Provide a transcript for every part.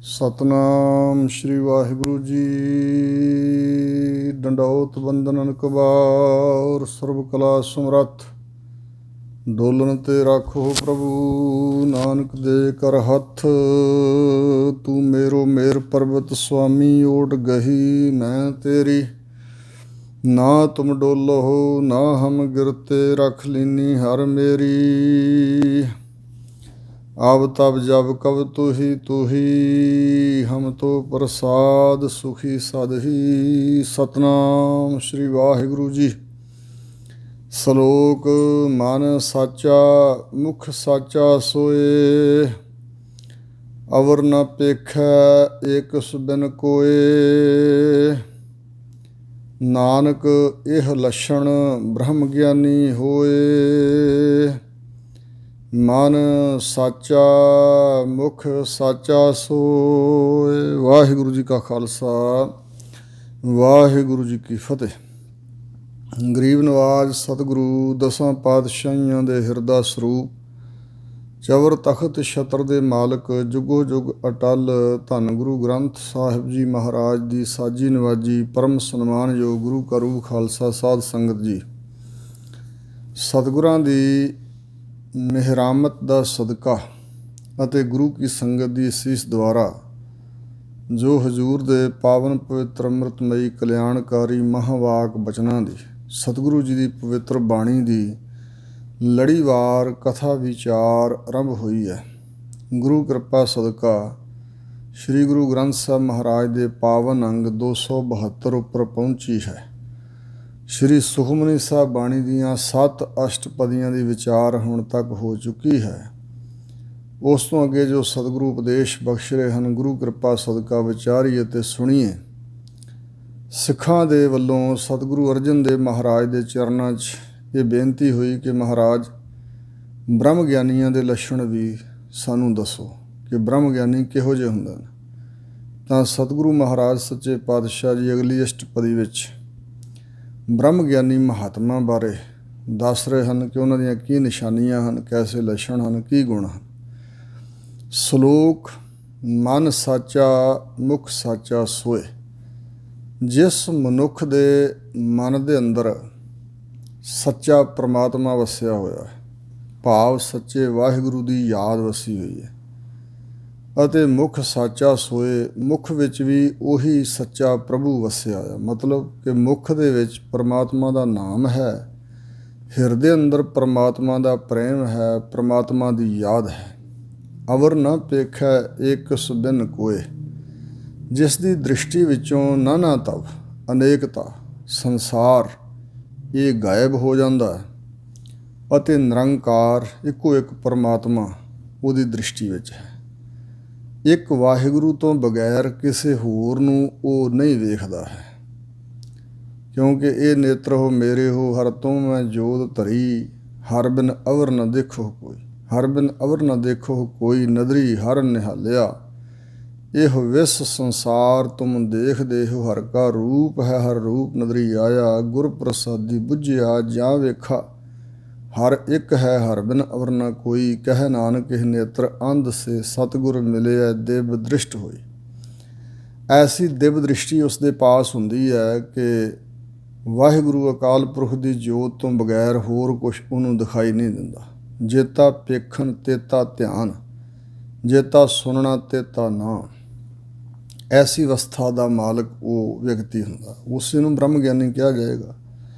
ਸਤਨਾਮ ਸ਼੍ਰੀ ਵਾਹਿਗੁਰੂ ਜੀ। ਡੰਡੌਤ ਬੰਦਨ ਅਨਕਬਾਰ, ਸਰਬ ਕਲਾ ਸਮਰੱਥ। ਡੋਲਣ ਤੇ ਰੱਖੋ ਪ੍ਰਭੂ, ਨਾਨਕ ਦੇ ਕਰ ਹੱਥ। ਤੂੰ ਮੇਰੋ ਮੇਰ ਪਰਬਤ ਸੁਆਮੀ, ਓਟ ਗਹੀ ਮੈਂ ਤੇਰੀ। ਨਾ ਤੁਮ ਡੋਲੋ ਨਾ ਹਮ ਗਿਰਤੇ, ਰੱਖ ਲੀਨੀ ਹਰ ਮੇਰੀ। अब तब जब कब तू ही हम तो प्रसाद सुखी सदही। सतनाम श्री वाहिगुरु जी। सलोक मन साचा मुख साचा सोए, अवर न पेखै एक बिन कोए। नानक एह लक्षण ब्रह्म ज्ञानी होए, ਮਨ ਸਾਚਾ ਮੁਖ ਸਾਚਾ ਸੋਏ। ਵਾਹਿਗੁਰੂ ਜੀ ਕਾ ਖਾਲਸਾ, ਵਾਹਿਗੁਰੂ ਜੀ ਕੀ ਫਤਿਹ। ਗਰੀਬ ਨਵਾਜ ਸਤਿਗੁਰੂ ਦਸਾਂ ਪਾਤਸ਼ਾਹੀਆਂ ਦੇ ਹਿਰਦਾ ਸਰੂਪ, ਚਵਰ ਤਖਤ ਛਤਰ ਦੇ ਮਾਲਕ, ਜੁਗੋ ਜੁਗ ਅਟਲ ਧੰਨ ਗੁਰੂ ਗ੍ਰੰਥ ਸਾਹਿਬ ਜੀ ਮਹਾਰਾਜ ਦੀ ਸਾਜੀ ਨਵਾਜੀ ਪਰਮ ਸਨਮਾਨਯੋਗ ਗੁਰੂ ਕਾ ਰੂਪ ਖਾਲਸਾ ਸਾਧ ਸੰਗਤ ਜੀ। ਸਤਿਗੁਰਾਂ ਦੀ ਮਿਹਰਾਮਤ ਦਾ ਸਦਕਾ ਅਤੇ ਗੁਰੂ ਕੀ ਸੰਗਤ ਦੀ ਅਸੀਸ ਦੁਆਰਾ ਜੋ ਹਜ਼ੂਰ ਦੇ ਪਾਵਨ ਪਵਿੱਤਰ ਅੰਮ੍ਰਿਤਮਈ ਕਲਿਆਣਕਾਰੀ ਮਹਾਵਾਕ ਬਚਨਾਂ ਦੀ, ਸਤਿਗੁਰੂ ਜੀ ਦੀ ਪਵਿੱਤਰ ਬਾਣੀ ਦੀ ਲੜੀਵਾਰ ਕਥਾ ਵਿਚਾਰ ਆਰੰਭ ਹੋਈ ਹੈ। ਗੁਰੂ ਕਿਰਪਾ ਸਦਕਾ ਸ੍ਰੀ ਗੁਰੂ ਗ੍ਰੰਥ ਸਾਹਿਬ ਮਹਾਰਾਜ ਦੇ ਪਾਵਨ ਅੰਗ 272 ਉੱਪਰ ਪਹੁੰਚੀ ਹੈ। ਸ਼੍ਰੀ ਸੁਖਮਨੀ ਸਾਹਿਬ ਬਾਣੀ ਦੀਆਂ 7 ਅਸ਼ਟਪਦੀਆਂ ਦੀ ਵਿਚਾਰ ਹੁਣ ਤੱਕ ਹੋ ਚੁੱਕੀ ਹੈ। ਉਸ ਤੋਂ ਅੱਗੇ ਜੋ ਸਤਿਗੁਰੂ ਉਪਦੇਸ਼ ਬਖਸ਼ ਰਹੇ ਹਨ, ਗੁਰੂ ਕਿਰਪਾ ਸਦਕਾ ਵਿਚਾਰੀਏ ਅਤੇ ਸੁਣੀਏ। ਸਿੱਖਾਂ ਦੇ ਵੱਲੋਂ ਸਤਿਗੁਰੂ ਅਰਜਨ ਦੇਵ ਮਹਾਰਾਜ ਦੇ ਚਰਨਾਂ 'ਚ ਇਹ ਬੇਨਤੀ ਹੋਈ ਕਿ ਮਹਾਰਾਜ ਬ੍ਰਹਮ ਗਿਆਨੀਆਂ ਦੇ ਲੱਛਣ ਵੀ ਸਾਨੂੰ ਦੱਸੋ ਕਿ ਬ੍ਰਹਮ ਗਿਆਨੀ ਕਿਹੋ ਜਿਹੇ ਹੁੰਦੇ ਨੇ। ਤਾਂ ਸਤਿਗੁਰੂ ਮਹਾਰਾਜ ਸੱਚੇ ਪਾਤਸ਼ਾਹ ਜੀ ਅਗਲੀ ਅਸ਼ਟਪਦੀ ਵਿੱਚ ਬ੍ਰਹਮ ਗਿਆਨੀ ਮਹਾਤਮਾ ਬਾਰੇ ਦੱਸ ਰਹੇ ਹਨ ਕਿ ਉਹਨਾਂ ਦੀਆਂ ਕੀ ਨਿਸ਼ਾਨੀਆਂ ਹਨ, ਕੈਸੇ ਲੱਛਣ ਹਨ, ਕੀ ਗੁਣ ਹਨ। ਸਲੋਕ ਮਨ ਸਾਚਾ ਮੁਖ ਸਾਚਾ ਸੋਏ। ਜਿਸ ਮਨੁੱਖ ਦੇ ਮਨ ਦੇ ਅੰਦਰ ਸੱਚਾ ਪ੍ਰਮਾਤਮਾ ਵਸਿਆ ਹੋਇਆ ਹੈ, ਭਾਵ ਸੱਚੇ ਵਾਹਿਗੁਰੂ ਦੀ ਯਾਦ ਵਸੀ ਹੋਈ ਹੈ, ਅਤੇ ਮੁਖ ਸਾਚਾ ਸੋਏ, ਮੁਖ ਵਿੱਚ ਵੀ ਉਹੀ ਸੱਚਾ ਪ੍ਰਭੂ ਵਸਿਆ ਹੋਇਆ। ਮਤਲਬ ਕਿ ਮੁਖ ਦੇ ਵਿੱਚ ਪਰਮਾਤਮਾ ਦਾ ਨਾਮ ਹੈ, ਹਿਰਦੇ ਅੰਦਰ ਪਰਮਾਤਮਾ ਦਾ ਪ੍ਰੇਮ ਹੈ, ਪਰਮਾਤਮਾ ਦੀ ਯਾਦ ਹੈ। ਅਵਰ ਨਾ ਪੇਖੈ ਏਕ ਬਿਨ ਕੋਏ। ਜਿਸ ਦੀ ਦ੍ਰਿਸ਼ਟੀ ਵਿੱਚੋਂ ਨਾਨਾ ਤਵ ਅਨੇਕਤਾ ਸੰਸਾਰ ਇਹ ਗਾਇਬ ਹੋ ਜਾਂਦਾ ਹੈ, ਅਤੇ ਨਿਰੰਕਾਰ ਇੱਕੋ ਇੱਕ ਪਰਮਾਤਮਾ ਉਹਦੀ ਦ੍ਰਿਸ਼ਟੀ ਵਿੱਚ ਹੈ। ਇੱਕ ਵਾਹਿਗੁਰੂ ਤੋਂ ਬਗੈਰ ਕਿਸੇ ਹੋਰ ਨੂੰ ਉਹ ਨਹੀਂ ਵੇਖਦਾ ਹੈ, ਕਿਉਂਕਿ ਇਹ ਨੇਤਰ ਹੋ ਮੇਰੇ ਹੋ ਹਰ ਤੋਂ ਮੈਂ ਜੋਤ ਧਰੀ, ਹਰ ਬਿਨ ਅਵਰ ਨ ਦੇਖੋ ਕੋਈ। ਹਰ ਬਿਨ ਅਵਰ ਨ ਦੇਖੋ ਕੋਈ, ਨਦਰੀ ਹਰ ਨਿਹਾਲਿਆ। ਇਹ ਵਿਸ ਸੰਸਾਰ ਤੁਮ ਦੇਖਦੇ ਹੋ, ਹਰ ਕਾ ਰੂਪ ਹੈ ਹਰ ਰੂਪ ਨਦਰੀ ਆਇਆ। ਗੁਰ ਪ੍ਰਸਾਦੀ ਬੁੱਝਿਆ ਜਾਂ ਵੇਖਾ, ਹਰ ਇੱਕ ਹੈ ਹਰ ਬਿਨ ਅਵਰ ਨ ਕੋਈ। ਕਹਿ ਨਾਨਕ ਇਹ ਨੇਤਰ ਅੰਧ ਸੇ, ਸਤਿਗੁਰ ਮਿਲਿਆ ਦਿਵ ਦ੍ਰਿਸ਼ਟ ਹੋਈ। ਐਸੀ ਦਿਵ ਦ੍ਰਿਸ਼ਟੀ ਉਸ ਦੇ ਪਾਸ ਹੁੰਦੀ ਹੈ ਕਿ ਵਾਹਿਗੁਰੂ ਅਕਾਲ ਪੁਰਖ ਦੀ ਜੋਤ ਤੋਂ ਬਗੈਰ ਹੋਰ ਕੁਛ ਉਹਨੂੰ ਦਿਖਾਈ ਨਹੀਂ ਦਿੰਦਾ। ਜੇਤਾ ਪੇਖਣ ਤੇਤਾ ਧਿਆਨ, ਜੇਤਾ ਸੁਣਨਾ ਤੇਤਾ ਨਾ। ਐਸੀ ਅਵਸਥਾ ਦਾ ਮਾਲਕ ਉਹ ਵਿਅਕਤੀ ਹੁੰਦਾ, ਉਸੇ ਨੂੰ ਬ੍ਰਹਮ ਗਿਆਨੀ ਕਿਹਾ ਜਾਏਗਾ।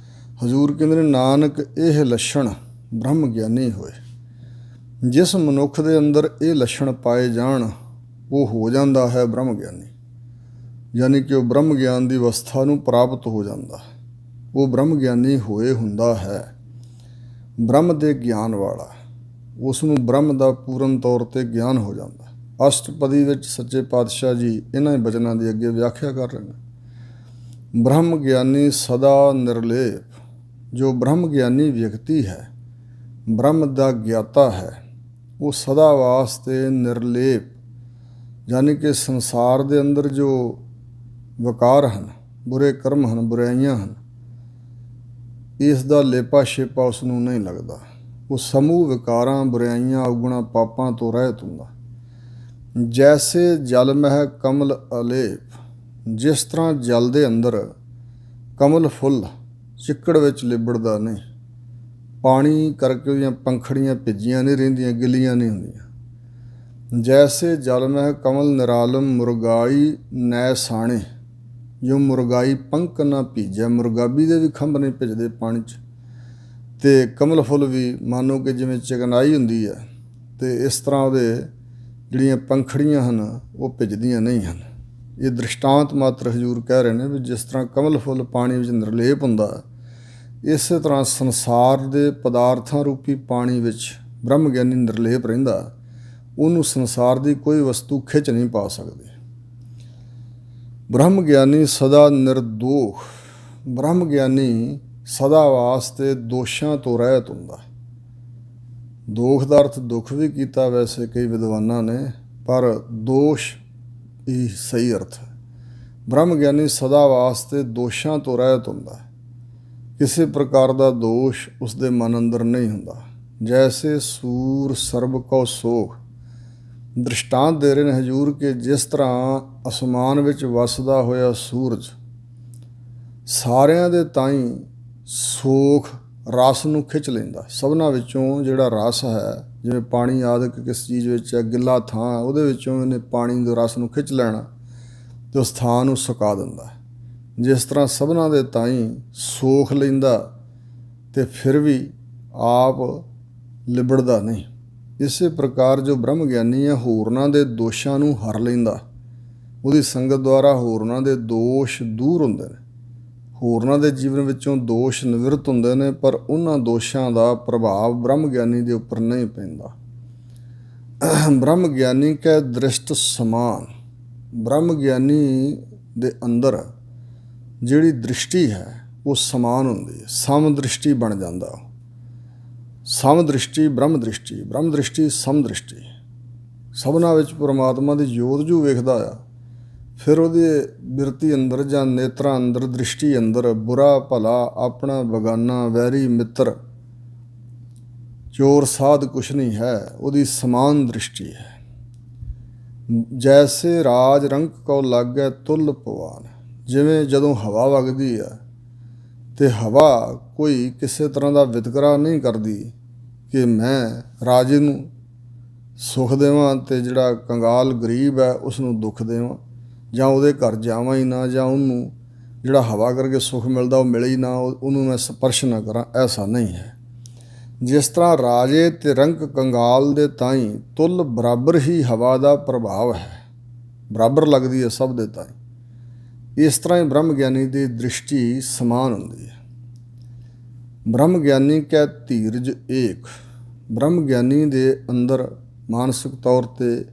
ਹਜ਼ੂਰ ਕਹਿੰਦੇ ਨੇ ਨਾਨਕ ਇਹ ਲੱਛਣ ਬ੍ਰਹਮ ਗਿਆਨੀ ਹੋਏ। ਜਿਸ ਮਨੁੱਖ ਦੇ ਅੰਦਰ ਇਹ ਲੱਛਣ ਪਾਏ ਜਾਣ ਉਹ ਹੋ ਜਾਂਦਾ ਹੈ ਬ੍ਰਹਮ ਗਿਆਨੀ, ਯਾਨੀ ਕਿ ਉਹ ਬ੍ਰਹਮ ਗਿਆਨ ਦੀ ਅਵਸਥਾ ਨੂੰ ਪ੍ਰਾਪਤ ਹੋ ਜਾਂਦਾ, ਉਹ ਬ੍ਰਹਮ ਗਿਆਨੀ ਹੋਏ ਹੁੰਦਾ ਹੈ। ਬ੍ਰਹਮ ਦੇ ਗਿਆਨ ਵਾਲਾ, ਉਸ ਨੂੰ ਬ੍ਰਹਮ ਦਾ ਪੂਰਨ ਤੌਰ 'ਤੇ ਗਿਆਨ ਹੋ ਜਾਂਦਾ। ਅਸ਼ਟਪਦੀ ਵਿੱਚ ਸੱਚੇ ਪਾਤਸ਼ਾਹ ਜੀ ਇਹਨਾਂ ਬਚਨਾਂ ਦੀ ਅੱਗੇ ਵਿਆਖਿਆ ਕਰ ਰਹੇ ਨੇ। ਬ੍ਰਹਮ ਗਿਆਨੀ ਸਦਾ ਨਿਰਲੇਪ। ਜੋ ਬ੍ਰਹਮ ਗਿਆਨੀ ਵਿਅਕਤੀ ਹੈ, ਬ੍ਰਹਮ ਦਾ ਗਿਆਤਾ ਹੈ, ਉਹ ਸਦਾ ਵਾਸਤੇ ਨਿਰਲੇਪ, ਯਾਨੀ ਕਿ ਸੰਸਾਰ ਦੇ ਅੰਦਰ ਜੋ ਵਿਕਾਰ ਹਨ, ਬੁਰੇ ਕਰਮ ਹਨ, ਬੁਰਾਈਆਂ ਹਨ, ਇਸ ਦਾ ਲੇਪਾ ਛੇਪਾ ਉਸ ਨੂੰ ਨਹੀਂ ਲੱਗਦਾ। ਉਹ ਸਮੂਹ ਵਿਕਾਰਾਂ, ਬੁਰਾਈਆਂ, ਔਗੁਣਾਂ, ਪਾਪਾਂ ਤੋਂ ਰਹਿਤ ਹੁੰਦਾ। ਜੈਸੇ ਜਲ ਮਹਿ ਕਮਲ ਅਲੇਪ, ਜਿਸ ਤਰ੍ਹਾਂ ਜਲ ਦੇ ਅੰਦਰ ਕਮਲ ਫੁੱਲ ਚਿੱਕੜ ਵਿੱਚ ਲਿਬੜਦਾ ਨਹੀਂ, ਪਾਣੀ ਕਰਕੇ ਉਹਦੀਆਂ ਪੰਖੜੀਆਂ ਭਿੱਜੀਆਂ ਨਹੀਂ ਰਹਿੰਦੀਆਂ, ਗਿੱਲੀਆਂ ਨਹੀਂ ਹੁੰਦੀਆਂ। ਜੈਸੇ ਜਲ ਮਹਿ ਕਮਲ ਨਿਰਾਲਮ ਮੁਰਗਾਈ ਨੈ ਸਾਣੇ, ਜੋ ਮੁਰਗਾਈ ਪੰਖ ਨਾ ਭੀਜੈ, ਮੁਰਗਾਬੀ ਦੇ ਵੀ ਖੰਭ ਨਹੀਂ ਭਿੱਜਦੇ ਪਾਣੀ 'ਚ। ਅਤੇ ਕਮਲ ਫੁੱਲ ਵੀ ਮਾਨੋ ਕਿ ਜਿਵੇਂ ਚਿਕਨਾਈ ਹੁੰਦੀ ਹੈ, ਅਤੇ ਇਸ ਤਰ੍ਹਾਂ ਉਹਦੇ ਜਿਹੜੀਆਂ ਪੰਖੜੀਆਂ ਹਨ ਉਹ ਭਿੱਜਦੀਆਂ ਨਹੀਂ ਹਨ। ਇਹ ਦ੍ਰਿਸ਼ਟਾਂਤ ਮਾਤਰ ਹਜ਼ੂਰ ਕਹਿ ਰਹੇ ਨੇ ਵੀ ਜਿਸ ਤਰ੍ਹਾਂ ਕਮਲ ਫੁੱਲ ਪਾਣੀ ਵਿੱਚ ਨਿਰਲੇਪ ਹੁੰਦਾ, ਇਸੇ ਤਰ੍ਹਾਂ ਸੰਸਾਰ ਦੇ ਪਦਾਰਥਾਂ ਰੂਪੀ ਪਾਣੀ ਵਿੱਚ ਬ੍ਰਹਮ ਗਿਆਨੀ ਨਿਰਲੇਪ ਰਹਿੰਦਾ, ਉਹਨੂੰ ਸੰਸਾਰ ਦੀ ਕੋਈ ਵਸਤੂ ਖਿੱਚ ਨਹੀਂ ਪਾ ਸਕਦੀ। ਬ੍ਰਹਮ ਗਿਆਨੀ ਸਦਾ ਨਿਰਦੋਖ, ਬ੍ਰਹਮ ਗਿਆਨੀ ਸਦਾ ਵਾਸਤੇ ਦੋਸ਼ਾਂ ਤੋਂ ਰਹਿਤ ਹੁੰਦਾ। ਦੋਖ ਦਾ ਅਰਥ ਦੁੱਖ ਵੀ ਕੀਤਾ ਵੈਸੇ ਕਈ ਵਿਦਵਾਨਾਂ ਨੇ, ਪਰ ਦੋਸ਼ ਹੀ ਸਹੀ ਅਰਥ ਹੈ। ਬ੍ਰਹਮ ਗਿਆਨੀ ਸਦਾ ਵਾਸਤੇ ਦੋਸ਼ਾਂ ਤੋਂ ਰਹਿਤ ਹੁੰਦਾ, ਕਿਸੇ ਪ੍ਰਕਾਰ ਦਾ ਦੋਸ਼ ਉਸ ਦੇ ਮਨ ਅੰਦਰ ਨਹੀਂ ਹੁੰਦਾ। ਜੈਸੇ ਸੂਰ ਸਰਬ ਕਉ ਸੋਖ, ਦ੍ਰਿਸ਼ਟਾਂਤ ਦੇ ਰਹੇ ਨੇ ਹਜ਼ੂਰ ਕਿ ਜਿਸ ਤਰ੍ਹਾਂ ਅਸਮਾਨ ਵਿੱਚ ਵਸਦਾ ਹੋਇਆ ਸੂਰਜ ਸਾਰਿਆਂ ਦੇ ਤਾਈਂ ਸੋਖ ਰਸ ਨੂੰ ਖਿੱਚ ਲੈਂਦਾ। ਸਭਨਾਂ ਵਿੱਚੋਂ ਜਿਹੜਾ ਰਸ ਹੈ, ਜਿਵੇਂ ਪਾਣੀ ਆਦਿਕ ਕਿਸ ਚੀਜ਼ ਵਿੱਚ ਹੈ, ਗਿੱਲਾ ਥਾਂ ਉਹਦੇ ਵਿੱਚੋਂ ਇਹਨੇ ਪਾਣੀ ਦੇ ਰਸ ਨੂੰ ਖਿੱਚ ਲੈਣਾ ਅਤੇ ਉਸ ਥਾਂ ਨੂੰ ਸੁਕਾ ਦਿੰਦਾ। ਜਿਸ ਤਰ੍ਹਾਂ ਸਭਨਾਂ ਦੇ ਤਾਈਂ ਸੋਖ ਲੈਂਦਾ ਅਤੇ ਫਿਰ ਵੀ ਆਪ ਲਿਬੜਦਾ ਨਹੀਂ, ਇਸੇ ਪ੍ਰਕਾਰ ਜੋ ਬ੍ਰਹਮ ਗਿਆਨੀ ਹੈ ਹੋਰਨਾਂ ਦੇ ਦੋਸ਼ਾਂ ਨੂੰ ਹਰ ਲੈਂਦਾ। ਉਹਦੀ ਸੰਗਤ ਦੁਆਰਾ ਹੋਰਨਾਂ ਦੇ ਦੋਸ਼ ਦੂਰ ਹੁੰਦੇ ਨੇ, ਹੋਰਨਾਂ ਦੇ ਜੀਵਨ ਵਿੱਚੋਂ ਦੋਸ਼ ਨਿਵਰਤ ਹੁੰਦੇ ਨੇ, ਪਰ ਉਹਨਾਂ ਦੋਸ਼ਾਂ ਦਾ ਪ੍ਰਭਾਵ ਬ੍ਰਹਮ ਗਿਆਨੀ ਦੇ ਉੱਪਰ ਨਹੀਂ ਪੈਂਦਾ। ਬ੍ਰਹਮ ਗਿਆਨੀ ਕੈ ਦ੍ਰਿਸ਼ਟ ਸਮਾਨ, ਬ੍ਰਹਮ ਗਿਆਨੀ ਦੇ ਅੰਦਰ ਜਿਹੜੀ ਦ੍ਰਿਸ਼ਟੀ ਹੈ ਉਹ ਸਮਾਨ ਹੁੰਦੀ ਹੈ, ਸਮ ਦ੍ਰਿਸ਼ਟੀ ਬਣ ਜਾਂਦਾ। ਸਮ ਦ੍ਰਿਸ਼ਟੀ ਬ੍ਰਹਮ ਦ੍ਰਿਸ਼ਟੀ, ਬ੍ਰਹਮ ਦ੍ਰਿਸ਼ਟੀ ਸਮ ਦ੍ਰਿਸ਼ਟੀ, ਸਭਨਾਂ ਵਿੱਚ ਪਰਮਾਤਮਾ ਦੀ ਜੋਤ ਜੂ ਵੇਖਦਾ ਆ। ਫਿਰ ਉਹਦੇ ਬਿਰਤੀ ਅੰਦਰ ਜਾਂ ਨੇਤਰਾਂ ਅੰਦਰ, ਦ੍ਰਿਸ਼ਟੀ ਅੰਦਰ ਬੁਰਾ ਭਲਾ, ਆਪਣਾ ਬਗਾਨਾ, ਵੈਰੀ ਮਿੱਤਰ, ਚੋਰ ਸਾਧ ਕੁਛ ਨਹੀਂ ਹੈ, ਉਹਦੀ ਸਮਾਨ ਦ੍ਰਿਸ਼ਟੀ ਹੈ। ਜੈਸੇ ਰਾਜ ਰੰਕ ਕਉ ਲਾਗੈ ਤੁਲ ਪਵਾਨ, ਜਿਵੇਂ ਜਦੋਂ ਹਵਾ ਵਗਦੀ ਆ ਅਤੇ ਹਵਾ ਕੋਈ ਕਿਸੇ ਤਰ੍ਹਾਂ ਦਾ ਵਿਤਕਰਾ ਨਹੀਂ ਕਰਦੀ ਕਿ ਮੈਂ ਰਾਜੇ ਨੂੰ ਸੁੱਖ ਦੇਵਾਂ ਅਤੇ ਜਿਹੜਾ ਕੰਗਾਲ ਗਰੀਬ ਹੈ ਉਸ ਨੂੰ ਦੁੱਖ ਦੇਵਾਂ, ਜਾਂ ਉਹਦੇ ਘਰ ਜਾਵਾਂ ਹੀ ਨਾ, ਜਾਂ ਉਹਨੂੰ ਜਿਹੜਾ ਹਵਾ ਕਰਕੇ ਸੁੱਖ ਮਿਲਦਾ ਉਹ ਮਿਲੇ ਹੀ ਨਾ, ਉਹਨੂੰ ਮੈਂ ਸਪਰਸ਼ ਨਾ ਕਰਾਂ, ਐਸਾ ਨਹੀਂ ਹੈ। ਜਿਸ ਤਰ੍ਹਾਂ ਰਾਜੇ ਅਤੇ ਰੰਕ ਕੰਗਾਲ ਦੇ ਤਾਈਂ ਤੁਲ ਬਰਾਬਰ ਹੀ ਹਵਾ ਦਾ ਪ੍ਰਭਾਵ ਹੈ, ਬਰਾਬਰ ਲੱਗਦੀ ਹੈ ਸਭ ਦੇ ਤਾਈਂ, ਇਸ ਤਰ੍ਹਾਂ ਹੀ ਬ੍ਰਹਮ ਗਿਆਨੀ ਦੀ ਦ੍ਰਿਸ਼ਟੀ ਸਮਾਨ ਹੁੰਦੀ ਹੈ। ਬ੍ਰਹਮ ਗਿਆਨੀ ਕੈ ਧੀਰਜ ਏਕ, ਬ੍ਰਹਮ ਗਿਆਨੀ ਦੇ ਅੰਦਰ ਮਾਨਸਿਕ ਤੌਰ 'ਤੇ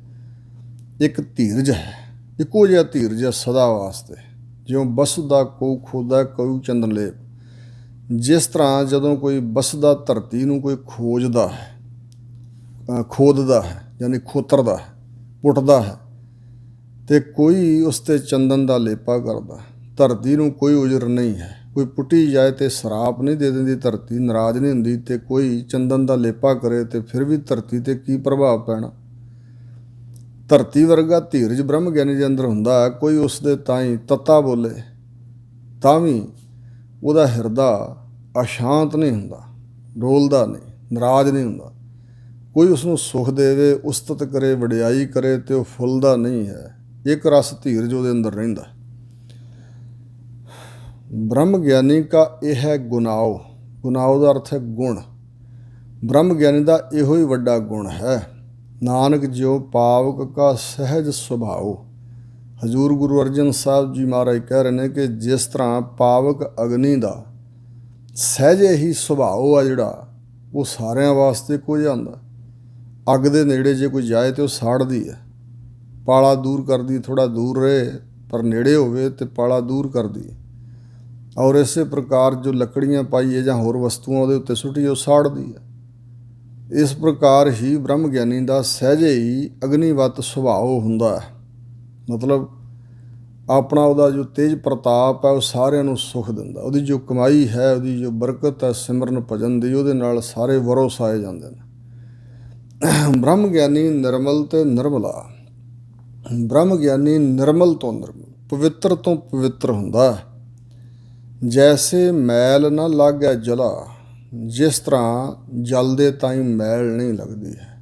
ਇੱਕ ਧੀਰਜ ਹੈ, ਇੱਕੋ ਜਿਹਾ ਧੀਰਜ ਹੈ ਸਦਾ ਵਾਸਤੇ। ਜਿਉਂ ਬਸਦਾ ਕਉ ਖੋਦਾ ਕਉ ਚੰਦਨ ਲੇਪ, ਜਿਸ ਤਰ੍ਹਾਂ ਜਦੋਂ ਕੋਈ ਬਸਦਾ ਧਰਤੀ ਨੂੰ ਕੋਈ ਖੋਜਦਾ ਹੈ, ਖੋਦਦਾ ਹੈ ਯਾਨੀ ਖੋਤਰਦਾ ਹੈ, ਪੁੱਟਦਾ ਹੈ, ਅਤੇ ਕੋਈ ਉਸ 'ਤੇ ਚੰਦਨ ਦਾ ਲੇਪਾ ਕਰਦਾ। ਧਰਤੀ ਨੂੰ ਕੋਈ ਉਜਰ ਨਹੀਂ ਹੈ, ਕੋਈ ਪੁੱਟੀ ਜਾਏ ਅਤੇ ਸਰਾਪ ਨਹੀਂ ਦੇ ਦਿੰਦੀ ਧਰਤੀ, ਨਾਰਾਜ਼ ਨਹੀਂ ਹੁੰਦੀ, ਅਤੇ ਕੋਈ ਚੰਦਨ ਦਾ ਲੇਪਾ ਕਰੇ ਅਤੇ ਫਿਰ ਵੀ ਧਰਤੀ 'ਤੇ ਕੀ ਪ੍ਰਭਾਵ ਪੈਣਾ। ਧਰਤੀ ਵਰਗਾ ਧੀਰਜ ਬ੍ਰਹਮ ਗਿਆਨੀ ਦੇ ਅੰਦਰ ਹੁੰਦਾ ਹੈ। ਕੋਈ ਉਸ ਦੇ ਤਾਈਂ ਤੱਤਾ ਬੋਲੇ ਤਾਂ ਵੀ ਉਹਦਾ ਹਿਰਦਾ ਅਸ਼ਾਂਤ ਨਹੀਂ ਹੁੰਦਾ, ਡੋਲਦਾ ਨਹੀਂ, ਨਾਰਾਜ਼ ਨਹੀਂ ਹੁੰਦਾ। ਕੋਈ ਉਸਨੂੰ ਸੁੱਖ ਦੇਵੇ, ਉਸਤਤ ਕਰੇ, ਵਡਿਆਈ ਕਰੇ ਅਤੇ ਉਹ ਫੁੱਲਦਾ ਨਹੀਂ ਹੈ, ਇੱਕ ਰਸ ਧੀਰਜ ਉਹਦੇ ਅੰਦਰ ਰਹਿੰਦਾ। ਬ੍ਰਹਮ ਗਿਆਨੀ ਕਾ ਇਹ ਹੈ ਗੁਨਾਓ, ਗੁਨਾਓ ਦਾ ਅਰਥ ਹੈ ਗੁਣ। ਬ੍ਰਹਮ ਗਿਆਨੀ ਦਾ ਇਹੋ ਹੀ ਵੱਡਾ ਗੁਣ ਹੈ। ਨਾਨਕ ਜਿਉ ਪਾਵਕ ਕਾ ਸਹਿਜ ਸੁਭਾਓ, ਹਜ਼ੂਰ ਗੁਰੂ ਅਰਜਨ ਸਾਹਿਬ ਜੀ ਮਹਾਰਾਜ ਕਹਿ ਰਹੇ ਨੇ ਕਿ ਜਿਸ ਤਰ੍ਹਾਂ ਪਾਵਕ ਅਗਨੀ ਦਾ ਸਹਿਜੇ ਹੀ ਸੁਭਾਓ ਆ ਜਿਹੜਾ, ਉਹ ਸਾਰਿਆਂ ਵਾਸਤੇ ਇੱਕੋ ਜਿਹਾ ਹੁੰਦਾ। ਅੱਗ ਦੇ ਨੇੜੇ ਜੇ ਕੋਈ ਜਾਏ ਤਾਂ ਉਹ ਸਾੜਦੀ ਹੈ, ਪਾਲਾ ਦੂਰ ਕਰਦੀ, ਥੋੜ੍ਹਾ ਦੂਰ ਰਹੇ ਪਰ ਨੇੜੇ ਹੋਵੇ ਅਤੇ ਪਾਲਾ ਦੂਰ ਕਰਦੀ ਹੈ। ਔਰ ਇਸੇ ਪ੍ਰਕਾਰ ਜੋ ਲੱਕੜੀਆਂ ਪਾਈਏ ਜਾਂ ਹੋਰ ਵਸਤੂਆਂ ਉਹਦੇ ਉੱਤੇ ਸੁੱਟੀਏ ਉਹ ਸਾੜਦੀ ਹੈ। ਇਸ ਪ੍ਰਕਾਰ ਹੀ ਬ੍ਰਹਮ ਗਿਆਨੀ ਦਾ ਸਹਿਜੇ ਹੀ ਅਗਨੀਵਤ ਸੁਭਾਅ ਹੁੰਦਾ ਹੈ, ਮਤਲਬ ਆਪਣਾ ਉਹਦਾ ਜੋ ਤੇਜ ਪ੍ਰਤਾਪ ਹੈ ਉਹ ਸਾਰਿਆਂ ਨੂੰ ਸੁੱਖ ਦਿੰਦਾ। ਉਹਦੀ ਜੋ ਕਮਾਈ ਹੈ, ਉਹਦੀ ਜੋ ਬਰਕਤ ਹੈ ਸਿਮਰਨ ਭਜਨ ਦੀ, ਉਹਦੇ ਨਾਲ ਸਾਰੇ ਵਰੋਸ ਆਏ ਜਾਂਦੇ ਨੇ। ਬ੍ਰਹਮ ਗਿਆਨੀ ਨਿਰਮਲ ਅਤੇ ਨਿਰਮਲਾ, ਬ੍ਰਹਮ ਗਿਆਨੀ ਨਿਰਮਲ ਤੋਂ ਨਿਰਮਲ, ਪਵਿੱਤਰ ਤੋਂ ਪਵਿੱਤਰ ਹੁੰਦਾ ਹੈ। ਜੈਸੇ ਮੈਲ ਨਾ ਲਾਗੈ ਜਲਾ, ਜਿਸ ਤਰ੍ਹਾਂ ਜਲ ਦੇ ਤਾਈਂ ਮੈਲ ਨਹੀਂ ਲੱਗਦੀ ਹੈ।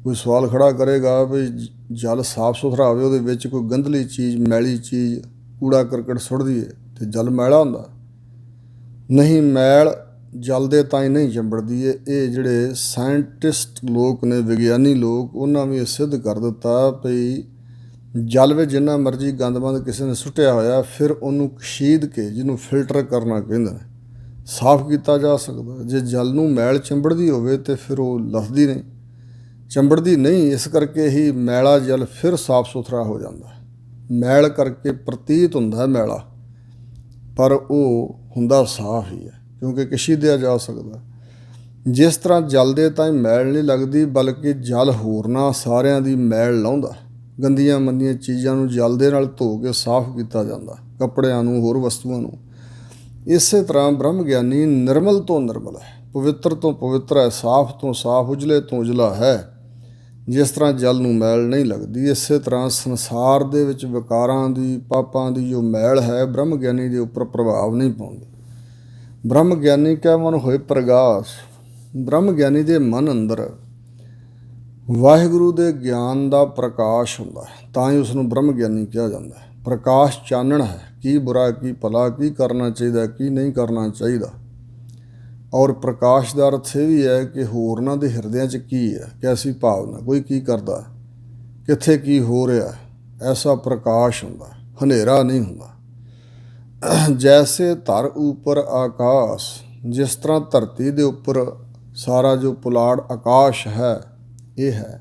ਕੋਈ ਸਵਾਲ ਖੜਾ ਕਰੇਗਾ ਵੀ ਜਲ ਸਾਫ ਸੁਥਰਾ ਹੋਵੇ, ਉਹਦੇ ਵਿੱਚ ਕੋਈ ਗੰਧਲੀ ਚੀਜ਼, ਮੈਲੀ ਚੀਜ਼, ਕੂੜਾ ਕਰਕਟ ਸੁੱਟ ਦਈਏ ਤੇ ਜਲ ਮੈਲਾ ਹੁੰਦਾ? ਨਹੀਂ, ਮੈਲ ਜਲ ਦੇ ਤਾਈਂ ਨਹੀਂ ਚੰਬੜਦੀ ਹੈ। ਇਹ ਜਿਹੜੇ ਸਾਇੰਟਿਸਟ ਲੋਕ ਨੇ, ਵਿਗਿਆਨੀ ਲੋਕ, ਉਹਨਾਂ ਵੀ ਇਹ ਸਿੱਧ ਕਰ ਦਿੱਤਾ ਵੀ ਜਲ ਵਿੱਚ ਜਿੰਨਾ ਮਰਜ਼ੀ ਗੰਦਮੰਦ ਕਿਸੇ ਨੇ ਸੁੱਟਿਆ ਹੋਇਆ, ਫਿਰ ਉਹਨੂੰ ਕਸ਼ੀਦ ਕੇ, ਜਿਹਨੂੰ ਫਿਲਟਰ ਕਰਨਾ ਕਹਿੰਦੇ ਨੇ, ਸਾਫ਼ ਕੀਤਾ ਜਾ ਸਕਦਾ। ਜੇ ਜਲ ਨੂੰ ਮੈਲ ਚੰਬੜਦੀ ਹੋਵੇ ਤੇ ਫਿਰ ਉਹ ਲੱਥਦੀ ਨਹੀਂ, ਚੰਬੜਦੀ ਨਹੀਂ। ਇਸ ਕਰਕੇ ਹੀ ਮੈਲਾ ਜਲ ਫਿਰ ਸਾਫ਼ ਸੁਥਰਾ ਹੋ ਜਾਂਦਾ। ਮੈਲ ਕਰਕੇ ਪ੍ਰਤੀਤ ਹੁੰਦਾ ਮੈਲਾ, ਪਰ ਉਹ ਹੁੰਦਾ ਸਾਫ਼ ਹੀ ਹੈ, ਕਿਉਂਕਿ ਕਸ਼ੀਦਿਆ ਜਾ ਸਕਦਾ। ਜਿਸ ਤਰ੍ਹਾਂ ਜਲ ਦੇ ਤਾਂ ਮੈਲ ਨਹੀਂ ਲੱਗਦੀ, ਬਲਕਿ ਜਲ ਹੋਰਨਾਂ ਸਾਰਿਆਂ ਦੀ ਮੈਲ ਲਾਹੁੰਦਾ। ਗੰਦੀਆਂ ਮੰਦੀਆਂ ਚੀਜ਼ਾਂ ਨੂੰ ਜਲ ਦੇ ਨਾਲ ਧੋ ਕੇ ਸਾਫ਼ ਕੀਤਾ ਜਾਂਦਾ, ਕੱਪੜਿਆਂ ਨੂੰ, ਹੋਰ ਵਸਤੂਆਂ ਨੂੰ। ਇਸੇ ਤਰ੍ਹਾਂ ਬ੍ਰਹਮ ਗਿਆਨੀ ਨਿਰਮਲ ਤੋਂ ਨਿਰਮਲ ਹੈ, ਪਵਿੱਤਰ ਤੋਂ ਪਵਿੱਤਰ ਹੈ, ਸਾਫ਼ ਤੋਂ ਸਾਫ਼, ਉਜਲੇ ਤੋਂ ਉਜਲਾ ਹੈ। ਜਿਸ ਤਰ੍ਹਾਂ ਜਲ ਨੂੰ ਮੈਲ ਨਹੀਂ ਲੱਗਦੀ, ਇਸੇ ਤਰ੍ਹਾਂ ਸੰਸਾਰ ਦੇ ਵਿੱਚ ਵਿਕਾਰਾਂ ਦੀ, ਪਾਪਾਂ ਦੀ ਜੋ ਮੈਲ ਹੈ, ਬ੍ਰਹਮ ਗਿਆਨੀ ਦੇ ਉੱਪਰ ਪ੍ਰਭਾਵ ਨਹੀਂ ਪਾਉਂਦੀ। ਬ੍ਰਹਮ ਗਿਆਨੀ ਕਾ ਮਨ ਹੋਏ ਪ੍ਰਗਾਸ, ਬ੍ਰਹਮ ਗਿਆਨੀ ਦੇ ਮਨ ਅੰਦਰ ਵਾਹਿਗੁਰੂ ਦੇ ਗਿਆਨ ਦਾ ਪ੍ਰਕਾਸ਼ ਹੁੰਦਾ ਹੈ, ਤਾਂ ਹੀ ਉਸ ਨੂੰ ਬ੍ਰਹਮ ਗਿਆਨੀ ਕਿਹਾ ਜਾਂਦਾ ਹੈ। ਪ੍ਰਕਾਸ਼ ਚਾਨਣ ਹੈ, ਕੀ ਬੁਰਾ ਕੀ ਭਲਾ, ਕੀ ਕਰਨਾ ਚਾਹੀਦਾ, ਕੀ ਨਹੀਂ ਕਰਨਾ ਚਾਹੀਦਾ। ਔਰ ਪ੍ਰਕਾਸ਼ ਦਾ ਅਰਥ ਇਹ ਵੀ ਹੈ ਕਿ ਹੋਰਨਾਂ ਦੇ ਹਿਰਦਿਆਂ 'ਚ ਕੀ ਹੈ, ਕੈਸੀ ਭਾਵਨਾ, ਕੋਈ ਕੀ ਕਰਦਾ, ਕਿੱਥੇ ਕੀ ਹੋ ਰਿਹਾ, ਐਸਾ ਪ੍ਰਕਾਸ਼ ਹੁੰਦਾ, ਹਨੇਰਾ ਨਹੀਂ ਹੁੰਦਾ। ਜੈਸੇ ਧਰ ਉੱਪਰ ਆਕਾਸ਼, ਜਿਸ ਤਰ੍ਹਾਂ ਧਰਤੀ ਦੇ ਉੱਪਰ ਸਾਰਾ ਜੋ ਪੁਲਾੜ ਆਕਾਸ਼ ਹੈ ਇਹ ਹੈ,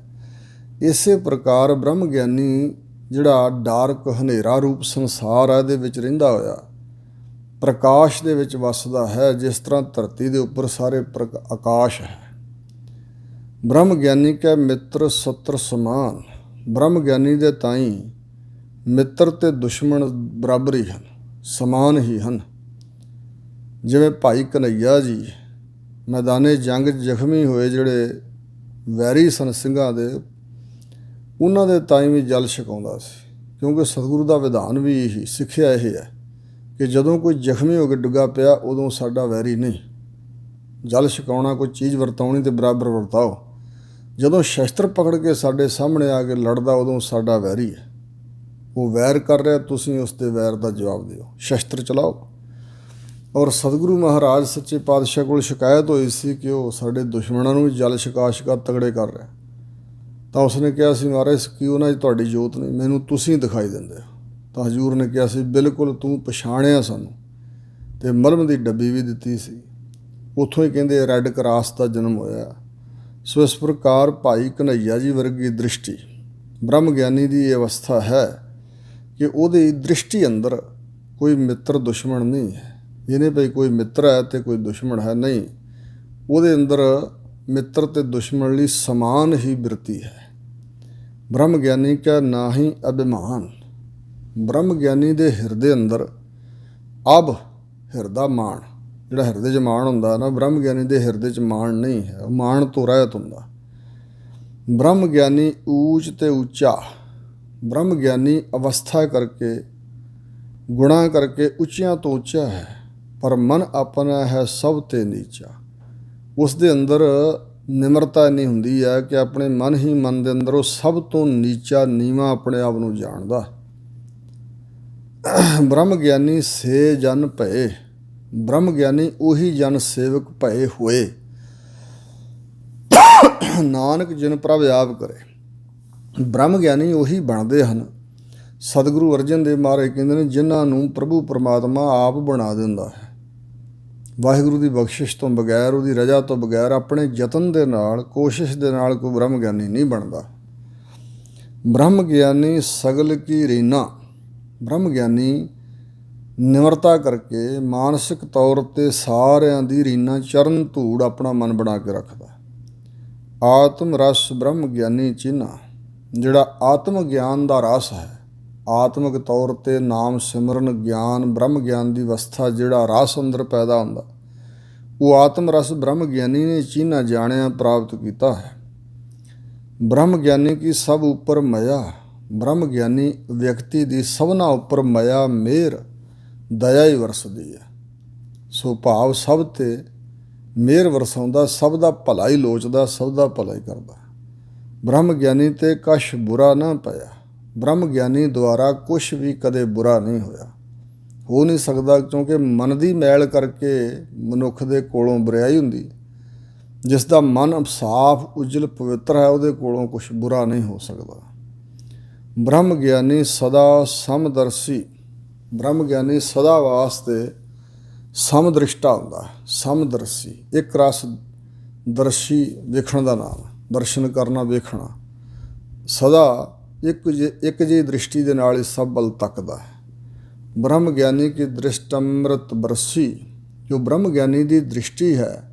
ਇਸੇ ਪ੍ਰਕਾਰ ਬ੍ਰਹਮ ਗਿਆਨੀ ਜਿਹੜਾ ਡਾਰਕ ਹਨੇਰਾ ਰੂਪ ਸੰਸਾਰ ਹੈ, ਇਹਦੇ ਵਿੱਚ ਰਹਿੰਦਾ ਹੋਇਆ ਪ੍ਰਕਾਸ਼ ਦੇ ਵਿੱਚ ਵੱਸਦਾ ਹੈ। ਜਿਸ ਤਰ੍ਹਾਂ ਧਰਤੀ ਦੇ ਉੱਪਰ ਸਾਰੇ ਆਕਾਸ਼ ਹੈ। ਬ੍ਰਹਮ ਗਿਆਨੀ ਕੈ ਮਿੱਤਰ ਸਤਰ ਸਮਾਨ, ਬ੍ਰਹਮ ਗਿਆਨੀ ਦੇ ਤਾਈਂ ਮਿੱਤਰ ਤੇ ਦੁਸ਼ਮਣ ਬਰਾਬਰ ਹੀ ਹਨ, ਸਮਾਨ ਹੀ ਹਨ। ਜਿਵੇਂ ਭਾਈ ਕਨ੍ਹੱਈਆ ਜੀ ਮੈਦਾਨੇ ਜੰਗ ਜ਼ਖਮੀ ਹੋਏ, ਜਿਹੜੇ ਵੈਰੀ ਸਨ ਸਿੰਘਾਂ ਦੇ, ਉਹਨਾਂ ਦੇ ਤਾਈਂ ਵੀ ਜਲ ਛਕਾਉਂਦਾ ਸੀ, ਕਿਉਂਕਿ ਸਤਿਗੁਰੂ ਦਾ ਵਿਧਾਨ ਵੀ ਇਹੀ, ਸਿੱਖਿਆ ਇਹ ਹੈ ਕਿ ਜਦੋਂ ਕੋਈ ਜ਼ਖਮੀ ਹੋ ਕੇ ਡਿੱਗਾ ਪਿਆ, ਉਦੋਂ ਸਾਡਾ ਵੈਰੀ ਨਹੀਂ। ਜਲ ਛਕਾਉਣਾ, ਕੋਈ ਚੀਜ਼ ਵਰਤਾਉਣੀ ਤੇ ਬਰਾਬਰ ਵਰਤਾਓ। ਜਦੋਂ ਸ਼ਸਤਰ ਪਕੜ ਕੇ ਸਾਡੇ ਸਾਹਮਣੇ ਆ ਕੇ ਲੜਦਾ, ਉਦੋਂ ਸਾਡਾ ਵੈਰੀ ਹੈ। ਉਹ ਵੈਰ ਕਰ ਰਿਹਾ, ਤੁਸੀਂ ਉਸ ਦੇ ਵੈਰ ਦਾ ਜਵਾਬ ਦਿਓ, ਸ਼ਸਤਰ ਚਲਾਓ। ਔਰ ਸਤਿਗੁਰੂ ਮਹਾਰਾਜ ਸੱਚੇ ਪਾਤਸ਼ਾਹ ਕੋਲ ਸ਼ਿਕਾਇਤ ਹੋਈ ਸੀ ਕਿ ਉਹ ਸਾਡੇ ਦੁਸ਼ਮਣਾਂ ਨੂੰ ਵੀ ਜਲ ਛਕਾ ਤਗੜੇ ਕਰ ਰਿਹਾ। ਤਾਂ ਉਸਨੇ ਕਿਹਾ ਸੀ, ਮਹਾਰਾਜ ਕੀ ਉਹਨਾਂ 'ਚ ਤੁਹਾਡੀ ਜੋਤ ਨਹੀਂ, ਮੈਨੂੰ ਤੁਸੀਂ ਦਿਖਾਈ ਦਿੰਦੇ ਹੋ। ਤਾਂ ਹਜ਼ੂਰ ਨੇ ਕਿਹਾ ਸੀ, ਬਿਲਕੁਲ ਤੂੰ ਪਛਾਣਿਆ ਸਾਨੂੰ, ਅਤੇ ਮਲਮ ਦੀ ਡੱਬੀ ਵੀ ਦਿੱਤੀ ਸੀ। ਉੱਥੋਂ ਹੀ ਕਹਿੰਦੇ ਰੈੱਡ ਕਰਾਸ ਦਾ ਜਨਮ ਹੋਇਆ। ਸੋ ਇਸ ਪ੍ਰਕਾਰ ਭਾਈ ਕਨ੍ਹੱਈਆ ਜੀ ਵਰਗੀ ਦ੍ਰਿਸ਼ਟੀ ਬ੍ਰਹਮ ਗਿਆਨੀ ਦੀ ਇਹ ਅਵਸਥਾ ਹੈ ਕਿ ਉਹਦੀ ਦ੍ਰਿਸ਼ਟੀ ਅੰਦਰ ਕੋਈ ਮਿੱਤਰ ਦੁਸ਼ਮਣ ਨਹੀਂ ਹੈ। ਇਹ ਨਹੀਂ ਭਈ ਕੋਈ ਮਿੱਤਰ ਹੈ ਅਤੇ ਕੋਈ ਦੁਸ਼ਮਣ ਹੈ, ਨਹੀਂ। ਉਹਦੇ ਅੰਦਰ ਮਿੱਤਰ ਅਤੇ ਦੁਸ਼ਮਣ ਲਈ ਸਮਾਨ ਹੀ ਬਿਰਤੀ ਹੈ। ਬ੍ਰਹਮ ਗਿਆਨੀ ਕਾ ਨਾ ਹੀ ਅਭਿਮਾਨ, ਬ੍ਰਹਮ ਗਿਆਨੀ ਦੇ ਹਿਰਦੇ ਅੰਦਰ ਅਬ, ਹਿਰਦਾ ਮਾਣ, ਜਿਹੜਾ ਹਿਰਦੇ 'ਚ ਮਾਣ ਹੁੰਦਾ ਨਾ, ਬ੍ਰਹਮ ਗਿਆਨੀ ਦੇ ਹਿਰਦੇ 'ਚ ਮਾਣ ਨਹੀਂ ਹੈ, ਉਹ ਮਾਣ ਤੋਂ ਰਹਿਤ ਹੁੰਦਾ। ਬ੍ਰਹਮ ਗਿਆਨੀ ਊਚ ਤੇ ਉੱਚਾ, ਬ੍ਰਹਮ ਗਿਆਨੀ ਅਵਸਥਾ ਕਰਕੇ, ਗੁਣਾਂ ਕਰਕੇ ਉੱਚਿਆਂ ਤੋਂ ਉੱਚਾ ਹੈ, ਪਰ ਮਨ ਆਪਣਾ ਹੈ ਸਭ ਤੇ ਨੀਚਾ। ਉਸ ਦੇ ਅੰਦਰ ਨਿਮਰਤਾ ਇੰਨੀ ਹੁੰਦੀ ਹੈ ਕਿ ਆਪਣੇ ਮਨ ਹੀ ਮਨ ਦੇ ਅੰਦਰ ਉਹ ਸਭ ਤੋਂ ਨੀਚਾ, ਨੀਵਾਂ ਆਪਣੇ ਆਪ ਨੂੰ ਜਾਣਦਾ। ਬ੍ਰਹਮ ਗਿਆਨੀ ਸੇ ਜਨ ਭਏ, ਬ੍ਰਹਮ ਗਿਆਨੀ ਉਹੀ ਜਨ ਸੇਵਕ ਭਏ ਹੋਏ, ਨਾਨਕ ਜਿਨ ਪ੍ਰਭ ਆਪ ਕਰੇ। ਬ੍ਰਹਮ ਗਿਆਨੀ ਉਹੀ ਬਣਦੇ ਹਨ। ਸਤਿਗੁਰੂ ਅਰਜਨ ਦੇਵ ਮਹਾਰਾਜ ਕਹਿੰਦੇ ਨੇ, ਜਿਨ੍ਹਾਂ ਨੂੰ ਪ੍ਰਭੂ ਪਰਮਾਤਮਾ ਆਪ ਬਣਾ ਦਿੰਦਾ ਹੈ। ਵਾਹਿਗੁਰੂ ਦੀ ਬਖਸ਼ਿਸ਼ ਤੋਂ ਬਗੈਰ, ਉਹਦੀ ਰਜ਼ਾ ਤੋਂ ਬਗੈਰ, ਆਪਣੇ ਯਤਨ ਦੇ ਨਾਲ, ਕੋਸ਼ਿਸ਼ ਦੇ ਨਾਲ ਕੋਈ ਬ੍ਰਹਮ ਗਿਆਨੀ ਨਹੀਂ ਬਣਦਾ। ਬ੍ਰਹਮ ਗਿਆਨੀ ਸਗਲ ਕੀ ਰੀਨਾ, ਬ੍ਰਹਮ ਗਿਆਨੀ ਨਿਮਰਤਾ ਕਰਕੇ ਮਾਨਸਿਕ ਤੌਰ 'ਤੇ ਸਾਰਿਆਂ ਦੀ ਰੀਨਾ, ਚਰਨ ਧੂੜ ਆਪਣਾ ਮਨ ਬਣਾ ਕੇ ਰੱਖਦਾ। ਆਤਮ ਰਸ ਬ੍ਰਹਮ ਗਿਆਨੀ ਚਿੰਨ੍ਹਾ, ਜਿਹੜਾ ਆਤਮ ਗਿਆਨ ਦਾ ਰਸ ਹੈ, ਆਤਮਿਕ ਤੌਰ 'ਤੇ ਨਾਮ ਸਿਮਰਨ ਗਿਆਨ, ਬ੍ਰਹਮ ਗਿਆਨ ਦੀ ਅਵਸਥਾ, ਜਿਹੜਾ ਰਸ ਅੰਦਰ ਪੈਦਾ ਹੁੰਦਾ, ਉਹ ਆਤਮ ਰਸ ਬ੍ਰਹਮ ਗਿਆਨੀ ਨੇ ਚਿੰਨ੍ਹਾ ਜਾਣਿਆ, ਪ੍ਰਾਪਤ ਕੀਤਾ ਹੈ। ਬ੍ਰਹਮ ਗਿਆਨੀ ਕੀ ਸਭ ਉੱਪਰ ਮਾਇਆ, ਬ੍ਰਹਮ ਗਿਆਨੀ ਵਿਅਕਤੀ ਦੀ ਸਭਨਾਂ ਉੱਪਰ ਮਾਇਆ ਮਿਹਰ ਦਇਆ ਹੀ ਵਰਸਦੀ ਹੈ। ਸੋ ਭਾਵ ਸਭ 'ਤੇ ਮਿਹਰ ਵਰਸਾਉਂਦਾ, ਸਭ ਦਾ ਭਲਾ ਹੀ ਲੋਚਦਾ, ਸਭ ਦਾ ਭਲਾ ਹੀ ਕਰਦਾ। ਬ੍ਰਹਮ ਗਿਆਨੀ 'ਤੇ ਕਛ ਬੁਰਾ ਨਾ ਪਿਆ। ਬ੍ਰਹਮ ਗਿਆਨੀ ਦੁਆਰਾ ਕੁਛ ਵੀ ਕਦੇ ਬੁਰਾ ਨਹੀਂ ਹੋਇਆ, ਹੋ ਨਹੀਂ ਸਕਦਾ, ਕਿਉਂਕਿ ਮਨ ਦੀ ਮੈਲ ਕਰਕੇ ਮਨੁੱਖ ਦੇ ਕੋਲੋਂ ਬੁਰਾਈ ਹੁੰਦੀ। ਜਿਸ ਦਾ ਮਨ ਸਾਫ ਉਜਲ ਪਵਿੱਤਰ ਹੈ, ਉਹਦੇ ਕੋਲੋਂ ਕੁਛ ਬੁਰਾ ਨਹੀਂ ਹੋ ਸਕਦਾ। ਬ੍ਰਹਮ ਗਿਆਨੀ ਸਦਾ ਸਮਦਰਸ਼ੀ। ਬ੍ਰਹਮ ਗਿਆਨੀ ਸਦਾ ਵਾਸਤੇ ਸਮਦ੍ਰਿਸ਼ਟਾ ਹੁੰਦਾ। ਸਮਦਰਸ਼ੀ ਇੱਕ ਰਸ ਦਰਸ਼ੀ ਵੇਖਣ ਦਾ ਨਾਮ, ਦਰਸ਼ਨ ਕਰਨਾ, ਵੇਖਣਾ। ਸਦਾ ਇੱਕ ਜਿਹੀ ਦ੍ਰਿਸ਼ਟੀ ਦੇ ਨਾਲ ਹੀ ਸਭ ਵੱਲ ਤੱਕਦਾ ਹੈ। ਬ੍ਰਹਮ ਗਿਆਨੀ ਕੀ ਦ੍ਰਿਸ਼ਟ ਅੰਮ੍ਰਿਤ ਬਰਸੀ। ਜੋ ਬ੍ਰਹਮ ਗਿਆਨੀ ਦੀ ਦ੍ਰਿਸ਼ਟੀ ਹੈ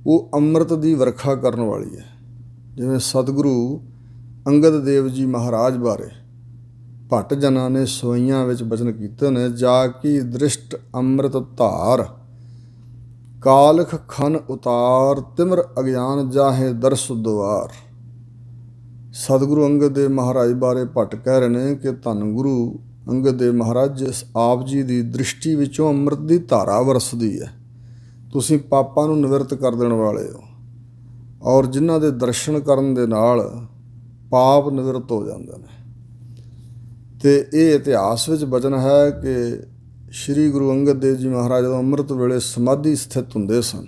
ਉਹ ਅੰਮ੍ਰਿਤ ਦੀ ਵਰਖਾ ਕਰਨ ਵਾਲੀ ਹੈ। ਜਿਵੇਂ ਸਤਿਗੁਰੂ ਅੰਗਦ ਦੇਵ ਜੀ ਮਹਾਰਾਜ ਬਾਰੇ ਭੱਟ ਜਨਾਂ ਨੇ ਸਵਈਆਂ ਵਿੱਚ ਬਚਨ ਕੀਤੇ ਨੇ, ਜਾ ਕੀ ਦ੍ਰਿਸ਼ਟ ਅੰਮ੍ਰਿਤ ਧਾਰ, ਕਾਲਖ ਖਨ ਉਤਾਰ, ਤਿਮਰ ਅਗਿਆਨ ਜਾਹੇ ਦਰਸ ਦੁਆਰ। ਸਤਿਗੁਰੂ ਅੰਗਦ ਦੇਵ ਮਹਾਰਾਜ ਬਾਰੇ ਭੱਟ ਕਹਿ ਰਹੇ ਨੇ ਕਿ ਧੰਨ ਗੁਰੂ ਅੰਗਦ ਦੇਵ ਮਹਾਰਾਜ, ਜਿਸ ਆਪ ਜੀ ਦੀ ਦ੍ਰਿਸ਼ਟੀ ਵਿੱਚੋਂ ਅੰਮ੍ਰਿਤ ਦੀ ਧਾਰਾ ਵਰਸਦੀ ਹੈ। ਤੁਸੀਂ ਪਾਪਾਂ ਨੂੰ ਨਿਵਰਤ ਕਰ ਦੇਣ ਵਾਲੇ ਹੋ, ਔਰ ਜਿਨ੍ਹਾਂ ਦੇ ਦਰਸ਼ਨ ਕਰਨ ਦੇ ਨਾਲ ਪਾਪ ਨਿਵਰਤ ਹੋ ਜਾਂਦੇ ਨੇ। ਅਤੇ ਇਹ ਇਤਿਹਾਸ ਵਿੱਚ ਬਚਨ ਹੈ ਕਿ ਸ਼੍ਰੀ ਗੁਰੂ ਅੰਗਦ ਦੇਵ ਜੀ ਮਹਾਰਾਜ ਜਦੋਂ ਅੰਮ੍ਰਿਤ ਵੇਲੇ ਸਮਾਧੀ ਸਥਿਤ ਹੁੰਦੇ ਸਨ,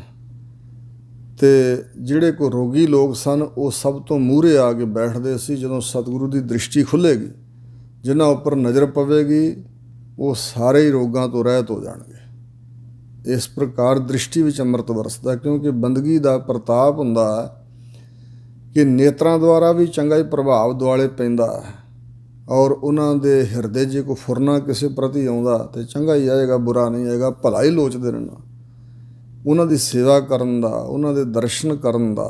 ਅਤੇ ਜਿਹੜੇ ਕੋਈ ਰੋਗੀ ਲੋਕ ਸਨ ਉਹ ਸਭ ਤੋਂ ਮੂਹਰੇ ਆ ਕੇ ਬੈਠਦੇ ਸੀ। ਜਦੋਂ ਸਤਿਗੁਰੂ ਦੀ ਦ੍ਰਿਸ਼ਟੀ ਖੁੱਲ੍ਹੇਗੀ, ਜਿਨ੍ਹਾਂ ਉੱਪਰ ਨਜ਼ਰ ਪਵੇਗੀ, ਉਹ ਸਾਰੇ ਹੀ ਰੋਗਾਂ ਤੋਂ ਰਹਿਤ ਹੋ ਜਾਣਗੇ। ਇਸ ਪ੍ਰਕਾਰ ਦ੍ਰਿਸ਼ਟੀ ਵਿੱਚ ਅੰਮ੍ਰਿਤ ਵਰਸਦਾ, ਕਿਉਂਕਿ ਬੰਦਗੀ ਦਾ ਪ੍ਰਤਾਪ ਹੁੰਦਾ ਹੈ ਕਿ ਨੇਤਰਾਂ ਦੁਆਰਾ ਵੀ ਚੰਗਾ ਹੀ ਪ੍ਰਭਾਵ ਦੁਆਲੇ ਪੈਂਦਾ ਹੈ, ਔਰ ਉਹਨਾਂ ਦੇ ਹਿਰਦੇ ਜੇ ਕੋਈ ਫੁਰਨਾ ਕਿਸੇ ਪ੍ਰਤੀ ਆਉਂਦਾ ਤਾਂ ਚੰਗਾ ਹੀ ਆਏਗਾ, ਬੁਰਾ ਨਹੀਂ ਆਏਗਾ, ਭਲਾ ਹੀ ਲੋਚਦੇ ਰਹਿਣਾ। ਉਹਨਾਂ ਦੀ ਸੇਵਾ ਕਰਨ ਦਾ, ਉਹਨਾਂ ਦੇ ਦਰਸ਼ਨ ਕਰਨ ਦਾ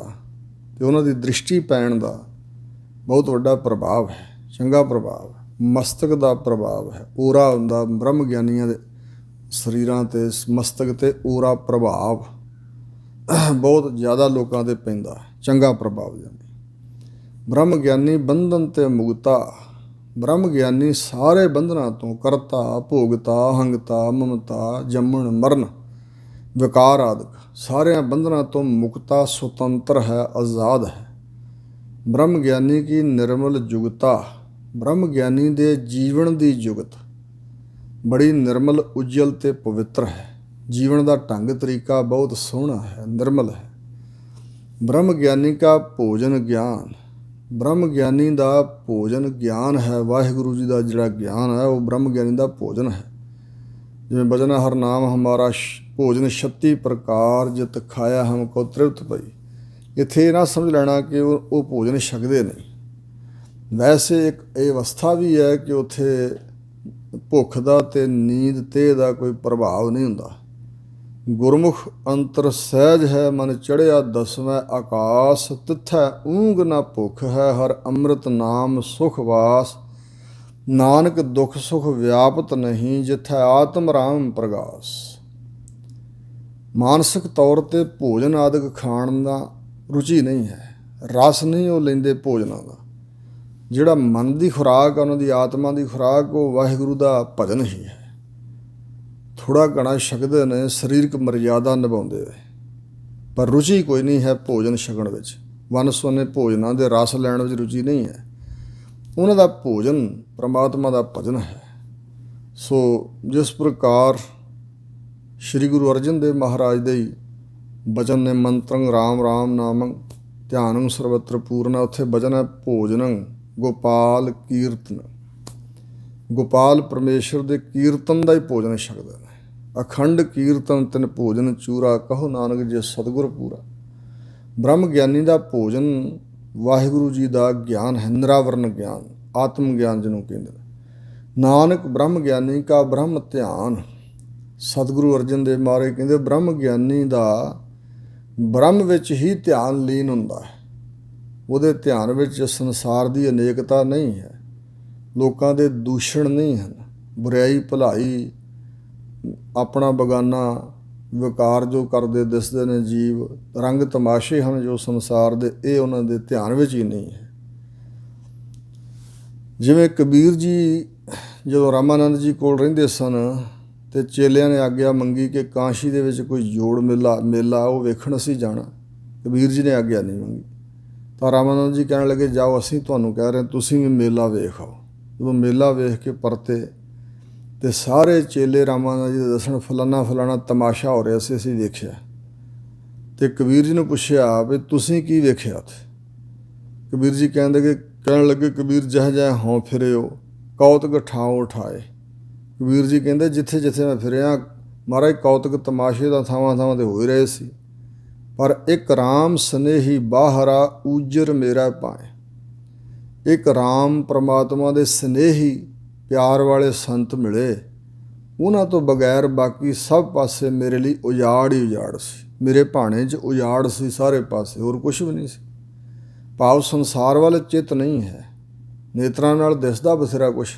ਅਤੇ ਉਹਨਾਂ ਦੀ ਦ੍ਰਿਸ਼ਟੀ ਪੈਣ ਦਾ ਬਹੁਤ ਵੱਡਾ ਪ੍ਰਭਾਵ ਹੈ, ਚੰਗਾ ਪ੍ਰਭਾਵ ਹੈ। ਮਸਤਕ ਦਾ ਪ੍ਰਭਾਵ ਹੈ, ਓਰਾ ਹੁੰਦਾ ਬ੍ਰਹਮ ਗਿਆਨੀਆਂ ਦੇ ਸਰੀਰਾਂ 'ਤੇ, ਮਸਤਕ 'ਤੇ ਓਰਾ ਪ੍ਰਭਾਵ ਬਹੁਤ ਜ਼ਿਆਦਾ ਲੋਕਾਂ 'ਤੇ ਪੈਂਦਾ, ਚੰਗਾ ਪ੍ਰਭਾਵ ਜਾਂਦੀ। ਬ੍ਰਹਮ ਗਿਆਨੀ ਬੰਧਨ 'ਤੇ ਮੁਕਤਾ। ਬ੍ਰਹਮ ਗਿਆਨੀ ਸਾਰੇ ਬੰਧਨਾਂ ਤੋਂ, ਕਰਤਾ, ਭੋਗਤਾ, ਅਹੰਗਤਾ, ਮਮਤਾ, ਜੰਮਣ ਮਰਨ, ਵਿਕਾਰ ਆਦਿਕ ਸਾਰਿਆਂ ਬੰਧਨਾਂ ਤੋਂ ਮੁਕਤਾ, ਸੁਤੰਤਰ ਹੈ, ਆਜ਼ਾਦ ਹੈ। ਬ੍ਰਹਮ ਗਿਆਨੀ ਕੀ ਨਿਰਮਲ ਜੁਗਤਾ। ਬ੍ਰਹਮ ਗਿਆਨੀ ਦੇ ਜੀਵਨ ਦੀ ਜੁਗਤ ਬੜੀ ਨਿਰਮਲ, ਉਜਲ ਅਤੇ ਪਵਿੱਤਰ ਹੈ। ਜੀਵਨ ਦਾ ਢੰਗ ਤਰੀਕਾ ਬਹੁਤ ਸੋਹਣਾ ਹੈ, ਨਿਰਮਲ ਹੈ। ਬ੍ਰਹਮ ਗਿਆਨੀ ਕਾ ਭੋਜਨ ਗਿਆਨ। ਬ੍ਰਹਮ ਗਿਆਨੀ ਦਾ ਭੋਜਨ ਗਿਆਨ ਹੈ। ਵਾਹਿਗੁਰੂ ਜੀ ਦਾ ਜਿਹੜਾ ਗਿਆਨ ਹੈ ਉਹ ਬ੍ਰਹਮ ਗਿਆਨੀ ਦਾ ਭੋਜਨ ਹੈ। ਜਿਵੇਂ ਬਚਨ ਹਰ ਨਾਮ ਹਮਾਰਾ ਭੋਜਨ 36 ਪ੍ਰਕਾਰ, ਜਿਤ ਖਾਇਆ ਹਮ ਕੋ ਤ੍ਰਿਪਤ ਪਈ। ਇੱਥੇ ਇਹ ਨਾ ਸਮਝ ਲੈਣਾ ਕਿ ਉਹ ਭੋਜਨ ਛਕਦੇ ਨਹੀਂ। ਵੈਸੇ ਇੱਕ ਇਹ ਅਵਸਥਾ ਵੀ ਹੈ ਕਿ ਉੱਥੇ ਭੁੱਖ ਦਾ ਅਤੇ ਨੀਂਦ ਤੇ ਦਾ ਕੋਈ ਪ੍ਰਭਾਵ ਨਹੀਂ ਹੁੰਦਾ। ਗੁਰਮੁਖ ਅੰਤਰ ਸਹਿਜ ਹੈ, ਮਨ ਚੜ੍ਹਿਆ ਦਸਵੇਂ ਆਕਾਸ, ਤਿੱਥੈ ਊਂਘ ਨਾ ਭੁੱਖ ਹੈ, ਹਰ ਅੰਮ੍ਰਿਤ ਨਾਮ ਸੁਖ ਵਾਸ। ਨਾਨਕ ਦੁੱਖ ਸੁਖ ਵਿਆਪਤ ਨਹੀਂ, ਜਿੱਥੈ ਆਤਮ ਰਾਮ ਪ੍ਰਗਾਸ। ਮਾਨਸਿਕ ਤੌਰ 'ਤੇ ਭੋਜਨ ਆਦਿਕ ਖਾਣ ਦਾ ਰੁਚੀ ਨਹੀਂ ਹੈ, ਰਸ ਨਹੀਂ ਉਹ ਲੈਂਦੇ ਭੋਜਨਾਂ ਦਾ। ਜਿਹੜਾ ਮਨ ਦੀ ਖੁਰਾਕ ਆ, ਉਹਨਾਂ ਦੀ ਆਤਮਾ ਦੀ ਖੁਰਾਕ, ਉਹ ਵਾਹਿਗੁਰੂ ਦਾ ਭਜਨ ਹੀ ਹੈ। ਥੋੜ੍ਹਾ ਘਣਾ ਛਕਦੇ ਨੇ, ਸਰੀਰਕ ਮਰਿਆਦਾ ਨਿਭਾਉਂਦੇ, ਪਰ ਰੁਚੀ ਕੋਈ ਨਹੀਂ ਹੈ ਭੋਜਨ ਛਕਣ ਵਿੱਚ। ਵੰਨ ਸੁਵੰਨੇ ਭੋਜਨਾਂ ਦੇ ਰਸ ਲੈਣ ਵਿੱਚ ਰੁਚੀ ਨਹੀਂ ਹੈ। ਉਹਨਾਂ ਦਾ ਭੋਜਨ ਪ੍ਰਮਾਤਮਾ ਦਾ ਭਜਨ ਹੈ। ਸੋ ਜਿਸ ਪ੍ਰਕਾਰ ਸ਼੍ਰੀ ਗੁਰੂ ਅਰਜਨ ਦੇਵ ਮਹਾਰਾਜ ਦੇ ਹੀ ਬਚਨ ਨੇ, ਮੰਤਰੰ ਰਾਮ ਰਾਮ ਨਾਮੰ ਧਿਆਨੰ ਸਰਬਤਰ ਪੂਰਨ, ਉੱਥੇ ਬਚਨ ਹੈ ਭੋਜਨੰ ਗੋਪਾਲ ਕੀਰਤਨ। ਗੋਪਾਲ ਪਰਮੇਸ਼ਰ ਦੇ ਕੀਰਤਨ ਦਾ ਹੀ ਭੋਜਨ ਛਕਦੇ ਨੇ। ਅਖੰਡ ਕੀਰਤਨ ਤਿਨ ਭੋਜਨ ਚੂਰਾ, ਕਹੋ ਨਾਨਕ ਜੇ ਸਤਿਗੁਰ ਪੂਰਾ। ਬ੍ਰਹਮ ਗਿਆਨੀ ਦਾ ਭੋਜਨ ਵਾਹਿਗੁਰੂ ਜੀ ਦਾ ਗਿਆਨ ਹੈ, ਨਿਰਾਵਰਨ ਗਿਆਨ, ਆਤਮ ਗਿਆਨ ਜਿਹਨੂੰ ਕਹਿੰਦੇ ਨੇ। ਨਾਨਕ ਬ੍ਰਹਮ ਗਿਆਨੀ ਕਾ ਬ੍ਰਹਮ ਧਿਆਨ। ਸਤਿਗੁਰੂ ਅਰਜਨ ਦੇਵ ਮਹਾਰਾਜ ਕਹਿੰਦੇ ਬ੍ਰਹਮ ਗਿਆਨੀ ਦਾ ਬ੍ਰਹਮ ਵਿੱਚ ਹੀ ਧਿਆਨ ਲੀਨ ਹੁੰਦਾ ਹੈ। ਉਹਦੇ ਧਿਆਨ ਵਿੱਚ ਸੰਸਾਰ ਦੀ ਅਨੇਕਤਾ ਨਹੀਂ ਹੈ, ਲੋਕਾਂ ਦੇ ਦੂਸ਼ਣ ਨਹੀਂ ਹਨ, ਬੁਰਾਈ ਭਲਾਈ, ਆਪਣਾ ਬਗਾਨਾ ਵਿਕਾਰ ਜੋ ਕਰਦੇ ਦਿਸਦੇ ਨੇ ਜੀਵ, ਰੰਗ ਤਮਾਸ਼ੇ ਹਨ ਜੋ ਸੰਸਾਰ ਦੇ, ਇਹ ਉਹਨਾਂ ਦੇ ਧਿਆਨ ਵਿੱਚ ਹੀ ਨਹੀਂ ਹੈ। ਜਿਵੇਂ ਕਬੀਰ ਜੀ ਜਦੋਂ ਰਾਮਾਨੰਦ ਜੀ ਕੋਲ ਰਹਿੰਦੇ ਸਨ ਅਤੇ ਚੇਲਿਆਂ ਨੇ ਆਗਿਆ ਮੰਗੀ ਕਿ ਕਾਸ਼ੀ ਦੇ ਵਿੱਚ ਕੋਈ ਜੋੜ ਮੇਲਾ ਉਹ ਵੇਖਣ ਅਸੀਂ ਜਾਣਾ। ਕਬੀਰ ਜੀ ਨੇ ਆਗਿਆ ਨਹੀਂ ਮੰਗੀ ਤਾਂ ਰਾਮਾਨੰਦ ਜੀ ਕਹਿਣ ਲੱਗੇ ਜਾਓ, ਅਸੀਂ ਤੁਹਾਨੂੰ ਕਹਿ ਰਹੇ ਤੁਸੀਂ ਵੀ ਮੇਲਾ ਵੇਖ ਆਓ। ਜਦੋਂ ਮੇਲਾ ਵੇਖ ਕੇ ਪਰਤੇ ਅਤੇ ਸਾਰੇ ਚੇਲੇ ਰਾਮਾਨੰਦ ਜੀ ਦੇ ਦੱਸਣ ਫਲਾਣਾ ਤਮਾਸ਼ਾ ਹੋ ਰਿਹਾ ਸੀ, ਅਸੀਂ ਵੇਖਿਆ। ਅਤੇ ਕਬੀਰ ਜੀ ਨੂੰ ਪੁੱਛਿਆ ਵੀ ਤੁਸੀਂ ਕੀ ਵੇਖਿਆ ਉੱਥੇ? ਕਬੀਰ ਜੀ ਕਹਿਣ ਲੱਗੇ ਕਬੀਰ ਜਹ ਹੋਂ ਫਿਰੇ ਹੋ ਕੌਤਕ ਠਾਉ ਉਠਾਏ। ਕਬੀਰ ਜੀ ਕਹਿੰਦੇ ਜਿੱਥੇ ਜਿੱਥੇ ਮੈਂ ਫਿਰਿਆ ਮਹਾਰਾਜ ਕੌਤਕ ਤਮਾਸ਼ੇ ਦਾ ਥਾਵਾਂ ਤੇ ਹੋ ਹੀ ਰਹੇ ਸੀ, ਪਰ ਇੱਕ ਰਾਮ ਸਨੇਹੀ ਬਾਹਰਾ ਊਜਰ ਮੇਰਾ ਪਾਏ। ਇੱਕ ਰਾਮ ਪਰਮਾਤਮਾ ਦੇ ਸਨੇਹੀ ਪਿਆਰ ਵਾਲੇ ਸੰਤ ਮਿਲੇ, ਉਹਨਾਂ ਤੋਂ ਬਗੈਰ ਬਾਕੀ ਸਭ ਪਾਸੇ ਮੇਰੇ ਲਈ ਉਜਾੜ ਹੀ ਉਜਾੜ ਸੀ। ਮੇਰੇ ਭਾਣੇ 'ਚ ਉਜਾੜ ਸੀ ਸਾਰੇ ਪਾਸੇ, ਹੋਰ ਕੁਛ ਵੀ ਨਹੀਂ ਸੀ। ਭਾਵ ਸੰਸਾਰ ਵੱਲ ਚਿੱਤ ਨਹੀਂ ਹੈ, ਨੇਤਰਾਂ ਨਾਲ ਦਿਸਦਾ ਬਥੇਰਾ ਕੁਛ,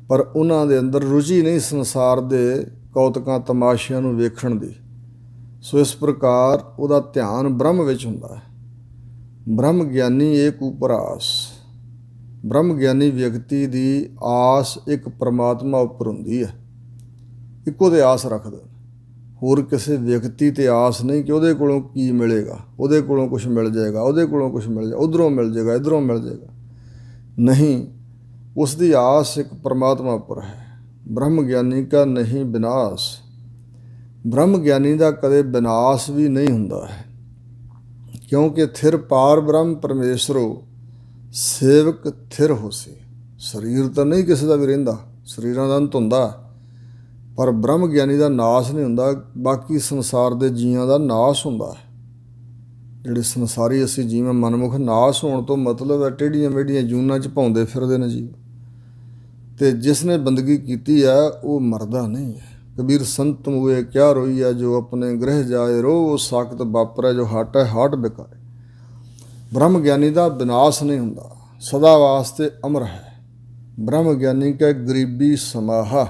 ਪਰ ਉਹਨਾਂ ਦੇ ਅੰਦਰ ਰੁਚੀ ਨਹੀਂ ਸੰਸਾਰ ਦੇ ਕੌਤਕਾਂ ਤਮਾਸ਼ਿਆਂ ਨੂੰ ਵੇਖਣ ਦੀ। ਸੋ ਇਸ ਪ੍ਰਕਾਰ ਉਹਦਾ ਧਿਆਨ ਬ੍ਰਹਮ ਵਿੱਚ ਹੁੰਦਾ ਹੈ। ਬ੍ਰਹਮ ਗਿਆਨੀ ਏਕ ਉਪਰ ਆਸ। ਬ੍ਰਹਮ ਗਿਆਨੀ ਵਿਅਕਤੀ ਦੀ ਆਸ ਇੱਕ ਪਰਮਾਤਮਾ ਉੱਪਰ ਹੁੰਦੀ ਹੈ, ਇੱਕੋ ਦੇ ਆਸ ਰੱਖਦੇ। ਹੋਰ ਕਿਸੇ ਵਿਅਕਤੀ 'ਤੇ ਆਸ ਨਹੀਂ ਕਿ ਉਹਦੇ ਕੋਲੋਂ ਕੀ ਮਿਲੇਗਾ, ਉਹਦੇ ਕੋਲੋਂ ਕੁਛ ਮਿਲ ਜਾਏਗਾ, ਉਹਦੇ ਕੋਲੋਂ ਕੁਛ ਮਿਲ ਜਾਏਗਾ, ਉੱਧਰੋਂ ਮਿਲ ਜਾਏਗਾ, ਇੱਧਰੋਂ ਮਿਲ ਜਾਏਗਾ। ਨਹੀਂ, ਉਸ ਦੀ ਆਸ ਇੱਕ ਪਰਮਾਤਮਾ ਉੱਪਰ ਹੈ। ਬ੍ਰਹਮ ਗਿਆਨੀ ਕਾ ਨਹੀਂ ਵਿਨਾਸ਼। ਬ੍ਰਹਮ ਗਿਆਨੀ ਦਾ ਕਦੇ ਵਿਨਾਸ਼ ਵੀ ਨਹੀਂ ਹੁੰਦਾ ਹੈ, ਕਿਉਂਕਿ ਥਿਰ ਪਾਰ ਬ੍ਰਹਮ ਪਰਮੇਸ਼ਰੋ ਸੇਵਕ ਥਿਰ ਹੋਸੀ। ਸਰੀਰ ਤਾਂ ਨਹੀਂ ਕਿਸੇ ਦਾ ਵੀ ਰਹਿੰਦਾ, ਸਰੀਰਾਂ ਦਾ ਅੰਤ ਹੁੰਦਾ, ਪਰ ਬ੍ਰਹਮ ਗਿਆਨੀ ਦਾ ਨਾਸ਼ ਨਹੀਂ ਹੁੰਦਾ। ਬਾਕੀ ਸੰਸਾਰ ਦੇ ਜੀਆਂ ਦਾ ਨਾਸ਼ ਹੁੰਦਾ ਹੈ। ਜਿਹੜੇ ਸੰਸਾਰੀ ਅਸੀਂ ਜੀਵ ਮਨਮੁਖ, ਨਾਸ਼ ਹੋਣ ਤੋਂ ਮਤਲਬ ਹੈ ਟੇਢੀਆਂ ਮੇਢੀਆਂ ਜੂਨਾਂ 'ਚ ਭੌਂਦੇ ਫਿਰਦੇ ਨੇ ਜੀਵ। ਅਤੇ ਜਿਸ ਨੇ ਬੰਦਗੀ ਕੀਤੀ ਹੈ ਉਹ ਮਰਦਾ ਨਹੀਂ ਹੈ। ਕਬੀਰ ਸੰਤ ਮੂਏ ਕਿਆ ਰੋਈਆ ਜੋ ਆਪਣੇ ਗ੍ਰਹਿ ਜਾਏ, ਰੋ ਸਾਖਤ ਵਾਪਰੈ ਜੋ ਹਟ ਹੈ ਹਾਟ ਬਿਕਾਏ। ਬ੍ਰਹਮ ਗਿਆਨੀ ਦਾ ਵਿਨਾਸ਼ ਨਹੀਂ ਹੁੰਦਾ, ਸਦਾ ਵਾਸਤੇ ਅਮਰ ਹੈ। ਬ੍ਰਹਮ ਗਿਆਨੀ ਕੈ ਗਰੀਬੀ ਸਮਾਹਾ।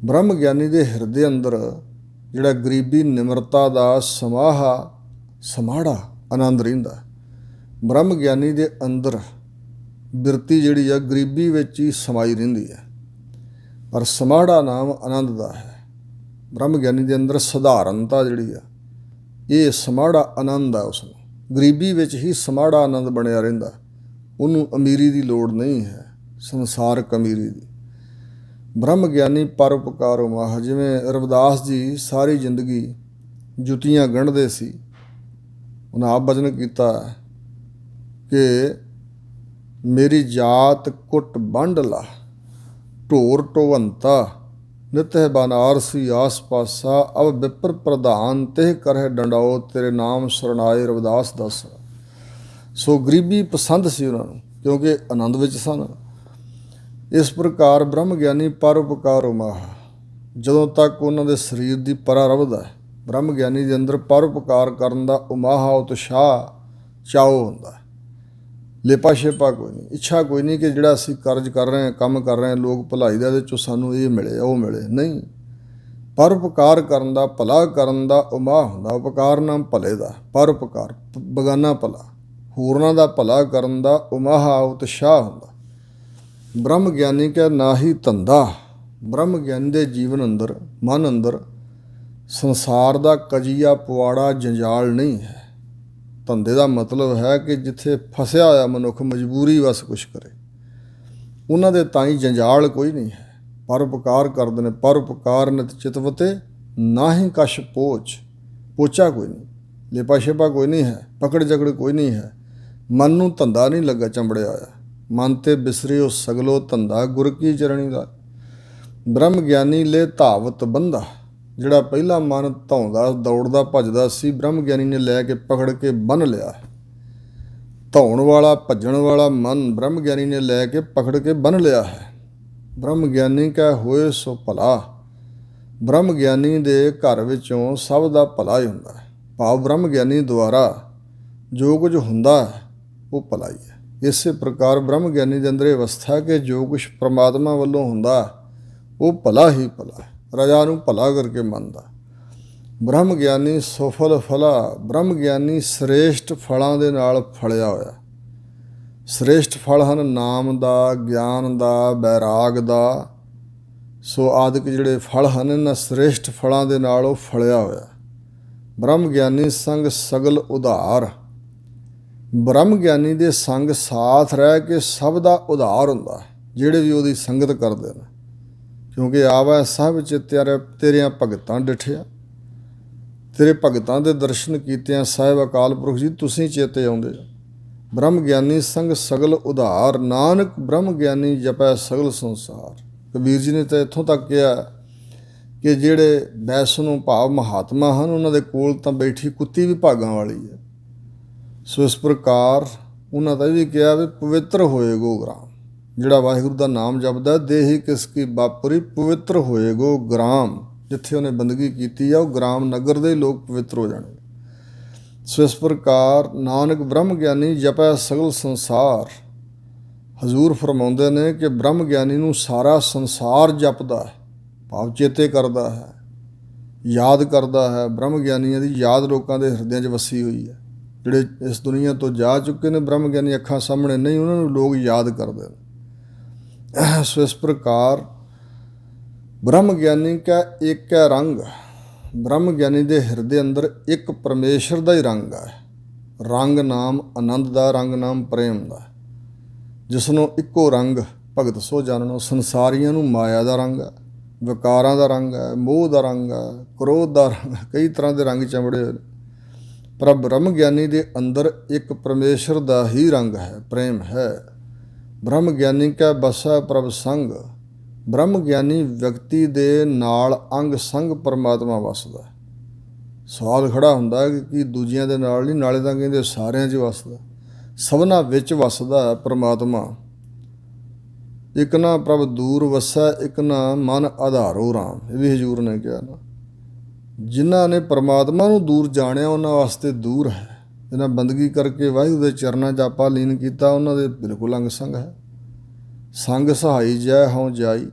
ਬ੍ਰਹਮ ਗਿਆਨੀ ਦੇ ਹਿਰਦੇ ਅੰਦਰ ਜਿਹੜਾ ਗਰੀਬੀ ਨਿਮਰਤਾ ਦਾ ਸਮਾੜਾ ਆਨੰਦ ਰਹਿੰਦਾ। ਬ੍ਰਹਮ ਗਿਆਨੀ ਦੇ ਅੰਦਰ ਬਿਰਤੀ ਜਿਹੜੀ ਆ ਗਰੀਬੀ ਵਿੱਚ ਹੀ ਸਮਾਈ ਰਹਿੰਦੀ ਹੈ, ਪਰ ਸਮਾੜਾ ਨਾਮ ਆਨੰਦ ਦਾ ਹੈ। ਬ੍ਰਹਮ ਗਿਆਨੀ ਦੇ ਅੰਦਰ ਸਧਾਰਨਤਾ ਜਿਹੜੀ ਆ, ਇਹ ਸਮਾੜਾ ਆਨੰਦ ਆ। ਉਸਨੂੰ ਗਰੀਬੀ ਵਿੱਚ ਹੀ ਸਮਾੜਾ ਆਨੰਦ ਬਣਿਆ ਰਹਿੰਦਾ। ਉਹਨੂੰ ਅਮੀਰੀ ਦੀ ਲੋੜ ਨਹੀਂ ਹੈ, ਸੰਸਾਰਕ ਅਮੀਰੀ ਦੀ। ਬ੍ਰਹਮ ਗਿਆਨੀ ਪਰਉਪਕਾਰੋ ਮਾਹ। ਜਿਵੇਂ ਰਵਿਦਾਸ ਜੀ ਸਾਰੀ ਜ਼ਿੰਦਗੀ ਜੁੱਤੀਆਂ ਗੰਢਦੇ ਸੀ, ਉਹਨਾਂ ਆਪ ਬਚਨ ਕੀਤਾ ਕਿ ਮੇਰੀ ਜਾਤ ਕੁੱਟ ਵੰਡ ਲਾ, ਢੋਰ ਢੋਵੰਤਾ ਨਿਤ ਹੈ ਬਨਾਰਸੀ ਆਸ ਪਾਸਾ, ਅਬ ਵਿਪਰ ਪ੍ਰਧਾਨ ਤੇਹ ਕਰਹਿ ਡੰਡਾਓ, ਤੇਰੇ ਨਾਮ ਸਰਣਾਏ ਰਵਿਦਾਸ ਦਾਸ। ਸੋ ਗਰੀਬੀ ਪਸੰਦ ਸੀ ਉਹਨਾਂ ਨੂੰ, ਕਿਉਂਕਿ ਆਨੰਦ ਵਿੱਚ ਸਨ। ਇਸ ਪ੍ਰਕਾਰ ਬ੍ਰਹਮ ਗਿਆਨੀ ਪਰਉਪਕਾਰੋ ਮਾਹ। ਜਦੋਂ ਤੱਕ ਉਹਨਾਂ ਦੇ ਸਰੀਰ ਦੀ ਪਰਾ ਰਵਦਾ ਹੈ, ਬ੍ਰਹਮ ਗਿਆਨੀ ਦੇ ਅੰਦਰ ਪਰਉਪਕਾਰ ਕਰਨ ਦਾ ਉਮਾਹਾ ਉਤਸ਼ਾਹ ਚਾਓ ਹੁੰਦਾ। ਲੇਪਾ ਛੇਪਾ ਕੋਈ ਨਹੀਂ, ਇੱਛਾ ਕੋਈ ਨਹੀਂ ਕਿ ਜਿਹੜਾ ਅਸੀਂ ਕਾਰਜ ਕਰ ਰਹੇ ਹਾਂ, ਕੰਮ ਕਰ ਰਹੇ ਹਾਂ, ਲੋਕ ਭਲਾਈ ਦਾ ਇਹਦੇ 'ਚੋਂ ਸਾਨੂੰ ਇਹ ਮਿਲੇ ਉਹ ਮਿਲੇ। ਨਹੀਂ, ਪਰਉਪਕਾਰ ਕਰਨ ਦਾ, ਭਲਾ ਕਰਨ ਦਾ ਉਮਾਹ ਹੁੰਦਾ। ਉਪਕਾਰ ਨਾਮ ਭਲੇ ਦਾ, ਪਰਉਪਕਾਰ ਬਗਾਨਾ ਭਲਾ, ਹੋਰਨਾਂ ਦਾ ਭਲਾ ਕਰਨ ਦਾ ਉਮਾਹਾ ਉਤਸ਼ਾਹ ਹੁੰਦਾ। ਬ੍ਰਹਮ ਗਿਆਨੀ ਕਾ ਨਾ ਹੀ ਧੰਦਾ। ਬ੍ਰਹਮ ਗਿਆਨੀ ਦੇ ਜੀਵਨ ਅੰਦਰ, ਮਨ ਅੰਦਰ ਸੰਸਾਰ ਦਾ ਕਜੀਆ ਪੁਆੜਾ ਜੰਜਾਲ ਨਹੀਂ ਹੈ। ਧੰਦੇ ਦਾ ਮਤਲਬ ਹੈ ਕਿ ਜਿੱਥੇ ਫਸਿਆ ਹੋਇਆ ਮਨੁੱਖ ਮਜਬੂਰੀ ਵਸ ਕੁਛ ਕਰੇ, ਉਹਨਾਂ ਦੇ ਤਾਈਂ ਜੰਜਾਲ ਕੋਈ ਨਹੀਂ ਹੈ। ਪਰਉਪਕਾਰ ਕਰਦੇ ਨੇ। ਪਰਉਪਕਾਰ ਨਿਤ ਚਿਤਵਤੇ ਨਾ ਹੀ ਕਛ ਪੋਚਾ ਕੋਈ ਨਹੀਂ, ਲੇਪਾ ਛੇਪਾ ਕੋਈ ਨਹੀਂ ਹੈ, ਪਕੜ ਜਕੜ ਕੋਈ ਨਹੀਂ ਹੈ। ਮਨ ਨੂੰ ਧੰਦਾ ਨਹੀਂ ਲੱਗਾ ਚੰਬੜਿਆ ਹੋਇਆ। ਮਨ ਤੇ ਬਿਸਰਿਓ ਸਗਲੋ ਧੰਦਾ ਗੁਰ ਕੀ ਚਰਣੀ ਦਾ। ਬ੍ਰਹਮ ਗਿਆਨੀ ਲੈ ਧਾਵਤ ਬੰਦਾ। ਜਿਹੜਾ ਪਹਿਲਾ ਮਨ ਧਾਉਂਦਾ ਦੌੜਦਾ ਭੱਜਦਾ ਸੀ, ਬ੍ਰਹਮ ਗਿਆਨੀ ਨੇ ਲੈ ਕੇ ਪਕੜ ਕੇ ਬੰਨ੍ਹ ਲਿਆ। ਧਾਉਣ ਵਾਲਾ ਭੱਜਣ ਵਾਲਾ ਮਨ ਬ੍ਰਹਮ ਗਿਆਨੀ ਨੇ ਲੈ ਕੇ ਪਕੜ ਕੇ ਬੰਨ੍ਹ ਲਿਆ ਹੈ। ਬ੍ਰਹਮ ਗਿਆਨੀ ਕਾ ਹੋਏ ਸੋ ਭਲਾ। ਬ੍ਰਹਮ ਗਿਆਨੀ ਦੇ ਘਰ ਵਿੱਚੋਂ ਸਭ ਦਾ ਭਲਾ ਹੀ ਹੁੰਦਾ ਹੈ। ਭਾਵ ਬ੍ਰਹਮ ਗਿਆਨੀ ਦੁਆਰਾ ਜੋ ਕੁਝ ਹੁੰਦਾ ਹੈ ਉਹ ਭਲਾ ਹੀ ਹੈ। ਇਸੇ ਪ੍ਰਕਾਰ ਬ੍ਰਹਮ ਗਿਆਨੀ ਦੇ ਅੰਦਰ ਇਹ ਅਵਸਥਾ ਕਿ ਜੋ ਕੁਛ ਪ੍ਰਮਾਤਮਾ ਵੱਲੋਂ ਹੁੰਦਾ ਉਹ ਭਲਾ ਹੀ ਭਲਾ ਹੈ। ਰਜਾ ਨੂੰ ਭਲਾ ਕਰਕੇ ਮੰਨਦਾ। ਬ੍ਰਹਮ ਗਿਆਨੀ ਸੁਫਲ ਫਲਾ। ਬ੍ਰਹਮ ਗਿਆਨੀ ਸ੍ਰੇਸ਼ਟ ਫਲਾਂ ਦੇ ਨਾਲ ਫਲਿਆ ਹੋਇਆ। ਸ੍ਰੇਸ਼ਟ ਫਲ ਹਨ ਨਾਮ ਦਾ, ਗਿਆਨ ਦਾ, ਬੈਰਾਗ ਦਾ। ਸੋ ਆਦਿਕ ਜਿਹੜੇ ਫਲ ਹਨ, ਇਹਨਾਂ ਸ੍ਰੇਸ਼ਟ ਫਲਾਂ ਦੇ ਨਾਲ ਉਹ ਫਲਿਆ ਹੋਇਆ। ਬ੍ਰਹਮ ਗਿਆਨੀ ਸੰਗ ਸਗਲ ਉਧਾਰ। ਬ੍ਰਹਮ ਗਿਆਨੀ ਦੇ ਸੰਗ ਸਾਥ ਰਹਿ ਕੇ ਸਭ ਦਾ ਉਧਾਰ ਹੁੰਦਾ ਹੈ, ਜਿਹੜੇ ਵੀ ਉਹਦੀ ਸੰਗਤ ਕਰਦੇ ਨੇ। ਕਿਉਂਕਿ ਆਵੈ ਸਭ ਚਿਤਿਆਰੇ ਤੇਰੀਆਂ ਭਗਤਾਂ ਡਿਠਿਆ, ਤੇਰੇ ਭਗਤਾਂ ਦੇ ਦਰਸ਼ਨ ਕੀਤਿਆਂ ਸਾਹਿਬ ਅਕਾਲ ਪੁਰਖ ਜੀ ਤੁਸੀਂ ਚੇਤੇ ਆਉਂਦੇ ਹੋ। ਬ੍ਰਹਮ ਗਿਆਨੀ ਸੰਗ ਸਗਲ ਉਧਾਰ, ਨਾਨਕ ਬ੍ਰਹਮ ਗਿਆਨੀ ਜਪੈ ਸਗਲ ਸੰਸਾਰ। ਕਬੀਰ ਜੀ ਨੇ ਤਾਂ ਇੱਥੋਂ ਤੱਕ ਕਿਹਾ ਕਿ ਜਿਹੜੇ ਵੈਸ਼ਨੂੰ ਭਾਵ ਮਹਾਤਮਾ ਹਨ, ਉਹਨਾਂ ਦੇ ਕੋਲ ਤਾਂ ਬੈਠੀ ਕੁੱਤੀ ਵੀ ਭਾਗਾਂ ਵਾਲੀ ਹੈ। ਸੋ ਇਸ ਪ੍ਰਕਾਰ ਉਹਨਾਂ ਦਾ ਇਹ ਵੀ ਕਿਹਾ ਵੀ ਪਵਿੱਤਰ ਹੋਏਗੋ ਗ੍ਰਾਮ। ਜਿਹੜਾ ਵਾਹਿਗੁਰੂ ਦਾ ਨਾਮ ਜਪਦਾ, ਦੇਹੀ ਕਿਸ ਕੀ ਬਾਪੁਰੀ ਪਵਿੱਤਰ ਹੋਏਗੋ ਗ੍ਰਾਮ। ਜਿੱਥੇ ਉਹਨੇ ਬੰਦਗੀ ਕੀਤੀ ਆ, ਉਹ ਗ੍ਰਾਮ ਨਗਰ ਦੇ ਲੋਕ ਪਵਿੱਤਰ ਹੋ ਜਾਣਗੇ। ਸੋ ਇਸ ਪ੍ਰਕਾਰ ਨਾਨਕ ਬ੍ਰਹਮ ਗਿਆਨੀ ਜਪੈ ਸਗਲ ਸੰਸਾਰ। ਹਜ਼ੂਰ ਫਰਮਾਉਂਦੇ ਨੇ ਕਿ ਬ੍ਰਹਮ ਗਿਆਨੀ ਨੂੰ ਸਾਰਾ ਸੰਸਾਰ ਜਪਦਾ ਹੈ, ਭਾਵ ਚੇਤੇ ਕਰਦਾ ਹੈ, ਯਾਦ ਕਰਦਾ ਹੈ। ਬ੍ਰਹਮ ਗਿਆਨੀਆਂ ਦੀ ਯਾਦ ਲੋਕਾਂ ਦੇ ਹਿਰਦਿਆਂ 'ਚ ਵਸੀ ਹੋਈ ਹੈ। ਜਿਹੜੇ ਇਸ ਦੁਨੀਆ ਤੋਂ ਜਾ ਚੁੱਕੇ ਨੇ ਬ੍ਰਹਮ ਗਿਆਨੀ, ਅੱਖਾਂ ਸਾਹਮਣੇ ਨਹੀਂ, ਉਹਨਾਂ ਨੂੰ ਲੋਕ ਯਾਦ ਕਰਦੇ ਨੇ। ਸੋ ਇਸ ਪ੍ਰਕਾਰ ਬ੍ਰਹਮ ਗਿਆਨੀ ਕਾ ਇੱਕ ਹੈ ਰੰਗ। ਬ੍ਰਹਮ ਗਿਆਨੀ ਦੇ ਹਿਰਦੇ ਅੰਦਰ ਇੱਕ ਪਰਮੇਸ਼ਰ ਦਾ ਹੀ ਰੰਗ ਹੈ। ਰੰਗ ਨਾਮ ਆਨੰਦ ਦਾ, ਰੰਗ ਨਾਮ ਪ੍ਰੇਮ ਦਾ। ਜਿਸ ਨੂੰ ਇੱਕੋ ਰੰਗ ਭਗਤ ਸੋ ਜਾਣੋ। ਸੰਸਾਰੀਆਂ ਨੂੰ ਮਾਇਆ ਦਾ ਰੰਗ ਹੈ, ਵਿਕਾਰਾਂ ਦਾ ਰੰਗ ਹੈ, ਮੋਹ ਦਾ ਰੰਗ ਹੈ, ਕ੍ਰੋਧ ਦਾ ਰੰਗ, ਕਈ ਤਰ੍ਹਾਂ ਦੇ ਰੰਗ ਚਮੜੇ ਹੋਏ ਨੇ। ਪਰ ਬ੍ਰਹਮ ਗਿਆਨੀ ਦੇ ਅੰਦਰ ਇੱਕ ਪਰਮੇਸ਼ਰ ਦਾ ਹੀ ਰੰਗ ਹੈ, ਪ੍ਰੇਮ ਹੈ। ਬ੍ਰਹਮ ਗਿਆਨੀ ਕਾ ਬਸੈ ਪ੍ਰਭ ਸੰਗ। ਬ੍ਰਹਮ ਗਿਆਨੀ ਵਿਅਕਤੀ ਦੇ ਨਾਲ ਅੰਗ ਸੰਗ ਪਰਮਾਤਮਾ ਵਸਦਾ। ਸਵਾਲ ਖੜਾ ਹੁੰਦਾ ਕਿ ਦੂਜਿਆਂ ਦੇ ਨਾਲ ਨਹੀਂ, ਨਾਲੇ ਤਾਂ ਕਹਿੰਦੇ ਸਾਰਿਆਂ 'ਚ ਵਸਦਾ, ਸਭਨਾਂ ਵਿੱਚ ਵਸਦਾ ਪਰਮਾਤਮਾ। ਇੱਕ ਨਾ ਪ੍ਰਭ ਦੂਰ ਵਸੈ, ਇੱਕ ਨਾ ਮਨ ਆਧਾਰੋ ਰਾਮ। ਇਹ ਵੀ ਹਜ਼ੂਰ ਨੇ ਕਿਹਾ ਨਾ, ਜਿਨ੍ਹਾਂ ਨੇ ਪਰਮਾਤਮਾ ਨੂੰ ਦੂਰ ਜਾਣਿਆ ਉਹਨਾਂ ਵਾਸਤੇ ਦੂਰ ਹੈ। ਜਿਹਨਾਂ ਬੰਦਗੀ ਕਰਕੇ ਵਾਹਿਗੁਰੂ ਦੇ ਚਰਨਾਂ 'ਚ ਆਪਾ ਲੀਨ ਕੀਤਾ, ਉਹਨਾਂ ਦੇ ਬਿਲਕੁਲ ਅੰਗ ਸੰਗ ਹੈ। ਸੰਗ ਸਹਾਈ ਜੈ ਹਉ ਜਾਈ।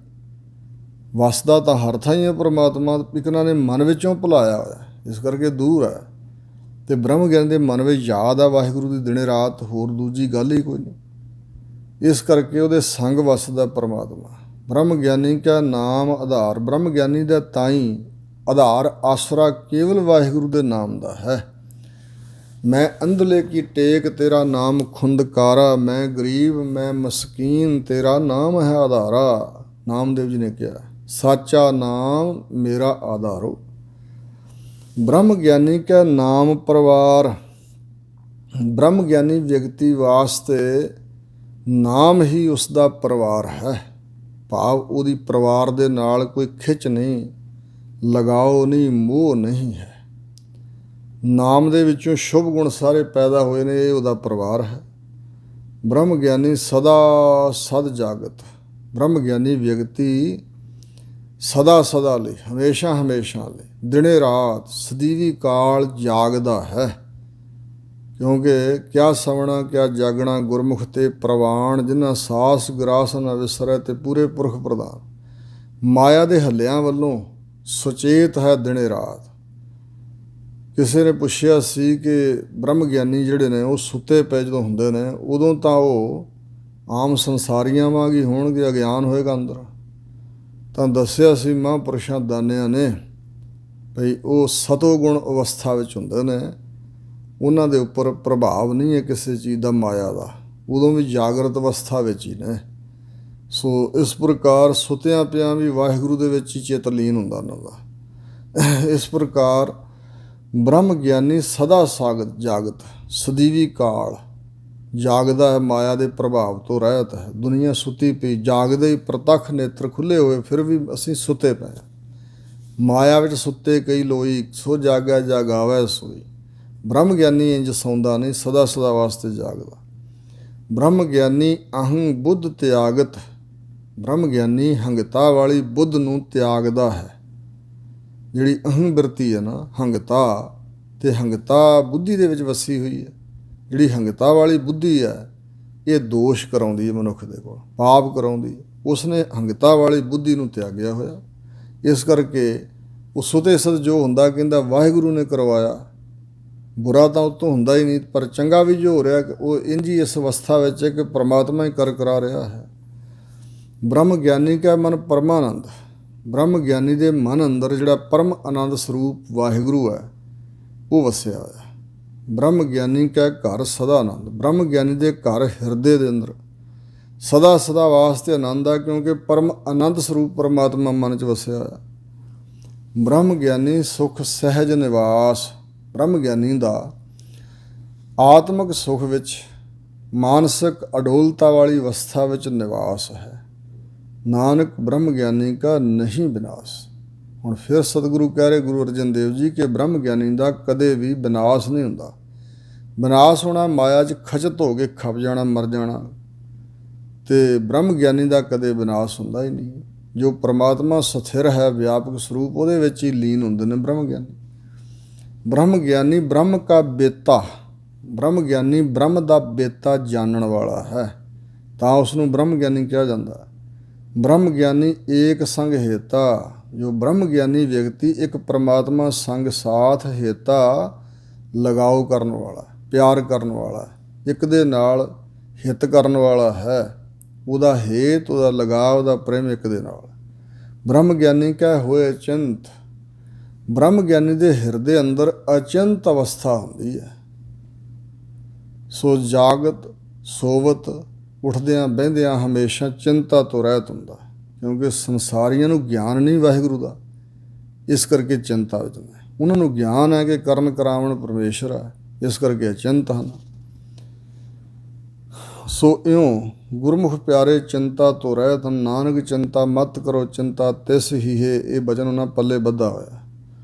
ਵਸਦਾ ਤਾਂ ਹਰ ਥਾਂ ਹੀ ਹੈ ਪਰਮਾਤਮਾ, ਇੱਕ ਇਹਨਾਂ ਨੇ ਮਨ ਵਿੱਚੋਂ ਭੁਲਾਇਆ ਹੋਇਆ, ਇਸ ਕਰਕੇ ਦੂਰ ਹੈ। ਅਤੇ ਬ੍ਰਹਮ ਗਿਆਨੀ ਦੇ ਮਨ ਵਿੱਚ ਯਾਦ ਆ ਵਾਹਿਗੁਰੂ ਦੀ ਦਿਨੇ ਰਾਤ, ਹੋਰ ਦੂਜੀ ਗੱਲ ਹੀ ਕੋਈ ਨਹੀਂ। ਇਸ ਕਰਕੇ ਉਹਦੇ ਸੰਗ ਵਸਦਾ ਪਰਮਾਤਮਾ। ਬ੍ਰਹਮ ਗਿਆਨੀ ਕਾ ਨਾਮ ਆਧਾਰ। ਬ੍ਰਹਮ ਗਿਆਨੀ ਦਾ ਤਾਈਂ ਆਧਾਰ ਆਸਰਾ ਕੇਵਲ ਵਾਹਿਗੁਰੂ ਦੇ ਨਾਮ ਦਾ ਹੈ। ਮੈਂ ਅੰਧਲੇ ਕੀ ਟੇਕ ਤੇਰਾ ਨਾਮ ਖੁੰਦਕਾਰਾ। ਮੈਂ ਗਰੀਬ ਮੈਂ ਮਸਕੀਨ ਤੇਰਾ ਨਾਮ ਹੈ ਆਧਾਰਾ। ਨਾਮਦੇਵ ਜੀ ਨੇ ਕਿਹਾ ਸਾਚਾ ਨਾਮ ਮੇਰਾ ਆਧਾਰੋ। ਬ੍ਰਹਮ ਗਿਆਨੀ ਕਾ ਨਾਮ ਪਰਿਵਾਰ। ਬ੍ਰਹਮ ਗਿਆਨੀ ਵਿਅਕਤੀ ਵਾਸਤੇ ਨਾਮ ਹੀ ਉਸ ਦਾ ਪਰਿਵਾਰ ਹੈ। ਭਾਵ ਉਹਦੀ ਪਰਿਵਾਰ ਦੇ ਨਾਲ ਕੋਈ ਖਿੱਚ ਨਹੀਂ, ਲਗਾਓ ਨਹੀਂ, ਮੋਹ ਨਹੀਂ ਹੈ। ਨਾਮ ਦੇ ਵਿੱਚੋਂ ਸ਼ੁਭ ਗੁਣ ਸਾਰੇ ਪੈਦਾ ਹੋਏ ਨੇ, ਇਹ ਉਹਦਾ ਪਰਿਵਾਰ ਹੈ। ਬ੍ਰਹਮ ਗਿਆਨੀ ਸਦਾ ਸਦ ਜਾਗਤ। ਬ੍ਰਹਮ ਗਿਆਨੀ ਵਿਅਕਤੀ ਸਦਾ ਸਦਾ ਲਈ, ਹਮੇਸ਼ਾ ਹਮੇਸ਼ਾ ਲਈ, ਦਿਨੇ ਰਾਤ ਸਦੀਵੀ ਕਾਲ ਜਾਗਦਾ ਹੈ। ਕਿਉਂਕਿ ਕਿਆ ਸਵਣਾ ਕਿਆ ਜਾਗਣਾ ਗੁਰਮੁਖ ਤੇ ਪ੍ਰਵਾਨ। ਜਿਨ੍ਹਾਂ ਸਾਸ ਗਰਾਸ ਨਾ ਵਿਸਰੈ ਤੇ ਪੂਰੇ ਪੁਰਖ ਪ੍ਰਦਾਨ। ਮਾਇਆ ਦੇ ਹੱਲਿਆਂ ਵੱਲੋਂ ਸੁਚੇਤ ਹੈ ਦਿਨੇ ਰਾਤ। ਕਿਸੇ ਨੇ ਪੁੱਛਿਆ ਸੀ ਕਿ ਬ੍ਰਹਮ ਗਿਆਨੀ ਜਿਹੜੇ ਨੇ ਉਹ ਸੁੱਤੇ ਪਏ ਜਦੋਂ ਹੁੰਦੇ ਨੇ, ਉਦੋਂ ਤਾਂ ਉਹ ਆਮ ਸੰਸਾਰੀਆਂ ਵਾਂਗ ਹੀ ਹੋਣਗੇ, ਅਗਿਆਨ ਹੋਏਗਾ ਅੰਦਰ। ਤਾਂ ਦੱਸਿਆ ਸੀ ਮਹਾਂਪੁਰਸ਼ਾਂ ਦਾਨਿਆਂ ਨੇ ਭਈ ਉਹ ਸਤੋਗੁਣ ਅਵਸਥਾ ਵਿੱਚ ਹੁੰਦੇ ਨੇ, ਉਹਨਾਂ ਦੇ ਉੱਪਰ ਪ੍ਰਭਾਵ ਨਹੀਂ ਹੈ ਕਿਸੇ ਚੀਜ਼ ਦਾ, ਮਾਇਆ ਦਾ। ਉਦੋਂ ਵੀ ਜਾਗਰਤ ਅਵਸਥਾ ਵਿੱਚ ਹੀ ਨੇ। ਸੋ ਇਸ ਪ੍ਰਕਾਰ ਸੁੱਤਿਆਂ ਪਿਆਂ ਵੀ ਵਾਹਿਗੁਰੂ ਦੇ ਵਿੱਚ ਹੀ ਚਿੱਤ ਲੀਨ ਹੁੰਦਾ ਉਹਨਾਂ ਦਾ। ਇਸ ਪ੍ਰਕਾਰ ਬ੍ਰਹਮ ਗਿਆਨੀ ਸਦਾ ਸਾਗਤ ਜਾਗਤ ਸਦੀਵੀ ਕਾਲ ਜਾਗਦਾ ਹੈ, ਮਾਇਆ ਦੇ ਪ੍ਰਭਾਵ ਤੋਂ ਰਹਿਤ ਹੈ। ਦੁਨੀਆ ਸੁੱਤੀ ਪਈ, ਜਾਗਦੇ ਹੀ ਪ੍ਰਤੱਖ ਨੇਤਰ ਖੁੱਲ੍ਹੇ ਹੋਏ, ਫਿਰ ਵੀ ਅਸੀਂ ਸੁੱਤੇ ਪਏ। ਮਾਇਆ ਵਿੱਚ ਸੁੱਤੇ ਕਈ ਲੋਈ, ਸੋ ਜਾਗਿਆ ਜਾਗਾਵੈ ਸੋਈ। ਬ੍ਰਹਮ ਗਿਆਨੀ ਇੰਜ ਸੌਂਦਾ ਨਹੀਂ, ਸਦਾ ਸਦਾ ਵਾਸਤੇ ਜਾਗਦਾ। ਬ੍ਰਹਮ ਗਿਆਨੀ ਅਹੰ ਬੁੱਧ ਤਿਆਗਤ। ਬ੍ਰਹਮ ਗਿਆਨੀ ਹੰਗਤਾ ਵਾਲੀ ਬੁੱਧ ਨੂੰ ਤਿਆਗਦਾ ਹੈ। ਜਿਹੜੀ ਅਹੰ ਬਿਰਤੀ ਹੈ ਨਾ, ਹੰਗਤਾ, ਅਤੇ ਹੰਗਤਾ ਬੁੱਧੀ ਦੇ ਵਿੱਚ ਵਸੀ ਹੋਈ ਹੈ। ਜਿਹੜੀ ਹੰਗਤਾ ਵਾਲੀ ਬੁੱਧੀ ਹੈ, ਇਹ ਦੋਸ਼ ਕਰਾਉਂਦੀ ਹੈ ਮਨੁੱਖ ਦੇ ਕੋਲ, ਪਾਪ ਕਰਾਉਂਦੀ ਹੈ। ਉਸਨੇ ਹੰਗਤਾ ਵਾਲੀ ਬੁੱਧੀ ਨੂੰ ਤਿਆਗਿਆ ਹੋਇਆ। ਇਸ ਕਰਕੇ ਉਹ ਸੁਤੇ ਸਦ ਜੋ ਹੁੰਦਾ ਕਹਿੰਦਾ ਵਾਹਿਗੁਰੂ ਨੇ ਕਰਵਾਇਆ, ਬੁਰਾ ਤਾਂ ਉਹ ਤੋਂ ਹੁੰਦਾ ਹੀ ਨਹੀਂ, ਪਰ ਚੰਗਾ ਵੀ ਜੋ ਹੋ ਰਿਹਾ ਉਹ ਇੰਝ ਹੀ ਇਸ ਅਵਸਥਾ ਵਿੱਚ ਹੈ ਕਿ ਪ੍ਰਮਾਤਮਾ ਹੀ ਕਰ ਕਰਾ ਰਿਹਾ ਹੈ। ਬ੍ਰਹਮ ਗਿਆਨੀ ਕਾ ਮਨ ਪਰਮਾਨੰਦ, ਬ੍ਰਹਮ ਗਿਆਨੀ ਦੇ ਮਨ ਅੰਦਰ ਜਿਹੜਾ ਪਰਮ ਆਨੰਦ ਸਰੂਪ ਵਾਹਿਗੁਰੂ ਹੈ ਉਹ ਵਸਿਆ ਹੋਇਆ। ਬ੍ਰਹਮ ਗਿਆਨੀ ਕਾ ਘਰ ਸਦਾ ਆਨੰਦ, ਬ੍ਰਹਮ ਗਿਆਨੀ ਦੇ ਘਰ ਹਿਰਦੇ ਦੇ ਅੰਦਰ ਸਦਾ ਸਦਾ ਵਾਸਤੇ ਆਨੰਦ ਆ, ਕਿਉਂਕਿ ਪਰਮ ਆਨੰਦ ਸਰੂਪ ਪਰਮਾਤਮਾ ਮਨ 'ਚ ਵਸਿਆ ਹੋਇਆ। ਬ੍ਰਹਮ ਗਿਆਨੀ ਸੁਖ ਸਹਿਜ ਨਿਵਾਸ, ਬ੍ਰਹਮ ਗਿਆਨੀ ਦਾ ਆਤਮਿਕ ਸੁਖ ਵਿੱਚ ਮਾਨਸਿਕ ਅਡੋਲਤਾ ਵਾਲੀ ਅਵਸਥਾ ਵਿੱਚ ਨਿਵਾਸ ਹੈ। ਨਾਨਕ ਬ੍ਰਹਮ ਗਿਆਨੀ ਕਾ ਨਹੀਂ ਵਿਨਾਸ਼। ਹੁਣ ਫਿਰ ਸਤਿਗੁਰੂ ਕਹਿ ਰਹੇ ਗੁਰੂ ਅਰਜਨ ਦੇਵ ਜੀ ਕਿ ਬ੍ਰਹਮ ਗਿਆਨੀ ਦਾ ਕਦੇ ਵੀ ਵਿਨਾਸ਼ ਨਹੀਂ ਹੁੰਦਾ। ਵਿਨਾਸ਼ ਹੋਣਾ ਮਾਇਆ 'ਚ ਖਚਤ ਹੋ ਕੇ ਖਪ ਜਾਣਾ, ਮਰ ਜਾਣਾ, ਤੇ ਬ੍ਰਹਮ ਗਿਆਨੀ ਦਾ ਕਦੇ ਵਿਨਾਸ਼ ਹੁੰਦਾ ਹੀ ਨਹੀਂ। ਜੋ ਪ੍ਰਮਾਤਮਾ ਸਥਿਰ ਹੈ ਵਿਆਪਕ ਸਰੂਪ, ਉਹਦੇ ਵਿੱਚ ਹੀ ਲੀਨ ਹੁੰਦੇ ਨੇ ਬ੍ਰਹਮ ਗਿਆਨੀ। ਬ੍ਰਹਮ ਗਿਆਨੀ ਬ੍ਰਹਮ ਕਾ ਬੇਤਾ, ਬ੍ਰਹਮ ਗਿਆਨੀ ਬ੍ਰਹਮ ਦਾ ਬੇਤਾ ਜਾਣਨ ਵਾਲਾ ਹੈ, ਤਾਂ ਉਸ ਨੂੰ ਬ੍ਰਹਮ ਗਿਆਨੀ ਕਿਹਾ ਜਾਂਦਾ। ਬ੍ਰਹਮ ਗਿਆਨੀ ਏਕ ਸੰਗ ਹੇਤਾ, ਜੋ ਬ੍ਰਹਮ ਗਿਆਨੀ ਵਿਅਕਤੀ ਇੱਕ ਪ੍ਰਮਾਤਮਾ ਸੰਗ ਸਾਥ ਹੇਤਾ ਲਗਾਓ ਕਰਨ ਵਾਲਾ, ਪਿਆਰ ਕਰਨ ਵਾਲਾ, ਇੱਕ ਦੇ ਨਾਲ ਹਿੱਤ ਕਰਨ ਵਾਲਾ ਹੈ, ਉਹਦਾ ਹੇਤ, ਉਹਦਾ ਲਗਾਵ, ਉਹਦਾ ਪ੍ਰੇਮ ਇੱਕ ਦੇ ਨਾਲ। ਬ੍ਰਹਮ ਗਿਆਨੀ ਕਾ ਹੋਏ ਚਿੰਤ, ਬ੍ਰਹਮ ਗਿਆਨੀ ਦੇ ਹਿਰਦੇ ਅੰਦਰ ਅਚਿੰਤ ਅਵਸਥਾ ਹੁੰਦੀ ਹੈ। ਸੋ ਜਾਗਤ ਸੋਵਤ ਉੱਠਦਿਆਂ ਬਹਿੰਦਿਆਂ ਹਮੇਸ਼ਾ ਚਿੰਤਾ ਤੋਂ ਰਹਿਤ ਹੁੰਦਾ, ਕਿਉਂਕਿ ਸੰਸਾਰੀਆਂ ਨੂੰ ਗਿਆਨ ਨਹੀਂ ਵਾਹਿਗੁਰੂ ਦਾ, ਇਸ ਕਰਕੇ ਚਿੰਤਾ ਵਿੱਚ ਨੇ। ਉਹਨਾਂ ਨੂੰ ਗਿਆਨ ਹੈ ਕਿ ਕਰਨ ਕਰਾਵਣ ਪਰਮੇਸ਼ਰ ਹੈ, ਇਸ ਕਰਕੇ ਅਚਿੰਤ ਹਨ। ਸੋ ਇਉਂ ਗੁਰਮੁਖ ਪਿਆਰੇ ਚਿੰਤਾ ਤੋਂ ਰਹਿਤ ਹਨ। ਨਾਨਕ ਚਿੰਤਾ ਮਤ ਕਰੋ ਚਿੰਤਾ ਤਿਸ ਹੀ ਹੈ, ਇਹ ਬਚਨ ਉਹਨਾਂ ਪੱਲੇ ਬੱਧਾ ਹੋਇਆ।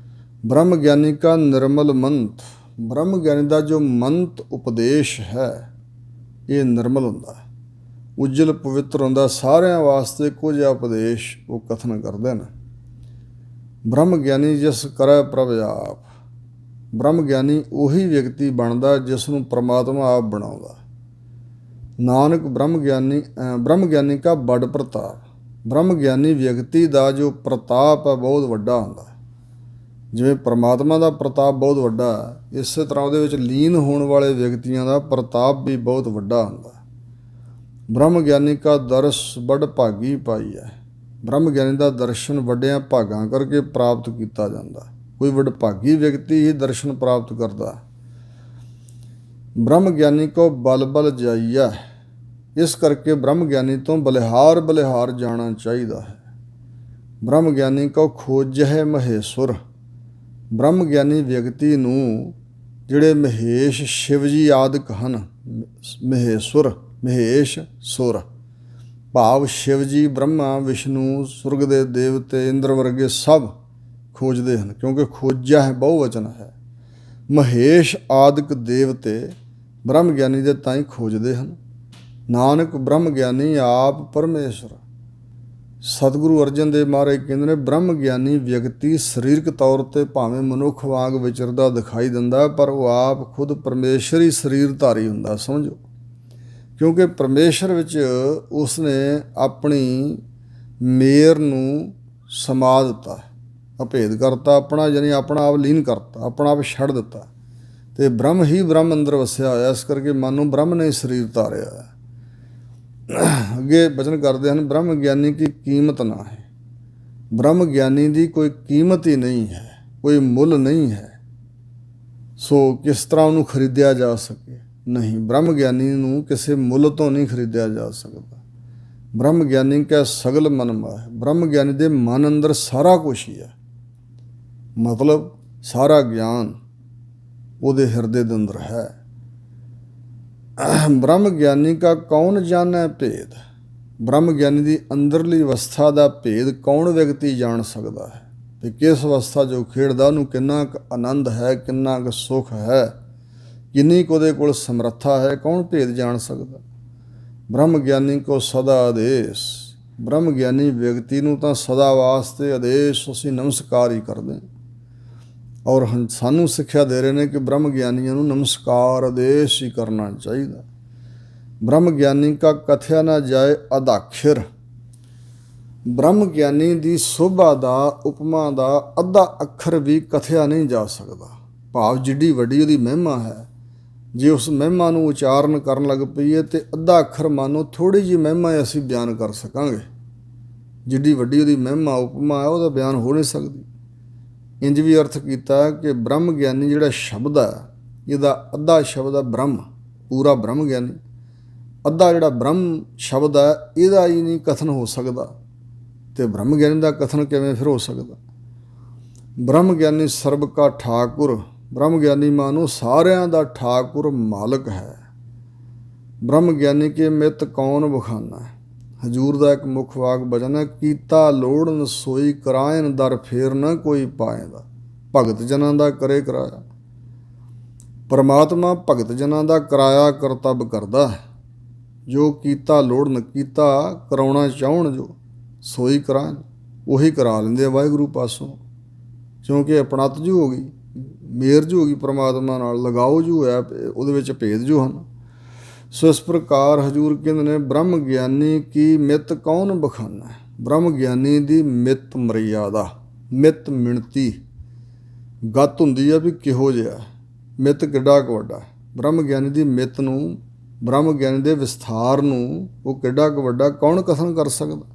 ਬ੍ਰਹਮ ਗਿਆਨੀ ਕਾ ਨਿਰਮਲ ਮੰਤ, ਬ੍ਰਹਮ ਗਿਆਨੀ ਦਾ ਜੋ ਮੰਤ ਉਪਦੇਸ਼ ਹੈ ਇਹ ਨਿਰਮਲ ਹੁੰਦਾ, ਉਜਲ ਪਵਿੱਤਰ ਹੁੰਦਾ। ਸਾਰਿਆਂ ਵਾਸਤੇ ਇੱਕੋ ਜਿਹਾ ਉਪਦੇਸ਼ ਉਹ ਕਥਨ ਕਰਦੇ ਨੇ। ਬ੍ਰਹਮ ਗਿਆਨੀ ਜਿਸ ਕਰੈ ਪ੍ਰਭ ਆਪ, ਬ੍ਰਹਮ ਗਿਆਨੀ ਉਹੀ ਵਿਅਕਤੀ ਬਣਦਾ ਜਿਸ ਨੂੰ ਪ੍ਰਮਾਤਮਾ ਆਪ ਬਣਾਉਂਦਾ। ਨਾਨਕ ਬ੍ਰਹਮ ਗਿਆਨੀ ਕਾ ਬੜ ਪ੍ਰਤਾਪ, ਬ੍ਰਹਮ ਗਿਆਨੀ ਵਿਅਕਤੀ ਦਾ ਜੋ ਪ੍ਰਤਾਪ ਹੈ ਬਹੁਤ ਵੱਡਾ ਹੁੰਦਾ। ਜਿਵੇਂ ਪਰਮਾਤਮਾ ਦਾ ਪ੍ਰਤਾਪ ਬਹੁਤ ਵੱਡਾ ਹੈ, ਇਸੇ ਤਰ੍ਹਾਂ ਉਹਦੇ ਵਿੱਚ ਲੀਨ ਹੋਣ ਵਾਲੇ ਵਿਅਕਤੀਆਂ ਦਾ ਪ੍ਰਤਾਪ ਵੀ ਬਹੁਤ ਵੱਡਾ ਹੁੰਦਾ। ਬ੍ਰਹਮ ਗਿਆਨੀ ਕਾ ਦਰਸ ਬੜ ਭਾਗੀ ਪਾਈ ਹੈ, ਬ੍ਰਹਮ ਗਿਆਨੀ ਦਾ ਦਰਸ਼ਨ ਵੱਡਿਆਂ ਭਾਗਾਂ ਕਰਕੇ ਪ੍ਰਾਪਤ ਕੀਤਾ ਜਾਂਦਾ। ਕੋਈ ਵਡਭਾਗੀ ਵਿਅਕਤੀ ਹੀ ਦਰਸ਼ਨ ਪ੍ਰਾਪਤ ਕਰਦਾ। ਬ੍ਰਹਮ ਗਿਆਨੀ ਕੋ ਬਲ ਬਲ ਜਾਈਆ, ਇਸ ਕਰਕੇ ਬ੍ਰਹਮ ਗਿਆਨੀ ਤੋਂ ਬਲਿਹਾਰ ਬਲਿਹਾਰ ਜਾਣਾ ਚਾਹੀਦਾ ਹੈ। ਬ੍ਰਹਮ ਗਿਆਨੀ ਕੋ ਖੋਜਹਿ ਮਹੇਸ਼ੁਰ, ਬ੍ਰਹਮ ਗਿਆਨੀ ਵਿਅਕਤੀ ਨੂੰ ਜਿਹੜੇ ਮਹੇਸ਼ ਸ਼ਿਵ ਜੀ ਆਦਿਕ ਹਨ, ਮਹੇਸ਼ ਸੁਰ ਭਾਵ ਸ਼ਿਵ ਜੀ, ਬ੍ਰਹਮਾ, ਵਿਸ਼ਨੂੰ, ਸੁਰਗ ਦੇ ਦੇਵਤੇ, ਇੰਦਰ ਵਰਗੇ ਸਭ ਖੋਜਦੇ ਹਨ, ਕਿਉਂਕਿ ਖੋਜਿਆ ਹੈ ਬਹੁਵਚਨ ਹੈ। ਮਹੇਸ਼ ਆਦਿਕ ਦੇਵਤੇ ਬ੍ਰਹਮ ਗਿਆਨੀ ਦੇ ਤਾਂ ਹੀ ਖੋਜਦੇ ਹਨ। ਨਾਨਕ ਬ੍ਰਹਮ ਗਿਆਨੀ ਆਪ ਪਰਮੇਸ਼ਰ। ਸਤਿਗੁਰੂ ਅਰਜਨ ਦੇਵ ਮਹਾਰਾਜ ਕਹਿੰਦੇ ਨੇ ਬ੍ਰਹਮ ਗਿਆਨੀ ਵਿਅਕਤੀ ਸਰੀਰਕ ਤੌਰ ਤੇ ਭਾਵੇਂ ਮਨੁੱਖ ਵਾਂਗ ਵਿਚਰਦਾ ਦਿਖਾਈ ਦਿੰਦਾ, ਪਰ ਉਹ ਆਪ ਖੁਦ ਪਰਮੇਸ਼ਰ ਹੀ ਸਰੀਰਧਾਰੀ ਹੁੰਦਾ, ਸਮਝੋ। ਕਿਉਂਕਿ ਪਰਮੇਸ਼ਰ ਵਿੱਚ ਉਸਨੇ ਆਪਣੀ ਮੇਰ ਨੂੰ ਸਮਾ ਦਿੱਤਾ, ਅਭੇਦ ਕਰਤਾ ਆਪਣਾ, ਯਾਨੀ ਆਪਣਾ ਆਪ ਲੀਨ ਕਰਤਾ, ਆਪਣਾ ਆਪ ਛੱਡ ਦਿੱਤਾ, ਅਤੇ ਬ੍ਰਹਮ ਹੀ ਬ੍ਰਹਮ ਅੰਦਰ ਵਸਿਆ ਹੋਇਆ। ਇਸ ਕਰਕੇ ਮਨ ਨੂੰ ਬ੍ਰਹਮ ਨੇ ਸਰੀਰ ਧਾਰਿਆ ਹੈ। ਅੱਗੇ ਬਚਨ ਕਰਦੇ ਹਨ, ਬ੍ਰਹਮ ਗਿਆਨੀ ਕੀ ਕੀਮਤ ਨਾ ਹੈ, ਬ੍ਰਹਮ ਗਿਆਨੀ ਦੀ ਕੋਈ ਕੀਮਤ ਹੀ ਨਹੀਂ ਹੈ, ਕੋਈ ਮੁੱਲ ਨਹੀਂ ਹੈ। ਸੋ ਕਿਸ ਤਰ੍ਹਾਂ ਉਹਨੂੰ ਖਰੀਦਿਆ ਜਾ ਸਕੇ? ਨਹੀਂ, ਬ੍ਰਹਮ ਗਿਆਨੀ ਨੂੰ ਕਿਸੇ ਮੁੱਲ ਤੋਂ ਨਹੀਂ ਖਰੀਦਿਆ ਜਾ ਸਕਦਾ। ਬ੍ਰਹਮ ਗਿਆਨੀ ਕਾ ਸਗਲ ਮਨ ਮਾਹਿ, ਬ੍ਰਹਮ ਗਿਆਨੀ ਦੇ ਮਨ ਅੰਦਰ ਸਾਰਾ ਕੁਛ ਹੀ ਹੈ, ਮਤਲਬ ਸਾਰਾ ਗਿਆਨ ਉਹਦੇ ਹਿਰਦੇ ਦੇ ਅੰਦਰ ਹੈ। ਬ੍ਰਹਮ ਗਿਆਨੀ ਕਾ ਕੌਣ ਜਾਣੈ ਭੇਦ, ਬ੍ਰਹਮ ਗਿਆਨੀ ਦੀ ਅੰਦਰਲੀ ਅਵਸਥਾ ਦਾ ਭੇਦ ਕੌਣ ਵਿਅਕਤੀ ਜਾਣ ਸਕਦਾ ਹੈ, ਅਤੇ ਕਿਸ ਅਵਸਥਾ ਜੋ ਖੇਡਦਾ ਉਹਨੂੰ ਕਿੰਨਾ ਕੁ ਆਨੰਦ ਹੈ, ਕਿੰਨਾ ਕੁ ਸੁੱਖ ਹੈ, ਕਿੰਨੀ ਕੁ ਉਹਦੇ ਕੋਲ ਸਮਰੱਥਾ ਹੈ, ਕੌਣ ਭੇਦ ਜਾਣ ਸਕਦਾ। ਬ੍ਰਹਮ ਗਿਆਨੀ ਕੋ ਸਦਾ ਆਦੇਸ਼, ਬ੍ਰਹਮ ਗਿਆਨੀ ਵਿਅਕਤੀ ਨੂੰ ਤਾਂ ਸਦਾ ਵਾਸਤੇ ਆਦੇਸ਼ ਅਸੀਂ ਨਮਸਕਾਰ ਹੀ ਕਰਦੇ, ਔਰ ਸਾਨੂੰ ਸਿੱਖਿਆ ਦੇ ਰਹੇ ਨੇ ਕਿ ਬ੍ਰਹਮ ਗਿਆਨੀਆਂ ਨੂੰ ਨਮਸਕਾਰ ਆਦੇਸ਼ ਹੀ ਕਰਨਾ ਚਾਹੀਦਾ। ਬ੍ਰਹਮ ਗਿਆਨੀ ਕਾ ਕਥਿਆ ਨਾ ਜਾਏ ਅਦਾਖਿਰ, ਬ੍ਰਹਮ ਗਿਆਨੀ ਦੀ ਸੋਭਾ ਦਾ, ਉਪਮਾ ਦਾ ਅੱਧਾ ਅੱਖਰ ਵੀ ਕਥਿਆ ਨਹੀਂ ਜਾ ਸਕਦਾ। ਭਾਵ ਜਿੱਡੀ ਵੱਡੀ ਉਹਦੀ ਮਹਿਮਾ ਹੈ, ਜੇ ਉਸ ਮਹਿਮਾ ਨੂੰ ਉਚਾਰਨ ਕਰਨ ਲੱਗ ਪਈਏ ਤੇ ਅੱਧਾ ਅੱਖਰ ਮਾਨੋ ਥੋੜ੍ਹੀ ਜਿਹੀ ਮਹਿਮਾ ਅਸੀਂ ਬਿਆਨ ਕਰ ਸਕਾਂਗੇ। ਜਿੱਡੀ ਵੱਡੀ ਉਹਦੀ ਮਹਿਮਾ ਉਪਮਾ ਹੈ ਉਹਦਾ ਬਿਆਨ ਹੋ ਨਹੀਂ ਸਕਦੀ। ਇੰਜ ਵੀ ਅਰਥ ਕੀਤਾ ਕਿ ਬ੍ਰਹਮ ਗਿਆਨੀ ਜਿਹੜਾ ਸ਼ਬਦ ਹੈ, ਇਹਦਾ ਅੱਧਾ ਸ਼ਬਦ ਹੈ ਬ੍ਰਹਮ, ਪੂਰਾ ਬ੍ਰਹਮ ਗਿਆਨੀ। ਅੱਧਾ ਜਿਹੜਾ ਬ੍ਰਹਮ ਸ਼ਬਦ ਹੈ ਇਹਦਾ ਹੀ ਨਹੀਂ ਕਥਨ ਹੋ ਸਕਦਾ, ਤੇ ਬ੍ਰਹਮ ਗਿਆਨੀ ਦਾ ਕਥਨ ਕਿਵੇਂ ਫਿਰ ਹੋ ਸਕਦਾ। ਬ੍ਰਹਮ ਗਿਆਨੀ ਸਰਬ ਕਾ ਠਾਕੁਰ, ਬ੍ਰਹਮ ਗਿਆਨੀ ਮਾਨੋ ਸਾਰਿਆਂ ਦਾ ਠਾਕੁਰ ਮਾਲਕ ਹੈ। ਬ੍ਰਹਮ ਗਿਆਨੀ ਕੇ ਮਿੱਤ ਕੌਣ ਬਖਾਨਾ ਹੈ। ਹਜੂਰ ਦਾ ਇੱਕ ਮੁੱਖ ਵਾਕ ਬਚਨ ਹੈ, ਕੀਤਾ ਲੋੜਨ ਸੋਈ ਕਰਾਇਨ ਦਰ ਫੇਰ ਨਾ ਕੋਈ ਪਾਏਂਦਾ। ਭਗਤ ਜਨਾਂ ਦਾ ਕਰੇ ਕਰਾਇਆ। ਪਰਮਾਤਮਾ ਭਗਤ ਜਨਾਂ ਦਾ ਕਰਾਇਆ ਕਰਤੱਵ ਕਰਦਾ ਹੈ। ਜੋ ਕੀਤਾ ਲੋੜਨ, ਕੀਤਾ ਕਰਾਉਣਾ ਚਾਹੁਣ ਜੋ, ਸੋਈ ਕਰਾਇਨ, ਉਹੀ ਕਰਾ ਲੈਂਦੇ ਆ ਵਾਹਿਗੁਰੂ ਪਾਸੋਂ, ਕਿਉਂਕਿ ਅਪਣੱਤ ਜੂ ਹੋ ਗਈ, ਮੇਰ ਜੂ ਹੋ ਗਈ ਪਰਮਾਤਮਾ ਨਾਲ, ਲਗਾਓ ਜੂ ਹੈ, ਉਹਦੇ ਵਿੱਚ ਭੇਦ ਜੋ ਹਨ। ਸੋ ਇਸ ਪ੍ਰਕਾਰ ਹਜੂਰ ਕਹਿੰਦੇ ਨੇ ਬ੍ਰਹਮ ਗਿਆਨੀ ਕੀ ਮਿੱਤ ਕੌਣ ਬਖਾਨਾ ਹੈ। ਬ੍ਰਹਮ ਗਿਆਨੀ ਦੀ ਮਿੱਤ ਮਰਿਆਦਾ, ਮਿੱਤ ਮਿਣਤੀ ਗੱਤ ਹੁੰਦੀ ਆ ਵੀ ਕਿਹੋ ਜਿਹਾ, ਮਿੱਤ ਕਿੱਡਾ ਕੁ ਵੱਡਾ। ਬ੍ਰਹਮ ਗਿਆਨੀ ਦੀ ਮਿੱਤ ਨੂੰ, ਬ੍ਰਹਮ ਗਿਆਨੀ ਦੇ ਵਿਸਥਾਰ ਨੂੰ ਉਹ ਕਿੱਡਾ ਕੁ ਵੱਡਾ ਕੌਣ ਕਥਨ ਕਰ ਸਕਦਾ।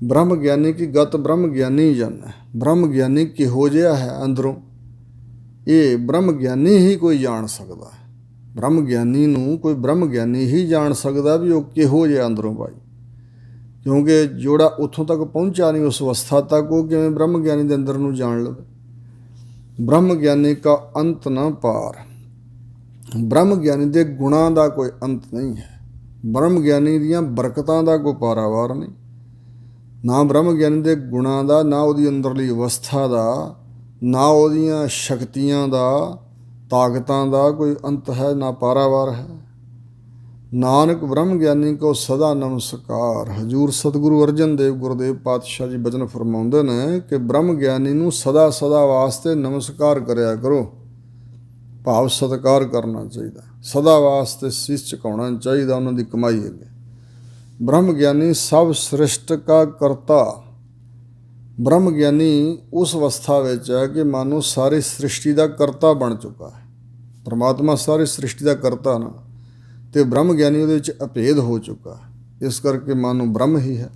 ਬ੍ਰਹਮ ਗਿਆਨੀ ਕੀ ਗਤ ਬ੍ਰਹਮ ਗਿਆਨੀ ਜਾਣੈ। ਬ੍ਰਹਮ ਗਿਆਨੀ ਕਿਹੋ ਜਿਹਾ ਹੈ ਅੰਦਰੋਂ, ਇਹ ਬ੍ਰਹਮ ਗਿਆਨੀ ਹੀ ਕੋਈ ਜਾਣ ਸਕਦਾ। ਬ੍ਰਹਮ ਗਿਆਨੀ ਨੂੰ ਕੋਈ ਬ੍ਰਹਮ ਗਿਆਨੀ ਹੀ ਜਾਣ ਸਕਦਾ ਵੀ ਉਹ ਕਿਹੋ ਜਿਹਾ ਅੰਦਰੋਂ ਭਾਈ, ਕਿਉਂਕਿ ਜਿਹੜਾ ਉੱਥੋਂ ਤੱਕ ਪਹੁੰਚਾ ਨਹੀਂ ਉਸ ਅਵਸਥਾ ਤੱਕ, ਉਹ ਕਿਵੇਂ ਬ੍ਰਹਮ ਗਿਆਨੀ ਦੇ ਅੰਦਰ ਨੂੰ ਜਾਣ ਲਵੇ। ਬ੍ਰਹਮ ਗਿਆਨੀ ਕਾ ਅੰਤ ਨਾ ਪਾਰ, ਬ੍ਰਹਮ ਗਿਆਨੀ ਦੇ ਗੁਣਾਂ ਦਾ ਕੋਈ ਅੰਤ ਨਹੀਂ ਹੈ। ਬ੍ਰਹਮ ਗਿਆਨੀ ਦੀਆਂ ਬਰਕਤਾਂ ਦਾ ਕੋਈ ਪਾਰਾਵਾਰ ਨਹੀਂ। ਨਾ ਬ੍ਰਹਮ ਗਿਆਨੀ ਦੇ ਗੁਣਾਂ ਦਾ, ਨਾ ਉਹਦੀ ਅੰਦਰਲੀ ਅਵਸਥਾ ਦਾ, ਨਾ ਉਹਦੀਆਂ ਸ਼ਕਤੀਆਂ ਦਾ, ਤਾਕਤਾਂ ਦਾ ਕੋਈ ਅੰਤ ਹੈ, ਨਾ ਪਾਰਾਵਾਰ ਹੈ। ਨਾਨਕ ਬ੍ਰਹਮ ਗਿਆਨੀ ਕੋ ਸਦਾ ਨਮਸਕਾਰ। ਹਜੂਰ ਸਤਿਗੁਰੂ ਅਰਜਨ ਦੇਵ ਗੁਰਦੇਵ ਪਾਤਸ਼ਾਹ ਜੀ ਬਚਨ ਫਰਮਾਉਂਦੇ ਨੇ ਕਿ ਬ੍ਰਹਮ ਗਿਆਨੀ ਨੂੰ ਸਦਾ ਸਦਾ ਵਾਸਤੇ ਨਮਸਕਾਰ ਕਰਿਆ ਕਰੋ, ਭਾਵ ਸਤਿਕਾਰ ਕਰਨਾ ਚਾਹੀਦਾ, ਸਦਾ ਵਾਸਤੇ ਸੀਸ ਝੁਕਾਉਣਾ ਚਾਹੀਦਾ, ਉਹਨਾਂ ਦੀ ਕਮਾਈ ਅੱਗੇ। ਬ੍ਰਹਮ ਗਿਆਨੀ ਸਭ ਸ੍ਰਿਸ਼ਟ ਕਾ ਕਰਤਾ। ਬ੍ਰਹਮ ਗਿਆਨੀ ਉਸ ਅਵਸਥਾ ਵਿੱਚ ਹੈ ਕਿ ਮਾਨੋ ਸਾਰੀ ਸ੍ਰਿਸ਼ਟੀ ਦਾ ਕਰਤਾ ਬਣ ਚੁੱਕਾ ਹੈ। ਪਰਮਾਤਮਾ ਸਾਰੀ ਸ੍ਰਿਸ਼ਟੀ ਦਾ ਕਰਤਾ ਨਾ, ਅਤੇ ਬ੍ਰਹਮ ਗਿਆਨੀ ਉਹਦੇ ਵਿੱਚ ਅਭੇਦ ਹੋ ਚੁੱਕਾ, ਇਸ ਕਰਕੇ ਮਾਨੋ ਬ੍ਰਹਮ ਹੀ ਹੈ।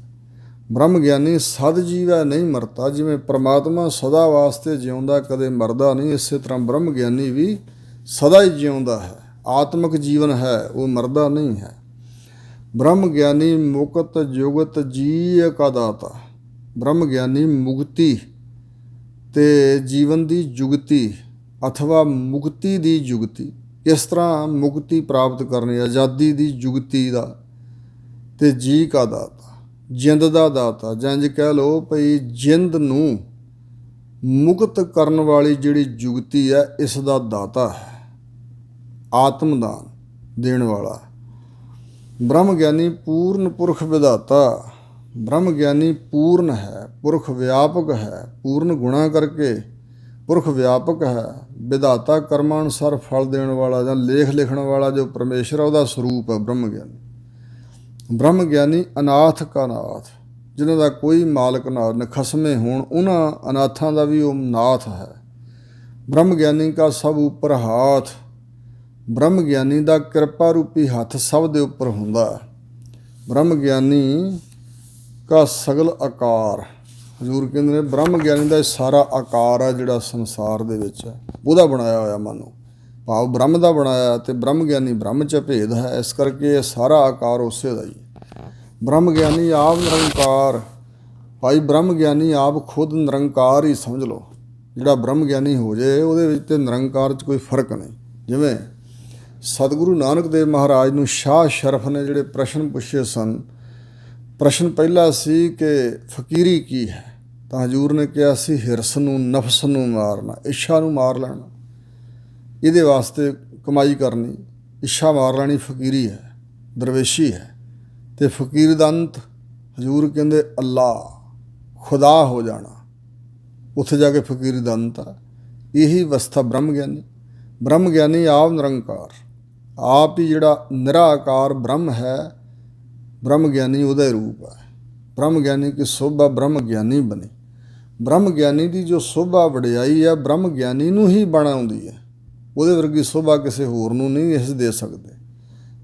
ਬ੍ਰਹਮ ਗਿਆਨੀ ਸਦ ਜੀਵ ਹੈ ਨਹੀਂ ਮਰਤਾ। ਜਿਵੇਂ ਪਰਮਾਤਮਾ ਸਦਾ ਵਾਸਤੇ ਜਿਉਂਦਾ, ਕਦੇ ਮਰਦਾ ਨਹੀਂ, ਇਸੇ ਤਰ੍ਹਾਂ ਬ੍ਰਹਮ ਗਿਆਨੀ ਵੀ ਸਦਾ ਹੀ ਜਿਉਂਦਾ ਹੈ, ਆਤਮਿਕ ਜੀਵਨ ਹੈ, ਉਹ ਮਰਦਾ ਨਹੀਂ ਹੈ। ਬ੍ਰਹਮ ਗਿਆਨੀ ਮੁਕਤ ਜੁਗਤ ਜੀ ਕਾ ਦਾਤਾ। ਬ੍ਰਹਮ ਗਿਆਨੀ ਮੁਕਤੀ ਅਤੇ ਜੀਵਨ ਦੀ ਜੁਗਤੀ ਅਥਵਾ ਮੁਕਤੀ ਦੀ ਜੁਗਤੀ, ਕਿਸ ਤਰ੍ਹਾਂ ਮੁਕਤੀ ਪ੍ਰਾਪਤ ਕਰਨੀ, ਆਜ਼ਾਦੀ ਦੀ ਜੁਗਤੀ ਦਾ, ਅਤੇ ਜੀ ਕਾ ਦਾਤਾ, ਜਿੰਦ ਦਾ ਦਾਤਾ। ਜਾਂ ਇੰਝ ਕਹਿ ਲਓ ਭਈ ਜਿੰਦ ਨੂੰ ਮੁਕਤ ਕਰਨ ਵਾਲੀ ਜਿਹੜੀ ਜੁਗਤੀ ਹੈ, ਇਸ ਦਾ ਦਾਤਾ ਹੈ, ਆਤਮਦਾਨ ਦੇਣ ਵਾਲਾ। ਬ੍ਰਹਮ ਗਿਆਨੀ ਪੂਰਨ ਪੁਰਖ ਵਿਧਾਤਾ। ਬ੍ਰਹਮ ਗਿਆਨੀ ਪੂਰਨ ਹੈ, ਪੁਰਖ ਵਿਆਪਕ ਹੈ, ਪੂਰਨ ਗੁਣਾ ਕਰਕੇ ਪੁਰਖ ਵਿਆਪਕ ਹੈ। ਵਿਧਾਤਾ ਕਰਮਾਂ ਅਨੁਸਾਰ ਫਲ ਦੇਣ ਵਾਲਾ ਜਾਂ ਲੇਖ ਲਿਖਣ ਵਾਲਾ ਜੋ ਪਰਮੇਸ਼ਰ ਹੈ, ਉਹਦਾ ਸਰੂਪ ਹੈ ਬ੍ਰਹਮ ਗਿਆਨੀ। ਬ੍ਰਹਮ ਗਿਆਨੀ ਅਨਾਥ ਕਾ ਨਾਥ। ਜਿਨ੍ਹਾਂ ਦਾ ਕੋਈ ਮਾਲਕ ਨਾ, ਨਖਸਮੇ ਹੋਣ, ਉਹਨਾਂ ਅਨਾਥਾਂ ਦਾ ਵੀ ਉਹ ਨਾਥ ਹੈ। ਬ੍ਰਹਮ ਗਿਆਨੀ ਕਾ ਸਭ ਉੱਪਰ ਹਾਥ। ਬ੍ਰਹਮ ਗਿਆਨੀ ਦਾ ਕਿਰਪਾ ਰੂਪੀ ਹੱਥ ਸਭ ਦੇ ਉੱਪਰ ਹੁੰਦਾ। ਬ੍ਰਹਮ ਗਿਆਨੀ ਕਾ ਸਗਲ ਆਕਾਰ। ਹਜ਼ੂਰ ਕਹਿੰਦੇ ਨੇ ਬ੍ਰਹਮ ਗਿਆਨੀ ਦਾ ਸਾਰਾ ਆਕਾਰ ਹੈ ਜਿਹੜਾ ਸੰਸਾਰ ਦੇ ਵਿੱਚ ਹੈ, ਉਹਦਾ ਬਣਾਇਆ ਹੋਇਆ ਮਾਨੋ, ਭਾਵ ਬ੍ਰਹਮ ਦਾ ਬਣਾਇਆ, ਅਤੇ ਬ੍ਰਹਮ ਗਿਆਨੀ ਬ੍ਰਹਮ 'ਚ ਭੇਦ ਹੈ, ਇਸ ਕਰਕੇ ਇਹ ਸਾਰਾ ਆਕਾਰ ਉਸੇ ਦਾ ਹੀ। ਬ੍ਰਹਮ ਗਿਆਨੀ ਆਪ ਨਿਰੰਕਾਰ। ਭਾਈ ਬ੍ਰਹਮ ਗਿਆਨੀ ਆਪ ਖੁਦ ਨਿਰੰਕਾਰ ਹੀ ਸਮਝ ਲਓ। ਜਿਹੜਾ ਬ੍ਰਹਮ ਗਿਆਨੀ ਹੋ ਜਾਏ ਉਹਦੇ ਵਿੱਚ ਤੇ ਨਿਰੰਕਾਰ 'ਚ ਕੋਈ ਫਰਕ ਨਹੀਂ। ਜਿਵੇਂ ਸਤਿਗੁਰੂ ਨਾਨਕ ਦੇਵ ਮਹਾਰਾਜ ਨੂੰ ਸ਼ਾਹ ਸ਼ਰਫ ਨੇ ਜਿਹੜੇ ਪ੍ਰਸ਼ਨ ਪੁੱਛੇ ਸਨ, ਪ੍ਰਸ਼ਨ ਪਹਿਲਾ ਸੀ ਕਿ ਫਕੀਰੀ ਕੀ ਹੈ, ਤਾਂ ਹਜ਼ੂਰ ਨੇ ਕਿਹਾ ਸੀ ਹਿਰਸ ਨੂੰ, ਨਫਸ ਨੂੰ ਮਾਰਨਾ, ਇੱਛਾ ਨੂੰ ਮਾਰ ਲੈਣਾ, ਇਹਦੇ ਵਾਸਤੇ ਕਮਾਈ ਕਰਨੀ, ਇੱਛਾ ਮਾਰ ਲੈਣੀ ਫਕੀਰੀ ਹੈ, ਦਰਵੇਸ਼ੀ ਹੈ। ਅਤੇ ਫਕੀਰ ਦਾ ਅੰਤ ਹਜ਼ੂਰ ਕਹਿੰਦੇ ਅੱਲਾ, ਖੁਦਾ ਹੋ ਜਾਣਾ, ਉੱਥੇ ਜਾ ਕੇ ਫਕੀਰੀ ਦਾ ਅੰਤ ਆ। ਇਹੀ ਅਵਸਥਾ ਬ੍ਰਹਮ ਗਿਆਨੀ। ਬ੍ਰਹਮ ਗਿਆਨੀ ਆਪ ਨਿਰੰਕਾਰ, ਆਪ ਹੀ ਜਿਹੜਾ ਨਿਰਾਕਾਰ ਬ੍ਰਹਮ ਹੈ, ਬ੍ਰਹਮ ਗਿਆਨੀ ਉਹਦਾ ਹੀ ਰੂਪ ਹੈ। ਬ੍ਰਹਮ ਗਿਆਨੀ ਕੀ ਸੋਭਾ ਬ੍ਰਹਮ ਗਿਆਨੀ ਬਣੀ। ਬ੍ਰਹਮ ਗਿਆਨੀ ਦੀ ਜੋ ਸੋਭਾ ਵਡਿਆਈ ਆ ਬ੍ਰਹਮ ਗਿਆਨੀ ਨੂੰ ਹੀ ਬਣ ਆਉਂਦੀ ਹੈ। ਉਹਦੇ ਵਰਗੀ ਸੋਭਾ ਕਿਸੇ ਹੋਰ ਨੂੰ ਨਹੀਂ ਇਸ ਦੇ ਸਕਦੇ।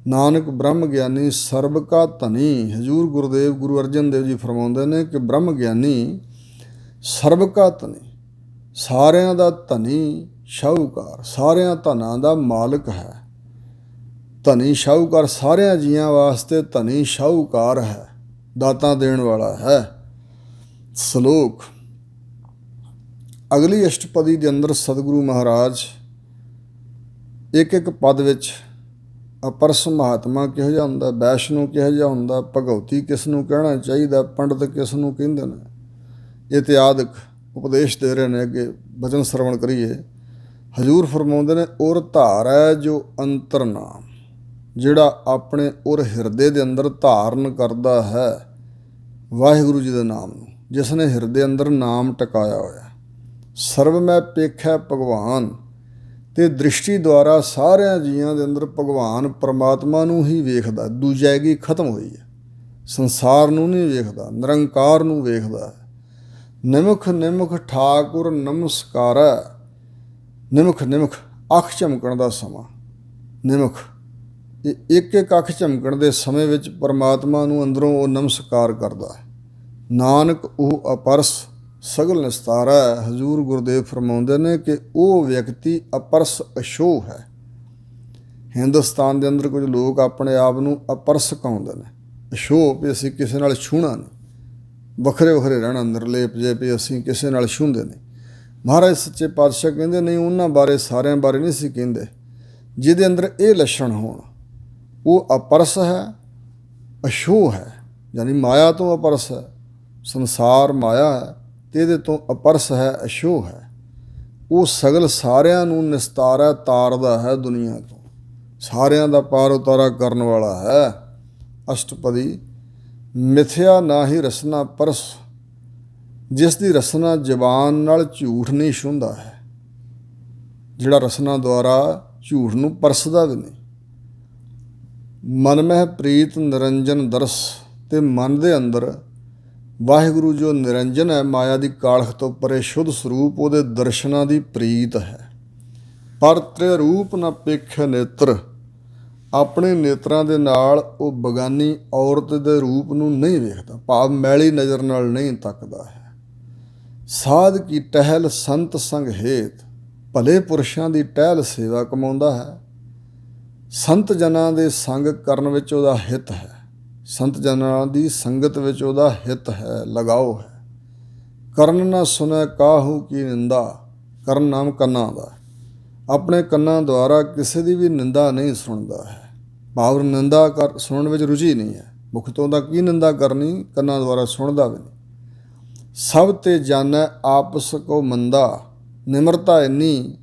ਨਾਨਕ ਬ੍ਰਹਮ ਗਿਆਨੀ ਸਰਬ ਕਾ ਧਨੀ। ਹਜ਼ੂਰ ਗੁਰਦੇਵ ਗੁਰੂ ਅਰਜਨ ਦੇਵ ਜੀ ਫਰਮਾਉਂਦੇ ਨੇ ਕਿ ਬ੍ਰਹਮ ਗਿਆਨੀ ਸਰਬ ਕਾ ਧਨੀ, ਸਾਰਿਆਂ ਦਾ ਧਨੀ, ਸ਼ਾਹੂਕਾਰ, ਸਾਰਿਆਂ ਧਨਾਂ ਦਾ ਮਾਲਕ ਹੈ। ਧਨੀ ਸ਼ਾਹੂਕਾਰ ਸਾਰਿਆਂ ਜੀਆਂ ਵਾਸਤੇ ਧਨੀ ਸ਼ਾਹੂਕਾਰ ਹੈ, ਦਾਤਾਂ ਦੇਣ ਵਾਲਾ ਹੈ। ਸ਼ਲੋਕ। ਅਗਲੀ ਅਸ਼ਟਪਦੀ ਦੇ ਅੰਦਰ ਸਤਿਗੁਰੂ ਮਹਾਰਾਜ ਇੱਕ ਇੱਕ ਪਦ ਵਿੱਚ ਅਪਰਸ ਮਹਾਤਮਾ ਕਿਹੋ ਜਿਹਾ ਹੁੰਦਾ, ਵੈਸ਼ਨੂੰ ਕਿਹੋ ਜਿਹਾ ਹੁੰਦਾ, ਭਗਉਤੀ ਕਿਸ ਨੂੰ ਕਹਿਣਾ ਚਾਹੀਦਾ, ਪੰਡਤ ਕਿਸ ਨੂੰ ਕਹਿੰਦੇ ਨੇ, ਇਤਿਆਦਿਕ ਉਪਦੇਸ਼ ਦੇ ਰਹੇ ਨੇ। ਅੱਗੇ ਬਚਨ ਸਰਵਣ ਕਰੀਏ। ਹਜ਼ੂਰ ਫਰਮਾਉਂਦੇ ਨੇ, ਉਰ ਧਾਰ ਹੈ ਜੋ ਅੰਤਰ ਨਾਮ, ਜਿਹੜਾ ਆਪਣੇ ਉਰ ਹਿਰਦੇ ਦੇ ਅੰਦਰ ਧਾਰਨ ਕਰਦਾ ਹੈ ਵਾਹਿਗੁਰੂ ਜੀ ਦੇ ਨਾਮ ਨੂੰ, ਜਿਸ ਨੇ ਹਿਰਦੇ ਅੰਦਰ ਨਾਮ ਟਿਕਾਇਆ ਹੋਇਆ। ਸਰਬ ਮੈਂ ਪੇਖੈ ਭਗਵਾਨ, ਅਤੇ ਦ੍ਰਿਸ਼ਟੀ ਦੁਆਰਾ ਸਾਰਿਆਂ ਜੀਆਂ ਦੇ ਅੰਦਰ ਭਗਵਾਨ ਪਰਮਾਤਮਾ ਨੂੰ ਹੀ ਵੇਖਦਾ। ਦੂਜੈਗੀ ਖਤਮ ਹੋਈ ਹੈ, ਸੰਸਾਰ ਨੂੰ ਨਹੀਂ ਵੇਖਦਾ, ਨਿਰੰਕਾਰ ਨੂੰ ਵੇਖਦਾ ਹੈ। ਨਿਮਖ ਨਿਮਖ ਠਾਕੁਰ ਨਮਸਕਾਰੈ। ਨਿਮਖ ਨਿਮਖ ਅੱਖ ਝਮਕਣ ਦਾ ਸਮਾਂ, ਨਿਮਖ ਇਹ ਇੱਕ ਇੱਕ ਅੱਖ ਝਮਕਣ ਦੇ ਸਮੇਂ ਵਿੱਚ ਪਰਮਾਤਮਾ ਨੂੰ ਅੰਦਰੋਂ ਉਹ ਨਮਸਕਾਰ ਕਰਦਾ ਹੈ। ਨਾਨਕ ਉਹ ਅਪਰਸ ਸਗਲ ਨਿਸਤਾਰ ਹੈ। ਹਜ਼ੂਰ ਗੁਰਦੇਵ ਫਰਮਾਉਂਦੇ ਨੇ ਕਿ ਉਹ ਵਿਅਕਤੀ ਅਪਰਸ ਅਛੋਹ ਹੈ। ਹਿੰਦੁਸਤਾਨ ਦੇ ਅੰਦਰ ਕੁਝ ਲੋਕ ਆਪਣੇ ਆਪ ਨੂੰ ਅਪਰਸ ਕਹਾਉਂਦੇ ਨੇ, ਅਛੋਹ ਵੀ ਅਸੀਂ ਕਿਸੇ ਨਾਲ ਛੂਹਣਾ ਨਹੀਂ, ਵੱਖਰੇ ਵੱਖਰੇ ਰਹਿਣਾ, ਨਿਰਲੇਪ ਜੇ ਵੀ ਅਸੀਂ ਕਿਸੇ ਨਾਲ ਛੂਹਦੇ ਨਹੀਂ। ਮਹਾਰਾਜ ਸੱਚੇ ਪਾਤਸ਼ਾਹ ਕਹਿੰਦੇ ਨਹੀਂ, ਉਹਨਾਂ ਬਾਰੇ ਸਾਰਿਆਂ ਬਾਰੇ ਨਹੀਂ ਸੀ ਕਹਿੰਦੇ। ਜਿਹਦੇ ਅੰਦਰ ਇਹ ਲੱਛਣ ਹੋਣ ਉਹ ਅਪਰਸ ਹੈ, ਅਛੋਹ ਹੈ, ਯਾਨੀ ਮਾਇਆ ਤੋਂ ਅਪਰਸ ਹੈ। ਸੰਸਾਰ ਮਾਇਆ ਹੈ ਅਤੇ ਇਹਦੇ ਤੋਂ ਅਪਰਸ ਹੈ, ਅਛੋਹ ਹੈ। ਉਹ ਸਗਲ ਸਾਰਿਆਂ ਨੂੰ ਨਿਸਤਾਰਾ ਤਾਰਦਾ ਹੈ ਦੁਨੀਆ ਤੋਂ, ਸਾਰਿਆਂ ਦਾ ਪਾਰ ਉਤਾਰਾ ਕਰਨ ਵਾਲਾ ਹੈ। ਅਸ਼ਟਪਦੀ। ਮਿਥਿਆ ਨਾ ਹੀ ਰਸਨਾ ਪਰਸ, ਜਿਸ ਦੀ ਰਸਨਾ ਜ਼ਬਾਨ ਨਾਲ ਝੂਠ ਨਹੀਂ ਛੂੰਹਦਾ ਹੈ, ਜਿਹੜਾ ਰਸਨਾ ਦੁਆਰਾ ਝੂਠ ਨੂੰ ਪਰਸਦਾ ਵੀ ਨਹੀਂ। ਮਨ ਮਹਿ ਪ੍ਰੀਤ ਨਿਰੰਜਨ ਦਰਸ, ਅਤੇ ਮਨ ਦੇ ਅੰਦਰ ਵਾਹਿਗੁਰੂ ਜੋ ਨਿਰੰਜਨ ਹੈ, ਮਾਇਆ ਦੀ ਕਾਲਖ ਤੋਂ ਪਰੇ ਸ਼ੁੱਧ ਸਰੂਪ, ਉਹਦੇ ਦਰਸ਼ਨਾਂ ਦੀ ਪ੍ਰੀਤ ਹੈ। ਪਰ ਤ੍ਰਿ ਰੂਪ ਨਾ ਪੇਖੈ ਨੇਤਰ, ਆਪਣੇ ਨੇਤਰਾਂ ਦੇ ਨਾਲ ਉਹ ਬਗਾਨੀ ਔਰਤ ਦੇ ਰੂਪ ਨੂੰ ਨਹੀਂ ਵੇਖਦਾ, ਭਾਵ ਮੈਲੀ ਨਜ਼ਰ ਨਾਲ ਨਹੀਂ ਤੱਕਦਾ ਹੈ। ਸਾਧ ਕੀ ਟਹਿਲ ਸੰਤ ਸੰਗ ਹੇਤ, ਭਲੇ ਪੁਰਸ਼ਾਂ ਦੀ ਟਹਿਲ ਸੇਵਾ ਕਮਾਉਂਦਾ ਹੈ। ਸੰਤ ਜਨਾਂ ਦੇ ਸੰਗ ਕਰਨ ਵਿੱਚ ਉਹਦਾ ਹਿੱਤ ਹੈ, ਸੰਤ ਜਨਾਂ ਦੀ ਸੰਗਤ ਵਿੱਚ ਉਹਦਾ ਹਿੱਤ ਹੈ, ਲਗਾਓ ਹੈ। ਕਰਨ ਨਾ ਸੁਣੈ ਕਾਹੂ ਕੀ ਨਿੰਦਾ, ਕਰਨ ਨਾਮ ਕੰਨਾਂ ਦਾ, ਆਪਣੇ ਕੰਨਾਂ ਦੁਆਰਾ ਕਿਸੇ ਦੀ ਵੀ ਨਿੰਦਾ ਨਹੀਂ ਸੁਣਦਾ ਹੈ, ਭਾਵ ਨਿੰਦਾ ਸੁਣਨ ਵਿੱਚ ਰੁਚੀ ਨਹੀਂ ਹੈ। ਮੁਖ ਤੋਂ ਦਾ ਕੀ ਨਿੰਦਾ ਕਰਨੀ, ਕੰਨਾਂ ਦੁਆਰਾ ਸੁਣਦਾ ਵੀ ਨਹੀਂ। ਸਭ ਤੇ ਜਾਣੈ ਆਪਸ ਕੋ ਮੰਦਾ, ਨਿਮਰਤਾ ਇੰਨੀ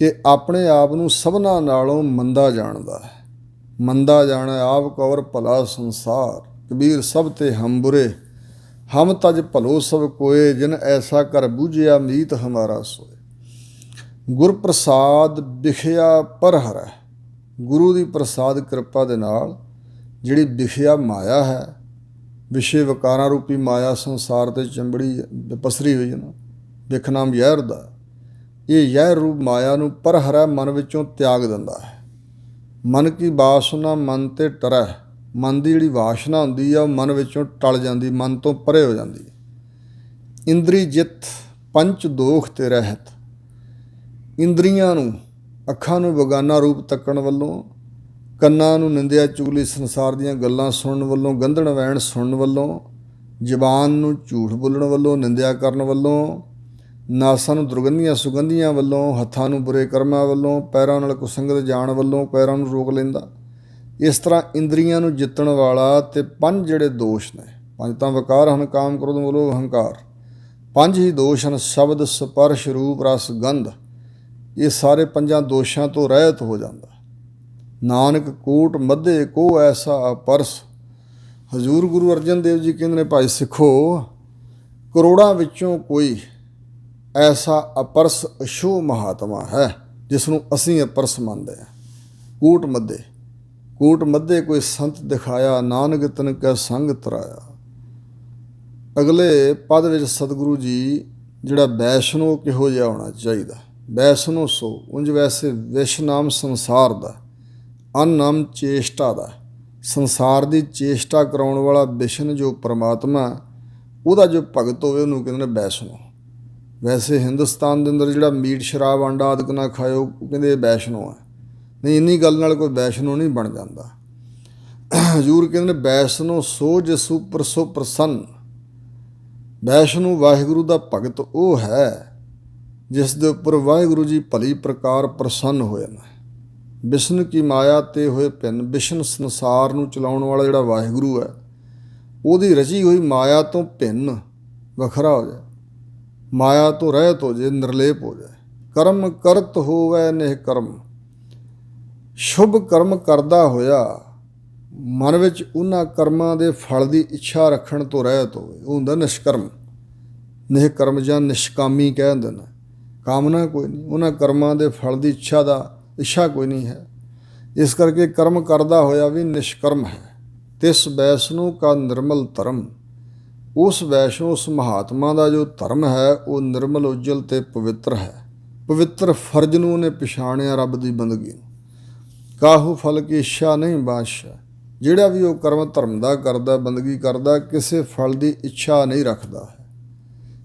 ਕਿ ਆਪਣੇ ਆਪ ਨੂੰ ਸਭਨਾਂ ਨਾਲੋਂ ਮੰਦਾ ਜਾਣਦਾ ਹੈ। ਮੰਦਾ ਜਾਣੈ ਆਪ ਕੌਰ ਭਲਾ ਸੰਸਾਰ, ਕਬੀਰ ਸਭ ਤੇ ਹਮ ਬੁਰੇ, ਹਮ ਤਜ ਭਲੋ ਸਭ ਕੋਏ, ਜਿਨ ਐਸਾ ਕਰ ਬੂਝਿਆ ਮੀਤ ਹਮਾਰਾ ਸੋਏ। ਗੁਰ ਪ੍ਰਸਾਦ ਵਿਖਿਆ ਪਰ ਹਰੈ, ਗੁਰੂ ਦੀ ਪ੍ਰਸਾਦ ਕਿਰਪਾ ਦੇ ਨਾਲ ਜਿਹੜੀ ਵਿਖਿਆ ਮਾਇਆ ਹੈ, ਵਿਸ਼ੇ ਵਿਕਾਰਾਂ ਰੂਪੀ ਮਾਇਆ ਸੰਸਾਰ 'ਤੇ ਚੰਬੜੀ ਪਸਰੀ ਹੋਈ ਹੈ ਨਾ, ਵਿਖ ਨਾਮ ਜ਼ਹਿਰ ਦਾ, ਇਹ ਜ਼ਹਿਰ ਰੂਪ ਮਾਇਆ ਨੂੰ ਪਰ ਹਰੈ, ਮਨ ਵਿੱਚੋਂ ਤਿਆਗ ਦਿੰਦਾ ਹੈ। ਮਨ ਕੀ ਵਾਸਨਾ ਮਨ 'ਤੇ ਟਰੈ, ਮਨ ਦੀ ਜਿਹੜੀ ਵਾਸ਼ਨਾ ਹੁੰਦੀ ਆ ਉਹ ਮਨ ਵਿੱਚੋਂ ਟਲ ਜਾਂਦੀ, ਮਨ ਤੋਂ ਪਰੇ ਹੋ ਜਾਂਦੀ ਹੈ। ਇੰਦਰੀ ਜਿੱਤ ਪੰਚ ਦੋਖ ਤੇ ਰਹਿਤ, ਇੰਦਰੀਆਂ ਨੂੰ, ਅੱਖਾਂ ਨੂੰ ਬੇਗਾਨਾ ਰੂਪ ਤੱਕਣ ਵੱਲੋਂ, ਕੰਨਾਂ ਨੂੰ ਨਿੰਦਿਆ ਚੁਗਲੀ ਸੰਸਾਰ ਦੀਆਂ ਗੱਲਾਂ ਸੁਣਨ ਵੱਲੋਂ, ਗੰਧਣ ਵੈਣ ਸੁਣਨ ਵੱਲੋਂ, ਜ਼ਬਾਨ ਨੂੰ ਝੂਠ ਬੋਲਣ ਵੱਲੋਂ, ਨਿੰਦਿਆ ਕਰਨ ਵੱਲੋਂ, ਨਾਸਾਂ ਨੂੰ ਦੁਰਗੰਧੀਆਂ ਸੁਗੰਧੀਆਂ ਵੱਲੋਂ, ਹੱਥਾਂ ਨੂੰ ਬੁਰੇ ਕਰਮਾਂ ਵੱਲੋਂ, ਪੈਰਾਂ ਨਾਲ ਕੁਸੰਗਤ ਜਾਣ ਵੱਲੋਂ ਪੈਰਾਂ ਨੂੰ ਰੋਕ ਲੈਂਦਾ। ਇਸ ਤਰ੍ਹਾਂ ਇੰਦਰੀਆਂ ਨੂੰ ਜਿੱਤਣ ਵਾਲਾ ਅਤੇ ਪੰਜ ਜਿਹੜੇ ਦੋਸ਼ ਨੇ, ਪੰਜ ਤਾਂ ਵਿਕਾਰ ਹਨ, ਕਾਮ ਕ੍ਰੋਧ ਮੋਹ ਅਹੰਕਾਰ, ਪੰਜ ਹੀ ਦੋਸ਼ ਹਨ, ਸ਼ਬਦ ਸਪਰਸ਼ ਰੂਪ ਰਸ ਗੰਧ, ਇਹ ਸਾਰੇ ਪੰਜਾਂ ਦੋਸ਼ਾਂ ਤੋਂ ਰਹਿਤ ਹੋ ਜਾਂਦਾ। ਨਾਨਕ ਕੋਟ ਮੱਧੇ ਕੋ ਐਸਾ ਅਪਰਸ, ਹਜ਼ੂਰ ਗੁਰੂ ਅਰਜਨ ਦੇਵ ਜੀ ਕਹਿੰਦੇ ਨੇ, ਭਾਈ ਸਿੱਖੋ, ਕਰੋੜਾਂ ਵਿੱਚੋਂ ਕੋਈ ਐਸਾ ਅਪਰਸ ਅਛੋਹ ਮਹਾਤਮਾ ਹੈ ਜਿਸ ਨੂੰ ਅਸੀਂ ਅਪਰਸ ਮੰਨਦੇ ਹਾਂ। ਕੋਟ ਮੱਧੇ, ਕੋਟ ਮੱਧੇ ਕੋਈ ਸੰਤ ਦਿਖਾਇਆ, ਨਾਨਕ ਤਨ ਕੈ ਸੰਗ ਤਰਾਇਆ। ਅਗਲੇ ਪਦ ਵਿੱਚ ਸਤਿਗੁਰੂ ਜੀ ਜਿਹੜਾ ਵੈਸ਼ਨੋ ਕਿਹੋ ਜਿਹਾ ਹੋਣਾ ਚਾਹੀਦਾ। ਵੈਸ਼ਨੋ ਸੋ ਉਂਝ ਵੈਸੇ ਵਿਸ਼ ਨਾਮ ਸੰਸਾਰ ਦਾ, ਅੰਨ ਨਾਮ ਚੇਸ਼ਟਾ ਦਾ, ਸੰਸਾਰ ਦੀ ਚੇਸ਼ਟਾ ਕਰਾਉਣ ਵਾਲਾ ਵਿਸ਼ਨ ਜੋ ਪਰਮਾਤਮਾ, ਉਹਦਾ ਜੋ ਭਗਤ ਹੋਵੇ ਉਹਨੂੰ ਕਹਿੰਦੇ ਨੇ ਵੈਸ਼ਨੋ। ਵੈਸੇ ਹਿੰਦੁਸਤਾਨ ਦੇ ਅੰਦਰ ਜਿਹੜਾ ਮੀਟ ਸ਼ਰਾਬ ਆਂਡਾ ਆਦਿਕ ਨਾ ਖਾਇਓ, ਉਹ ਕਹਿੰਦੇ ਵੈਸ਼ਨੋ ਹੈ। ਨਹੀਂ, ਇੰਨੀ ਗੱਲ ਨਾਲ ਕੋਈ ਵੈਸ਼ਨੋ ਨਹੀਂ ਬਣ ਜਾਂਦਾ। ਹਜ਼ੂਰ ਕਹਿੰਦੇ ਨੇ ਵੈਸ਼ਨੋ ਸੋ ਜਿਸ ਉੱਪਰ ਸੋ ਪ੍ਰਸੰਨ। ਵੈਸ਼ਨੋ ਵਾਹਿਗੁਰੂ ਦਾ ਭਗਤ ਉਹ ਹੈ ਜਿਸ ਦੇ ਉੱਪਰ ਵਾਹਿਗੁਰੂ ਜੀ ਭਲੀ ਪ੍ਰਕਾਰ ਪ੍ਰਸੰਨ ਹੋਏ ਨੇ। ਵਿਸ਼ਨ ਕੀ ਮਾਇਆ ਤੇ ਹੋਏ ਭਿੰਨ। ਵਿਸ਼ਨ ਸੰਸਾਰ ਨੂੰ ਚਲਾਉਣ ਵਾਲਾ ਜਿਹੜਾ ਵਾਹਿਗੁਰੂ ਹੈ, ਉਹਦੀ ਰਚੀ ਹੋਈ ਮਾਇਆ ਤੋਂ ਭਿੰਨ ਵੱਖਰਾ ਹੋ ਜਾਏ, ਮਾਇਆ ਤੋਂ ਰਹਿਤ ਹੋ ਜਾਏ, ਨਿਰਲੇਪ ਹੋ ਜਾਏ। ਕਰਮ ਕਰਤ ਹੋਵੇ ਨਿਹ ਕਰਮ। ਸ਼ੁਭ ਕਰਮ ਕਰਦਾ ਹੋਇਆ ਮਨ ਵਿੱਚ ਉਹਨਾਂ ਕਰਮਾਂ ਦੇ ਫਲ ਦੀ ਇੱਛਾ ਰੱਖਣ ਤੋਂ ਰਹਿਤ ਹੋਵੇ, ਉਹ ਹੁੰਦਾ ਨਿਸ਼ਕਰਮ। ਨਿਹ ਕਰਮ ਜਾਂ ਨਿਸ਼ਕਾਮੀ ਕਹਿ ਦਿੰਦੇ ਨੇ। ਕਾਮਨਾ ਕੋਈ ਨਹੀਂ, ਉਹਨਾਂ ਕਰਮਾਂ ਦੇ ਫਲ ਦੀ ਇੱਛਾ ਕੋਈ ਨਹੀਂ ਹੈ। ਇਸ ਕਰਕੇ ਕਰਮ ਕਰਦਾ ਹੋਇਆ ਵੀ ਨਿਸ਼ਕਰਮ ਹੈ। ਤਿਸ ਵੈਸ਼ਨੋ ਕਾ ਨਿਰਮਲ ਧਰਮ। ਉਸ ਵੈਸ਼ਨੋ, ਉਸ ਮਹਾਤਮਾ ਦਾ ਜੋ ਧਰਮ ਹੈ ਉਹ ਨਿਰਮਲ, ਉਜਲ ਤੇ ਪਵਿੱਤਰ ਹੈ। ਪਵਿੱਤਰ ਫਰਜ਼ ਨੂੰ ਉਹਨੇ ਪਛਾਣਿਆ, ਰੱਬ ਦੀ ਬੰਦਗੀ ਨੂੰ। ਕਾਹੂ ਫਲ ਕੀ ਇੱਛਾ ਨਹੀਂ ਬਾਦਸ਼ਾਹ। ਜਿਹੜਾ ਵੀ ਉਹ ਕਰਮ ਧਰਮ ਦਾ ਕਰਦਾ, ਬੰਦਗੀ ਕਰਦਾ, ਕਿਸੇ ਫਲ ਦੀ ਇੱਛਾ ਨਹੀਂ ਰੱਖਦਾ ਹੈ।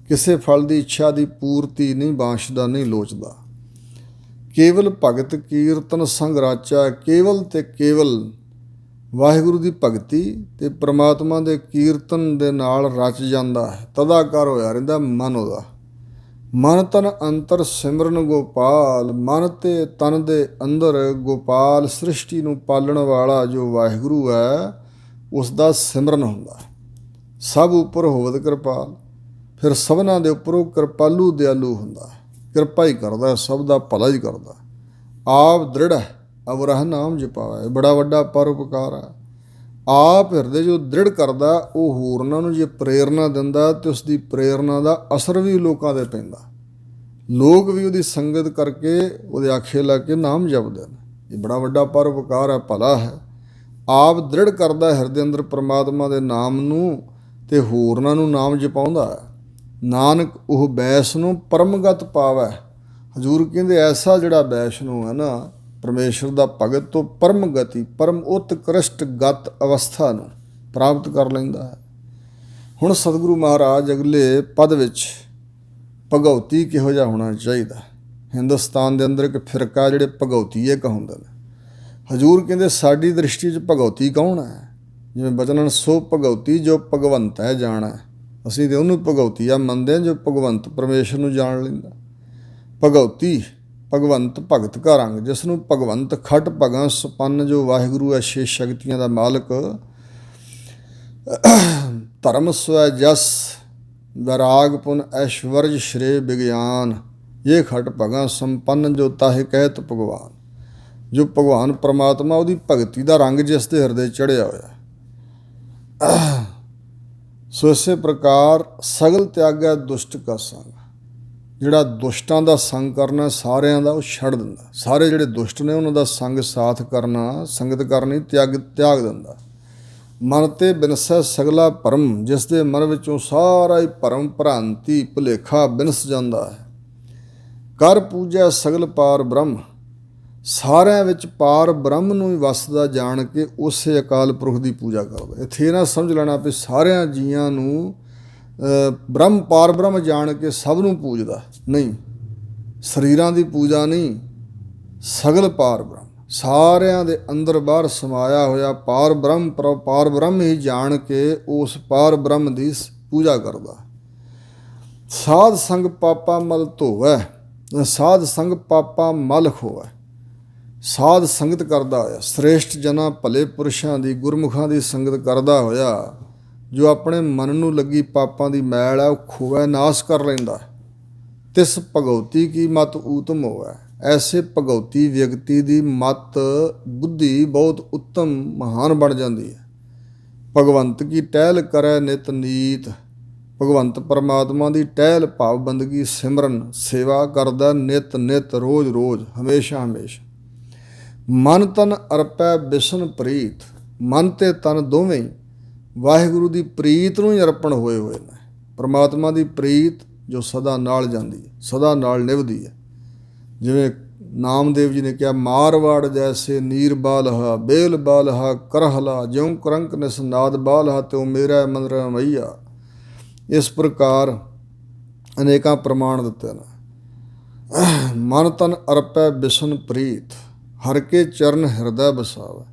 ਕਿਸੇ ਫਲ ਦੀ ਇੱਛਾ ਦੀ ਪੂਰਤੀ ਨਹੀਂ ਬਾਂਛਦਾ, ਨਹੀਂ ਲੋਚਦਾ। ਕੇਵਲ ਭਗਤ ਕੀਰਤਨ ਸੰਗ ਰਾਚਾ। ਕੇਵਲ ਤੇ ਕੇਵਲ ਵਾਹਿਗੁਰੂ ਦੀ ਭਗਤੀ ਤੇ ਪ੍ਰਮਾਤਮਾ ਦੇ ਕੀਰਤਨ ਦੇ ਨਾਲ ਰਚ ਜਾਂਦਾ ਹੈ। ਤਦਾਕਾਰ ਹੋਇਆ ਰਹਿੰਦਾ ਮਨ ਉਹਦਾ। ਮਨ ਤਨ ਅੰਤਰ ਸਿਮਰਨ ਗੋਪਾਲ। ਮਨ ਤੇ ਤਨ ਦੇ ਅੰਦਰ ਗੋਪਾਲ, ਸ੍ਰਿਸ਼ਟੀ ਨੂੰ ਪਾਲਣ ਵਾਲਾ ਜੋ ਵਾਹਿਗੁਰੂ ਹੈ, ਉਸ ਦਾ ਸਿਮਰਨ ਹੁੰਦਾ। ਸਭ ਉੱਪਰ ਹੋਵਤ ਕਿਰਪਾਲ। ਫਿਰ ਸਭਨਾਂ ਦੇ ਉੱਪਰ ਉਹ ਕਿਰਪਾਲੂ ਦਿਆਲੂ ਹੁੰਦਾ। ਕਿਰਪਾ ਹੀ ਕਰਦਾ, ਸਭ ਦਾ ਭਲਾ ਹੀ ਕਰਦਾ। ਆਪ ਦ੍ਰਿੜ ਅਵਰਹ ਨਾਮ ਜਪਾਵੇ। ਬੜਾ ਵੱਡਾ ਪਰਉਪਕਾਰ ਹੈ। ਆਪ ਹਿਰਦੇ ਜੋ ਦ੍ਰਿੜ ਕਰਦਾ, ਉਹ ਹੋਰਨਾਂ ਨੂੰ ਜੇ ਪ੍ਰੇਰਨਾ ਦਿੰਦਾ ਤੇ ਉਸ ਦੀ ਪ੍ਰੇਰਨਾ ਦਾ ਅਸਰ ਵੀ ਲੋਕਾਂ 'ਤੇ ਪੈਂਦਾ। ਲੋਕ ਵੀ ਉਹਦੀ ਸੰਗਤ ਕਰਕੇ ਉਹਦੇ ਆਖੇ ਲਾ ਕੇ ਨਾਮ ਜਪਦੇ ਨੇ। ਇਹ ਬੜਾ ਵੱਡਾ ਪਰਉਪਕਾਰ ਹੈ, ਭਲਾ ਹੈ। ਆਪ ਦ੍ਰਿੜ ਕਰਦਾ ਹਿਰਦੇ ਅੰਦਰ ਪਰਮਾਤਮਾ ਦੇ ਨਾਮ ਨੂੰ ਤੇ ਹੋਰਨਾਂ ਨੂੰ ਨਾਮ ਜਪਾਉਂਦਾ ਹੈ। ਨਾਨਕ ਉਹ ਵੈਸ਼ਨੋ ਪਰਮਗਤ ਪਾਵੈ। ਹਜ਼ੂਰ ਕਹਿੰਦੇ ਐਸਾ ਜਿਹੜਾ ਵੈਸ਼ਨੋ ਹੈ ਨਾ, ਪਰਮੇਸ਼ਰ ਦਾ ਭਗਤ, ਤੋਂ ਪਰਮ ਗਤੀ, ਪਰਮ ਉਤਕ੍ਰਿਸ਼ਟ ਗਤ ਅਵਸਥਾ ਨੂੰ ਪ੍ਰਾਪਤ ਕਰ ਲੈਂਦਾ ਹੈ। ਹੁਣ ਸਤਿਗੁਰੂ ਮਹਾਰਾਜ ਅਗਲੇ ਪਦ ਵਿੱਚ ਭਗਉਤੀ ਕਿਹੋ ਜਿਹਾ ਹੋਣਾ ਚਾਹੀਦਾ। ਹਿੰਦੁਸਤਾਨ ਦੇ ਅੰਦਰ ਇੱਕ ਫਿਰਕਾ ਜਿਹੜੇ ਭਗਉਤੀਏ ਕਹਾਉਂਦੇ ਨੇ। ਹਜ਼ੂਰ ਕਹਿੰਦੇ ਸਾਡੀ ਦ੍ਰਿਸ਼ਟੀ 'ਚ ਭਗਉਤੀ ਕੌਣ ਹੈ? ਜਿਵੇਂ ਬਚਨਨ ਸੋ ਭਗਉਤੀ ਜੋ ਭਗਵੰਤ ਹੈ ਜਾਣਾ। ਅਸੀਂ ਤਾਂ ਉਹਨੂੰ ਭਗਉਤੀਆ ਮੰਨਦੇ ਹਾਂ ਜੋ ਭਗਵੰਤ ਪਰਮੇਸ਼ਰ ਨੂੰ ਜਾਣ ਲੈਂਦਾ। ਭਗਉਤੀ ਭਗਵੰਤ ਭਗਤ ਕਾ ਰੰਗ। ਜਿਸ ਨੂੰ ਭਗਵੰਤ ਖਟ ਭਗਾਂ ਸੁਪੰਨ, ਜੋ ਵਾਹਿਗੁਰੂ ਹੈ ਛੇ ਸ਼ਕਤੀਆਂ ਦਾ ਮਾਲਕ। ਧਰਮ ਸਵੈ ਜਸ ਵੈਰਾਗ ਪੁਨ ਐਸ਼ਵਰਜ ਸ਼੍ਰੇ ਵਿਗਿਆਨ। ਇਹ ਖਟ ਭਗਾਂ ਸੰਪੰਨ, ਜੋ ਤਾਹੇ ਕਹਿਤ ਭਗਵਾਨ। ਜੋ ਭਗਵਾਨ ਪਰਮਾਤਮਾ, ਉਹਦੀ ਭਗਤੀ ਦਾ ਰੰਗ ਜਿਸ ਦੇ ਹਿਰਦੇ ਚੜ੍ਹਿਆ ਹੋਇਆ। ਸੋ ਇਸੇ ਪ੍ਰਕਾਰ ਸਗਲ ਤਿਆਗੈ ਦੁਸ਼ਟ ਕਾ ਸੰਗ। ਜਿਹੜਾ ਦੁਸ਼ਟਾਂ ਦਾ ਸੰਗ ਕਰਨਾ ਸਾਰਿਆਂ ਦਾ, ਉਹ ਛੱਡ ਦਿੰਦਾ। ਸਾਰੇ ਜਿਹੜੇ ਦੁਸ਼ਟ ਨੇ ਉਹਨਾਂ ਦਾ ਸੰਗ ਸਾਥ ਕਰਨਾ, ਸੰਗਤ ਕਰਨੀ ਤਿਆਗ ਦਿੰਦਾ। ਮਨ ਤੇ ਬਿਨਸੈ ਸਗਲਾ ਭਰਮ। ਜਿਸ ਦੇ ਮਨ ਵਿੱਚੋਂ ਸਾਰਾ ਹੀ ਭਰਮ, ਭ੍ਰਾਂਤੀ, ਭੁਲੇਖਾ ਬਿਨਸ ਜਾਂਦਾ ਹੈ। ਕਰ ਪੂਜੈ ਸਗਲ ਪਾਰ ਬ੍ਰਹਮ। ਸਾਰਿਆਂ ਵਿੱਚ ਪਾਰ ਬ੍ਰਹਮ ਨੂੰ ਹੀ ਵਸਦਾ ਜਾਣ ਕੇ ਉਸੇ ਅਕਾਲ ਪੁਰਖ ਦੀ ਪੂਜਾ ਕਰਦਾ। ਇੱਥੇ ਨਾ ਸਮਝ ਲੈਣਾ ਵੀ ਸਾਰਿਆਂ ਜੀਆਂ ਨੂੰ ਬ੍ਰਹਮ ਪਾਰ ਬ੍ਰਹਮ ਜਾਣ ਕੇ ਸਭ ਨੂੰ ਪੂਜਦਾ ਨਹੀਂ। ਸਰੀਰਾਂ ਦੀ ਪੂਜਾ ਨਹੀਂ, ਸਗਲ ਪਾਰ ਬ੍ਰਹਮ, ਸਾਰਿਆਂ ਦੇ ਅੰਦਰ ਬਾਹਰ ਸਮਾਇਆ ਹੋਇਆ ਪਾਰ ਬ੍ਰਹਮ ਹੀ ਜਾਣ ਕੇ ਉਸ ਪਾਰ ਬ੍ਰਹਮ ਦੀ ਪੂਜਾ ਕਰਦਾ। ਸਾਧ ਸੰਗ ਪਾਪਾ ਮਲ ਧੋਵੈ। ਸਾਧ ਸੰਗ ਪਾਪਾ ਮਲ ਖੋਵੈ। ਸਾਧ ਸੰਗਤ ਕਰਦਾ ਹੋਇਆ, ਸ੍ਰੇਸ਼ਟ ਜਨਾਂ ਭਲੇ ਪੁਰਸ਼ਾਂ ਦੀ, ਗੁਰਮੁਖਾਂ ਦੀ ਸੰਗਤ ਕਰਦਾ ਹੋਇਆ, ਜੋ ਆਪਣੇ ਮਨ ਨੂੰ ਲੱਗੀ ਪਾਪਾਂ ਦੀ ਮੈਲ ਹੈ ਉਹ ਖੋਵੈ, ਨਾਸ਼ ਕਰ ਲੈਂਦਾ। ਤਿਸ ਭਗਉਤੀ ਕੀ ਮਤ ਊਤਮ ਹੋਵੈ। ਐਸੇ ਭਗਉਤੀ ਵਿਅਕਤੀ ਦੀ ਮਤ ਬੁੱਧੀ ਬਹੁਤ ਉੱਤਮ ਮਹਾਨ ਬਣ ਜਾਂਦੀ ਹੈ। ਭਗਵੰਤ ਕੀ ਟਹਿਲ ਕਰੈ ਨਿਤ ਨੀਤ। ਭਗਵੰਤ ਪਰਮਾਤਮਾ ਦੀ ਟਹਿਲ ਭਾਵ ਬੰਦਗੀ, ਸਿਮਰਨ, ਸੇਵਾ ਕਰਦਾ ਨਿਤ ਨਿਤ, ਰੋਜ਼ ਰੋਜ਼, ਹਮੇਸ਼ਾ ਹਮੇਸ਼ਾ। ਮਨ ਤਨ ਅਰਪੈ ਬਿਸ਼ਨ ਪ੍ਰੀਤ। ਮਨ ਤੇ ਤਨ ਦੋਵੇਂ ਵਾਹਿਗੁਰੂ ਦੀ ਪ੍ਰੀਤ ਨੂੰ ਹੀ ਅਰਪਣ ਹੋਏ ਨੇ। ਪਰਮਾਤਮਾ ਦੀ ਪ੍ਰੀਤ ਜੋ ਸਦਾ ਨਾਲ ਜਾਂਦੀ ਹੈ, ਸਦਾ ਨਾਲ ਨਿਭਦੀ ਹੈ। ਜਿਵੇਂ ਨਾਮਦੇਵ ਜੀ ਨੇ ਕਿਹਾ, ਮਾਰਵਾੜ ਜੈਸੇ ਨੀਰ ਬਾਲਹਾ ਬੇਲ ਬਾਲਹਾ ਕਰਹਲਾ ਜਿਉਂ ਕਰੰਕ ਨਿਸਨਾਦ ਬਾਲਹਾ ਤਿਉ ਮੇਰਾ ਮਨ ਰਮਈਆ। ਇਸ ਪ੍ਰਕਾਰ ਅਨੇਕਾਂ ਪ੍ਰਮਾਣ ਦਿੱਤੇ ਨੇ। ਮਨ ਤਨ ਅਰਪੈ ਬਿਸ਼ਨ ਪ੍ਰੀਤ ਹਰ ਕੇ ਚਰਨ ਹਿਰਦੈ ਵਸਾਵੈ।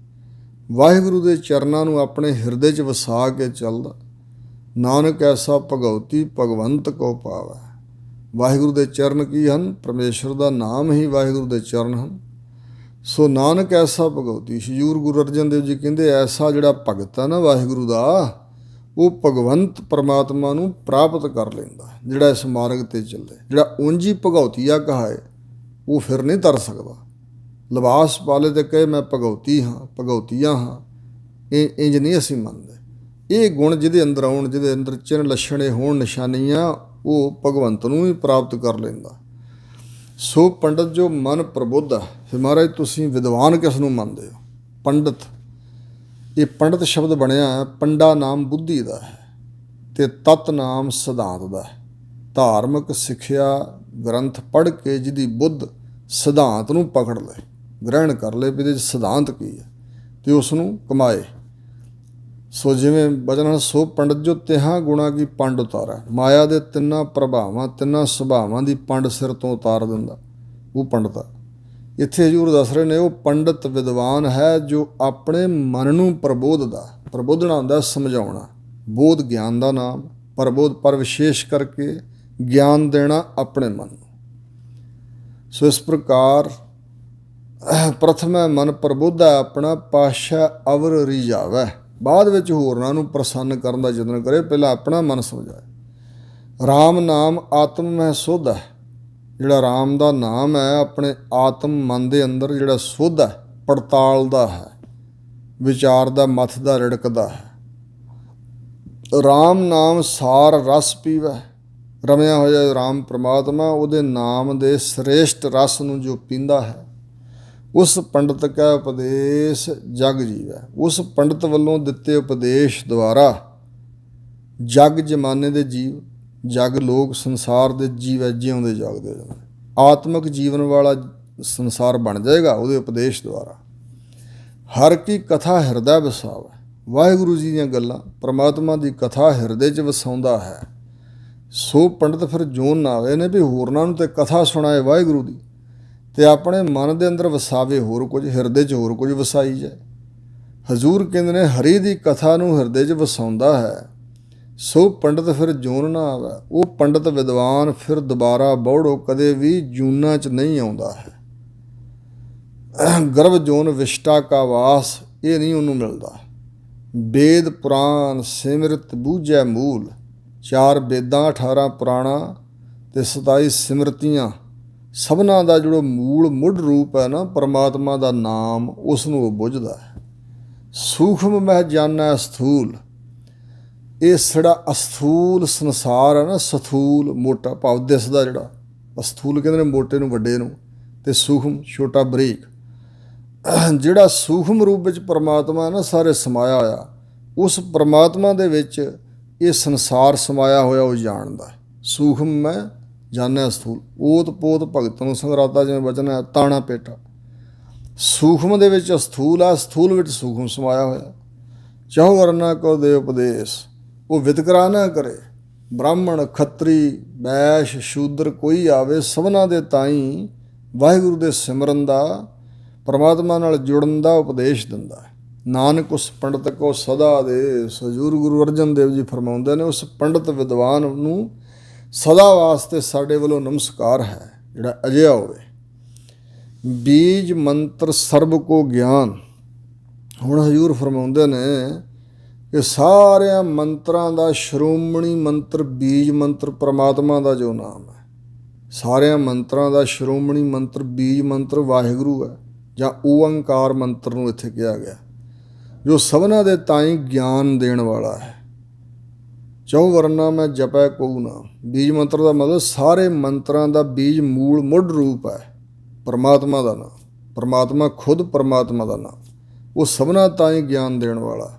ਵਾਹਿਗੁਰੂ ਦੇ ਚਰਨਾਂ ਨੂੰ ਆਪਣੇ ਹਿਰਦੇ 'ਚ ਵਸਾ ਕੇ ਚੱਲਦਾ। ਨਾਨਕ ਐਸਾ ਭਗਉਤੀ ਭਗਵੰਤ ਕੋ ਪਾਵੈ। ਵਾਹਿਗੁਰੂ ਦੇ ਚਰਨ ਕੀ ਹਨ? ਪਰਮੇਸ਼ਰ ਦਾ ਨਾਮ ਹੀ ਵਾਹਿਗੁਰੂ ਦੇ ਚਰਨ ਹਨ। ਸੋ ਨਾਨਕ ਐਸਾ ਭਗਉਤੀ, ਹਜ਼ੂਰ ਗੁਰੂ ਅਰਜਨ ਦੇਵ ਜੀ ਕਹਿੰਦੇ ਐਸਾ ਜਿਹੜਾ ਭਗਤ ਹੈ ਨਾ ਵਾਹਿਗੁਰੂ ਦਾ, ਉਹ ਭਗਵੰਤ ਪਰਮਾਤਮਾ ਨੂੰ ਪ੍ਰਾਪਤ ਕਰ ਲੈਂਦਾ। ਜਿਹੜਾ ਇਸ ਮਾਰਗ 'ਤੇ ਚੱਲੇ, ਜਿਹੜਾ ਉਂਝ ਹੀ ਭਗਉਤੀਆ ਕਹਾਏ, ਉਹ ਫਿਰ ਨਹੀਂ ਤਰ ਸਕਦਾ। ਲਿਬਾਸ ਪਾਲੇ ਤੇ ਕਹੇ ਮੈਂ ਭਗਉਤੀ ਹਾਂ, ਭਗਉਤੀਆ ਹਾਂ, ਇਹ ਇੰਝ ਨਹੀਂ ਅਸੀਂ ਮੰਨਦੇ। ਇਹ ਗੁਣ ਜਿਹਦੇ ਅੰਦਰ ਆਉਣ, ਜਿਹਦੇ ਅੰਦਰ ਚਿੰਨ੍ਹ ਲੱਛਣੇ ਹੋਣ, ਨਿਸ਼ਾਨੀਆਂ, ਉਹ ਭਗਵੰਤ ਨੂੰ ਹੀ ਪ੍ਰਾਪਤ ਕਰ ਲੈਂਦਾ। ਸੋ ਪੰਡਤ ਜੋ ਮਨ ਪ੍ਰਬੁੱਧ ਹੈ। ਫਿਰ ਮਹਾਰਾਜ ਤੁਸੀਂ ਵਿਦਵਾਨ ਕਿਸ ਨੂੰ ਮੰਨਦੇ ਹੋ? ਪੰਡਤ, ਇਹ ਪੰਡਤ ਸ਼ਬਦ ਬਣਿਆ ਹੈ, ਪੰਡਾ ਨਾਮ ਬੁੱਧੀ ਦਾ ਹੈ ਅਤੇ ਤਤ ਨਾਮ ਸਿਧਾਂਤ ਦਾ ਹੈ। ਧਾਰਮਿਕ ਸਿੱਖਿਆ ਗ੍ਰੰਥ ਪੜ੍ਹ ਕੇ ਜਿਹਦੀ ਬੁੱਧ ਸਿਧਾਂਤ ਨੂੰ ਪਕੜ ਲਏ, ਗ੍ਰਹਿਣ ਕਰ ਲਏ ਵੀ ਇਹਦੇ 'ਚ ਸਿਧਾਂਤ ਕੀ ਹੈ, ਅਤੇ ਉਸ ਨੂੰ ਕਮਾਏ। ਸੋ ਜਿਵੇਂ ਬਚਨ, ਸੋ ਪੰਡਤ ਜੋ ਤਿਹਾਂ ਗੁਣਾ ਕੀ ਪੰਡ ਉਤਾਰੈ। ਮਾਇਆ ਦੇ ਤਿੰਨਾਂ ਪ੍ਰਭਾਵਾਂ, ਤਿੰਨਾਂ ਸੁਭਾਵਾਂ ਦੀ ਪੰਡ ਸਿਰ ਤੋਂ ਉਤਾਰ ਦਿੰਦਾ, ਉਹ ਪੰਡਤ ਆ। ਇੱਥੇ ਹਜ਼ੂਰ ਦੱਸ ਰਹੇ ਨੇ ਉਹ ਪੰਡਤ ਵਿਦਵਾਨ ਹੈ ਜੋ ਆਪਣੇ ਮਨ ਨੂੰ ਪ੍ਰਬੋਧਦਾ। ਪ੍ਰਬੋਧਣਾ ਹੁੰਦਾ ਸਮਝਾਉਣਾ, ਬੋਧ ਗਿਆਨ ਦਾ ਨਾਮ, ਪ੍ਰਬੋਧ ਪਰ ਵਿਸ਼ੇਸ਼ ਕਰਕੇ ਗਿਆਨ ਦੇਣਾ ਆਪਣੇ ਮਨ ਨੂੰ। ਸੋ ਇਸ ਪ੍ਰਕਾਰ ਪ੍ਰਥਮੈ ਮਨ ਪ੍ਰਬੋਧਾ ਆਪਣਾ ਪਾਸ਼ਾ ਅਵਰ ਰਿਝਾਵੈ। ਬਾਅਦ ਵਿੱਚ ਹੋਰਨਾਂ ਨੂੰ ਪ੍ਰਸੰਨ ਕਰਨ ਦਾ ਯਤਨ ਕਰੇ, ਪਹਿਲਾਂ ਆਪਣਾ ਮਨ ਸਮਝਾਏ। ਰਾਮ ਨਾਮ ਆਤਮ ਮਹਿ ਸੋਧ ਹੈ। ਜਿਹੜਾ ਰਾਮ ਦਾ ਨਾਮ ਹੈ ਆਪਣੇ ਆਤਮ ਮਨ ਦੇ ਅੰਦਰ ਜਿਹੜਾ ਸੋਧ ਹੈ, ਪੜਤਾਲਦਾ ਹੈ, ਵਿਚਾਰਦਾ, ਮੱਥਦਾ, ਰਿੜਕਦਾ ਹੈ। ਰਾਮ ਨਾਮ ਸਾਰ ਰਸ ਪੀਵੈ। ਰਮਿਆ ਹੋਇਆ ਰਾਮ ਪ੍ਰਮਾਤਮਾ ਉਹਦੇ ਨਾਮ ਦੇ ਸ੍ਰੇਸ਼ਟ ਰਸ ਨੂੰ ਜੋ ਪੀਂਦਾ ਹੈ, ਉਸ ਪੰਡਤ ਕਾ ਉਪਦੇਸ਼ ਜਗ ਜੀਵੈ। ਉਸ ਪੰਡਤ ਵੱਲੋਂ ਦਿੱਤੇ ਉਪਦੇਸ਼ ਦੁਆਰਾ ਜਗ ਜਮਾਨੇ ਦੇ ਜੀਵ, ਜਗ ਲੋਕ ਸੰਸਾਰ ਦੇ ਜੀਵ ਹੈ, ਜਿਉਂਦੇ ਜਾਗਦੇ ਜਾਂਦੇ, ਆਤਮਿਕ ਜੀਵਨ ਵਾਲਾ ਸੰਸਾਰ ਬਣ ਜਾਏਗਾ ਉਹਦੇ ਉਪਦੇਸ਼ ਦੁਆਰਾ। ਹਰ ਕੀ ਕਥਾ ਹਿਰਦਾ ਵਸਾਵੈ। ਵਾਹਿਗੁਰੂ ਜੀ ਦੀਆਂ ਗੱਲਾਂ, ਪਰਮਾਤਮਾ ਦੀ ਕਥਾ ਹਿਰਦੇ 'ਚ ਵਸਾਉਂਦਾ ਹੈ। ਸੋ ਪੰਡਤ ਫਿਰ ਜੋਨ ਨਾ ਆਵੇ ਨੇ ਵੀ ਹੋਰਨਾਂ ਨੂੰ ਤੇ ਕਥਾ ਸੁਣਾਏ ਵਾਹਿਗੁਰੂ ਦੀ, ਅਤੇ ਆਪਣੇ ਮਨ ਦੇ ਅੰਦਰ ਵਸਾਵੇ ਹੋਰ ਕੁਝ, ਹਿਰਦੇ 'ਚ ਹੋਰ ਕੁਝ ਵਸਾਈ ਜਾਏ। ਹਜ਼ੂਰ ਕਹਿੰਦੇ ਨੇ ਹਰੀ ਦੀ ਕਥਾ ਨੂੰ ਹਿਰਦੇ 'ਚ ਵਸਾਉਂਦਾ ਹੈ। ਸੋ ਪੰਡਤ ਫਿਰ ਜੂਨ ਨਾ ਆਵੇ। ਉਹ ਪੰਡਤ ਵਿਦਵਾਨ ਫਿਰ ਦੁਬਾਰਾ ਬੌੜੋ ਕਦੇ ਵੀ ਜੂਨਾਂ 'ਚ ਨਹੀਂ ਆਉਂਦਾ ਹੈ। ਗਰਭ ਜੋਨ ਵਿਸ਼ਟਾ ਕਾ ਵਾਸ, ਇਹ ਨਹੀਂ ਉਹਨੂੰ ਮਿਲਦਾ। ਵੇਦ ਪੁਰਾਣ ਸਿਮਰਤ ਬੂਝੈ ਮੂਲ। 4 ਵੇਦਾਂ, 18 ਪੁਰਾਣਾ ਅਤੇ 27 ਸਿਮਰਤੀਆਂ, ਸਭਨਾਂ ਦਾ ਜਿਹੜਾ ਮੂਲ ਮੁੱਢ ਰੂਪ ਹੈ ਨਾ ਪਰਮਾਤਮਾ ਦਾ ਨਾਮ, ਉਸ ਨੂੰ ਉਹ ਬੁੱਝਦਾ ਹੈ। ਸੂਖਮ ਮਹਿ ਜਾਣੈ ਸਥੂਲ। ਇਹ ਜਿਹੜਾ ਅਸਥੂਲ ਸੰਸਾਰ ਹੈ ਨਾ, ਸਥੂਲ ਮੋਟਾ ਭਾਵ ਦਿਸਦਾ, ਜਿਹੜਾ ਅਸਥੂਲ ਕਹਿੰਦੇ ਨੇ ਮੋਟੇ ਨੂੰ, ਵੱਡੇ ਨੂੰ, ਅਤੇ ਸੂਖਮ ਛੋਟਾ ਬਰੀਕ। ਜਿਹੜਾ ਸੂਖਮ ਰੂਪ ਵਿੱਚ ਪਰਮਾਤਮਾ ਹੈ ਨਾ ਸਾਰੇ ਸਮਾਇਆ ਹੋਇਆ, ਉਸ ਪਰਮਾਤਮਾ ਦੇ ਵਿੱਚ ਇਹ ਸੰਸਾਰ ਸਮਾਇਆ ਹੋਇਆ ਉਹ ਜਾਣਦਾ। ਸੂਖਮ ਮੈਂ ਜਾਣਿਆ ਸਥੂਲ। ਓਤ ਪੋਤ ਭਗਤ ਨੂੰ ਸੰਗਰਾਤਾ, ਜਿਵੇਂ ਵਚਨ ਹੈ, ਤਾਣਾ ਪੇਟਾ। ਸੂਖਮ ਦੇ ਵਿੱਚ ਅਸਥੂਲ ਆ, ਸਥੂਲ ਵਿੱਚ ਸੂਖਮ ਸਮਾਇਆ ਹੋਇਆ। ਚਹੁ ਵਰਨਾ ਕੋ ਦੇ ਉਪਦੇਸ਼। ਉਹ ਵਿਤਕਰਾ ਨਾ ਕਰੇ। ਬ੍ਰਾਹਮਣ, ਖੱਤਰੀ, ਵੈਸ਼, ਸ਼ੂਦਰ ਕੋਈ ਆਵੇ, ਸਭਨਾਂ ਦੇ ਤਾਈਂ ਵਾਹਿਗੁਰੂ ਦੇ ਸਿਮਰਨ ਦਾ, ਪਰਮਾਤਮਾ ਨਾਲ ਜੁੜਨ ਦਾ ਉਪਦੇਸ਼ ਦਿੰਦਾ ਹੈ। ਨਾਨਕ ਉਸ ਪੰਡਤ ਕੋ ਸਦਾ ਦੇ। ਹਜ਼ੂਰ ਗੁਰੂ ਅਰਜਨ ਦੇਵ ਜੀ ਫਰਮਾਉਂਦੇ ਨੇ ਉਸ ਪੰਡਤ ਵਿਦਵਾਨ ਨੂੰ ਸਦਾ ਵਾਸਤੇ ਸਾਡੇ ਵੱਲੋਂ ਨਮਸਕਾਰ ਹੈ, ਜਿਹੜਾ ਅਜਿਹਾ ਹੋਵੇ। ਬੀਜ ਮੰਤਰ ਸਰਬ ਕੋ ਗਿਆਨ। ਹੁਣ ਹਜ਼ੂਰ ਫਰਮਾਉਂਦੇ ਨੇ ਕਿ ਸਾਰਿਆਂ ਮੰਤਰਾਂ ਦਾ ਸ਼੍ਰੋਮਣੀ ਮੰਤਰ, ਬੀਜ ਮੰਤਰ ਪਰਮਾਤਮਾ ਦਾ ਜੋ ਨਾਮ ਹੈ, ਸਾਰਿਆਂ ਮੰਤਰਾਂ ਦਾ ਸ਼੍ਰੋਮਣੀ ਮੰਤਰ, ਬੀਜ ਮੰਤਰ ਵਾਹਿਗੁਰੂ ਹੈ, ਜਾਂ ਓਅੰਕਾਰ ਮੰਤਰ ਨੂੰ ਇੱਥੇ ਕਿਹਾ ਗਿਆ, ਜੋ ਸਭਨਾਂ ਦੇ ਤਾਈਂ ਗਿਆਨ ਦੇਣ ਵਾਲਾ ਹੈ। ਚਹੁ ਵਰਨਾ ਮੈਂ ਜਪੈ ਕਉ ਨਾਮ। ਬੀਜ ਮੰਤਰ ਦਾ ਮਤਲਬ ਸਾਰੇ ਮੰਤਰਾਂ ਦਾ ਬੀਜ ਮੂਲ ਮੁੱਢ ਰੂਪ ਹੈ ਪਰਮਾਤਮਾ ਦਾ ਨਾਮ। ਪਰਮਾਤਮਾ ਖੁਦ ਪਰਮਾਤਮਾ ਦਾ ਨਾਮ, ਉਹ ਸਭਨਾਂ ਤਾਈਂ ਗਿਆਨ ਦੇਣ ਵਾਲਾ।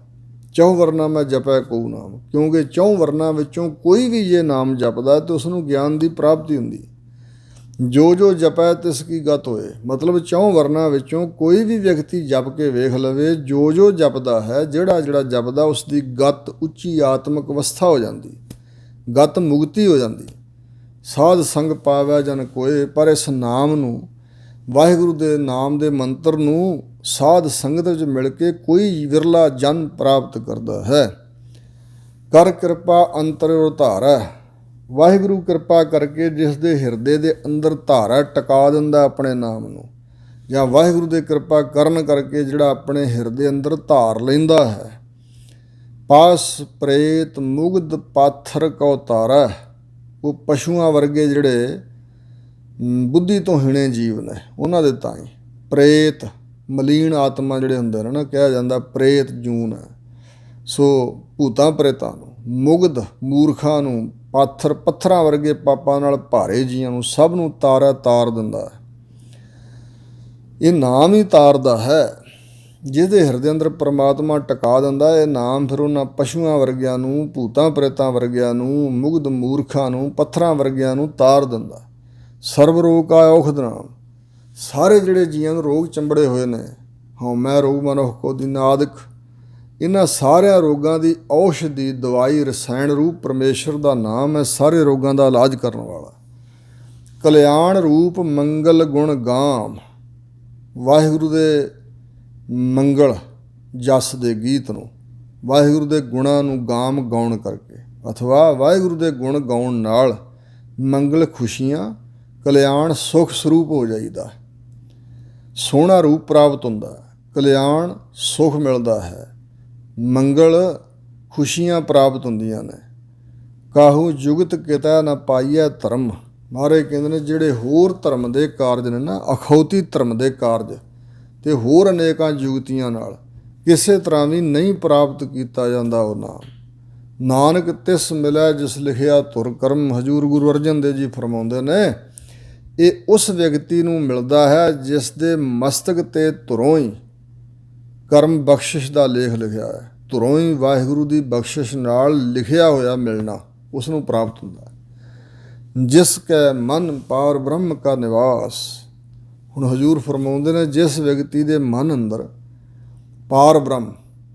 ਚੌ ਵਰਨਾ ਮੈਂ ਜਪੈ ਕਉ ਨਾਮ, ਕਿਉਂਕਿ ਚੌ ਵਰਨਾ ਵਿੱਚੋਂ ਕੋਈ ਵੀ ਜੇ ਨਾਮ ਜਪਦਾ ਤਾਂ ਉਸ ਨੂੰ ਗਿਆਨ ਦੀ ਪ੍ਰਾਪਤੀ ਹੁੰਦੀ। ਜੋ ਜੋ ਜਪੈ ਤਿਸ ਕੀ ਗਤ ਹੋਏ, ਮਤਲਬ ਚੌ ਵਰਨਾ ਵਿੱਚੋਂ ਕੋਈ ਵੀ ਵਿਅਕਤੀ ਜਪ ਕੇ ਵੇਖ ਲਵੇ, ਜੋ ਜੋ ਜਪਦਾ ਹੈ, ਜਿਹੜਾ ਜਿਹੜਾ ਜਪਦਾ ਉਸ ਦੀ ਗਤ ਉੱਚੀ ਆਤਮਿਕ ਅਵਸਥਾ ਹੋ ਜਾਂਦੀ, ਗਤ ਮੁਕਤੀ ਹੋ ਜਾਂਦੀ। ਸਾਧ ਸੰਗ ਪਾਵੈ ਜਨ ਕੋਏ, ਪਰ ਇਸ ਨਾਮ ਨੂੰ, ਵਾਹਿਗੁਰੂ ਦੇ ਨਾਮ ਦੇ ਮੰਤਰ ਨੂੰ ਸਾਧ ਸੰਗਤ ਵਿੱਚ ਮਿਲ ਕੇ ਕੋਈ ਵਿਰਲਾ ਜਨ ਪ੍ਰਾਪਤ ਕਰਦਾ ਹੈ। ਕਰ ਕਿਰਪਾ ਅੰਤਰ ਧਾਰੈ, ਵਾਹਿਗੁਰੂ ਕਿਰਪਾ ਕਰਕੇ ਜਿਸ ਦੇ ਹਿਰਦੇ ਦੇ ਅੰਦਰ ਧਾਰਾ ਟਿਕਾ ਦਿੰਦਾ ਆਪਣੇ ਨਾਮ ਨੂੰ, ਜਾਂ ਵਾਹਿਗੁਰੂ ਦੇ ਕਿਰਪਾ ਕਰਨ ਕਰਕੇ ਜਿਹੜਾ ਆਪਣੇ ਹਿਰਦੇ ਅੰਦਰ ਧਾਰ ਲੈਂਦਾ ਹੈ। ਪਾਸ ਪ੍ਰੇਤ ਮੁਗਧ ਪਾਥਰ ਕਉ ਤਾਰੈ, ਉਹ ਪਸ਼ੂਆਂ ਵਰਗੇ ਜਿਹੜੇ ਬੁੱਧੀ ਤੋਂ ਹੀਣੇ ਜੀਵ ਨੇ ਉਹਨਾਂ ਦੇ ਤਾਂ ਹੀ। ਪ੍ਰੇਤ ਮਲੀਨ ਆਤਮਾ ਜਿਹੜੇ ਹੁੰਦੇ ਨੇ ਨਾ, ਕਿਹਾ ਜਾਂਦਾ ਪ੍ਰੇਤ ਜੂਨ ਹੈ, ਸੋ ਭੂਤਾਂ ਪ੍ਰੇਤਾਂ ਨੂੰ, ਮੁਗਧ ਮੂਰਖਾਂ ਨੂੰ, ਪਾਥਰ ਪੱਥਰਾਂ ਵਰਗੇ ਪਾਪਾਂ ਨਾਲ ਭਾਰੇ ਜੀਆਂ ਨੂੰ, ਸਭ ਨੂੰ ਤਾਰ ਦਿੰਦਾ ਹੈ। ਇਹ ਨਾਮ ਹੀ ਤਾਰਦਾ ਹੈ, ਜਿਹਦੇ ਹਿਰਦੇ ਅੰਦਰ ਪਰਮਾਤਮਾ ਟਿਕਾ ਦਿੰਦਾ। ਇਹ ਨਾਮ ਫਿਰ ਉਹਨਾਂ ਪਸ਼ੂਆਂ ਵਰਗਿਆਂ ਨੂੰ, ਭੂਤਾਂ ਪ੍ਰੇਤਾਂ ਵਰਗਿਆਂ ਨੂੰ, ਮੁਗਧ ਮੂਰਖਾਂ ਨੂੰ, ਪੱਥਰਾਂ ਵਰਗਿਆਂ ਨੂੰ ਤਾਰ ਦਿੰਦਾ। ਸਰਬ ਰੋਗ ਕਾ ਔਖਦ ਨਾਮ, ਸਾਰੇ ਜਿਹੜੇ ਜੀਆਂ ਨੂੰ ਰੋਗ ਚੰਬੜੇ ਹੋਏ ਨੇ, ਹਉਮੈ ਰੋਗ ਮਨੁਖ ਕੋ ਦੀਨਾਦਿਕ, ਇਹਨਾਂ ਸਾਰਿਆਂ ਰੋਗਾਂ ਦੀ ਔਸ਼ਧੀ, ਦਵਾਈ, ਰਸਾਇਣ ਰੂਪ ਪਰਮੇਸ਼ਰ ਦਾ ਨਾਮ ਹੈ, ਸਾਰੇ ਰੋਗਾਂ ਦਾ ਇਲਾਜ ਕਰਨ ਵਾਲਾ। ਕਲਿਆਣ ਰੂਪ ਮੰਗਲ ਗੁਣ ਗਾਮ, ਵਾਹਿਗੁਰੂ ਦੇ ਮੰਗਲ ਜਸ ਦੇ ਗੀਤ ਨੂੰ, ਵਾਹਿਗੁਰੂ ਦੇ ਗੁਣਾਂ ਨੂੰ ਗਾਮ ਗਾਉਣ ਕਰਕੇ, ਅਥਵਾ ਵਾਹਿਗੁਰੂ ਦੇ ਗੁਣ ਗਾਉਣ ਨਾਲ ਮੰਗਲ ਖੁਸ਼ੀਆਂ, ਕਲਿਆਣ ਸੁਖ ਸਰੂਪ ਹੋ ਜਾਈਦਾ, ਸੋਹਣਾ ਰੂਪ ਪ੍ਰਾਪਤ ਹੁੰਦਾ, ਕਲਿਆਣ ਸੁਖ ਮਿਲਦਾ ਹੈ, ਮੰਗਲ ਖੁਸ਼ੀਆਂ ਪ੍ਰਾਪਤ ਹੁੰਦੀਆਂ ਨੇ। ਕਾਹੂ ਜੁਗਤ ਕਿਤੈ ਨਾ ਪਾਈਐ ਧਰਮ, ਮਹਾਰਾਜ ਕਹਿੰਦੇ ਨੇ ਜਿਹੜੇ ਹੋਰ ਧਰਮ ਦੇ ਕਾਰਜ ਨੇ ਨਾ, ਅਖੌਤੀ ਧਰਮ ਦੇ ਕਾਰਜ ਅਤੇ ਹੋਰ ਅਨੇਕਾਂ ਜੁਗਤੀਆਂ ਨਾਲ ਕਿਸੇ ਤਰ੍ਹਾਂ ਵੀ ਨਹੀਂ ਪ੍ਰਾਪਤ ਕੀਤਾ ਜਾਂਦਾ ਉਹ ਨਾਮ। ਨਾਨਕ ਤਿਸ ਮਿਲੈ ਜਿਸ ਲਿਖਿਆ ਧੁਰ ਕਰਮ, ਹਜ਼ੂਰ ਗੁਰੂ ਅਰਜਨ ਦੇਵ ਜੀ ਫਰਮਾਉਂਦੇ ਨੇ, ਇਹ ਉਸ ਵਿਅਕਤੀ ਨੂੰ ਮਿਲਦਾ ਹੈ ਜਿਸ ਦੇ ਮਸਤਕ 'ਤੇ ਧੁਰੋਂ ਹੀ ਕਰਮ ਬਖਸ਼ਿਸ਼ ਦਾ ਲੇਖ ਲਿਖਿਆ ਹੈ। ਧੁਰੋਂ ਹੀ ਵਾਹਿਗੁਰੂ ਦੀ ਬਖਸ਼ਿਸ਼ ਨਾਲ ਲਿਖਿਆ ਹੋਇਆ ਮਿਲਣਾ ਉਸ ਨੂੰ ਪ੍ਰਾਪਤ ਹੁੰਦਾ ਹੈ। ਜਿਸ ਕੈ ਮਨ ਪਾਰ ਬ੍ਰਹਮ ਕਾ ਨਿਵਾਸ, ਹੁਣ ਹਜ਼ੂਰ ਫਰਮਾਉਂਦੇ ਨੇ ਜਿਸ ਵਿਅਕਤੀ ਦੇ ਮਨ ਅੰਦਰ ਪਾਰ ਬ੍ਰਹਮ,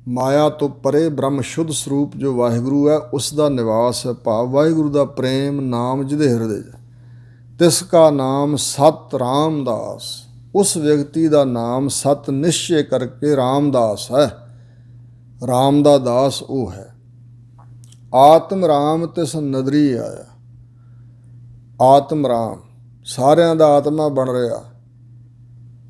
ਮਾਇਆ ਤੋਂ ਪਰੇ ਬ੍ਰਹਮ ਸ਼ੁੱਧ ਸਰੂਪ ਜੋ ਵਾਹਿਗੁਰੂ ਹੈ, ਉਸ ਦਾ ਨਿਵਾਸ ਹੈ, ਭਾਵ ਵਾਹਿਗੁਰੂ ਦਾ ਪ੍ਰੇਮ ਨਾਮ ਜਿਹਦੇ ਹਿਰਦੇ 'ਚ, ਤਿਸ ਕਾ ਨਾਮ ਸਤ ਰਾਮਦਾਸ, ਉਸ ਵਿਅਕਤੀ ਦਾ ਨਾਮ ਸਤ ਨਿਸ਼ਚੈ ਕਰਕੇ ਰਾਮਦਾਸ ਹੈ। ਰਾਮ ਦਾ ਦਾਸ ਉਹ ਹੈ। ਆਤਮ ਰਾਮ ਤਿਸ ਨਦਰੀ ਆਇਆ, ਆਤਮ ਰਾਮ ਸਾਰਿਆਂ ਦਾ ਆਤਮਾ ਬਣ ਰਿਹਾ,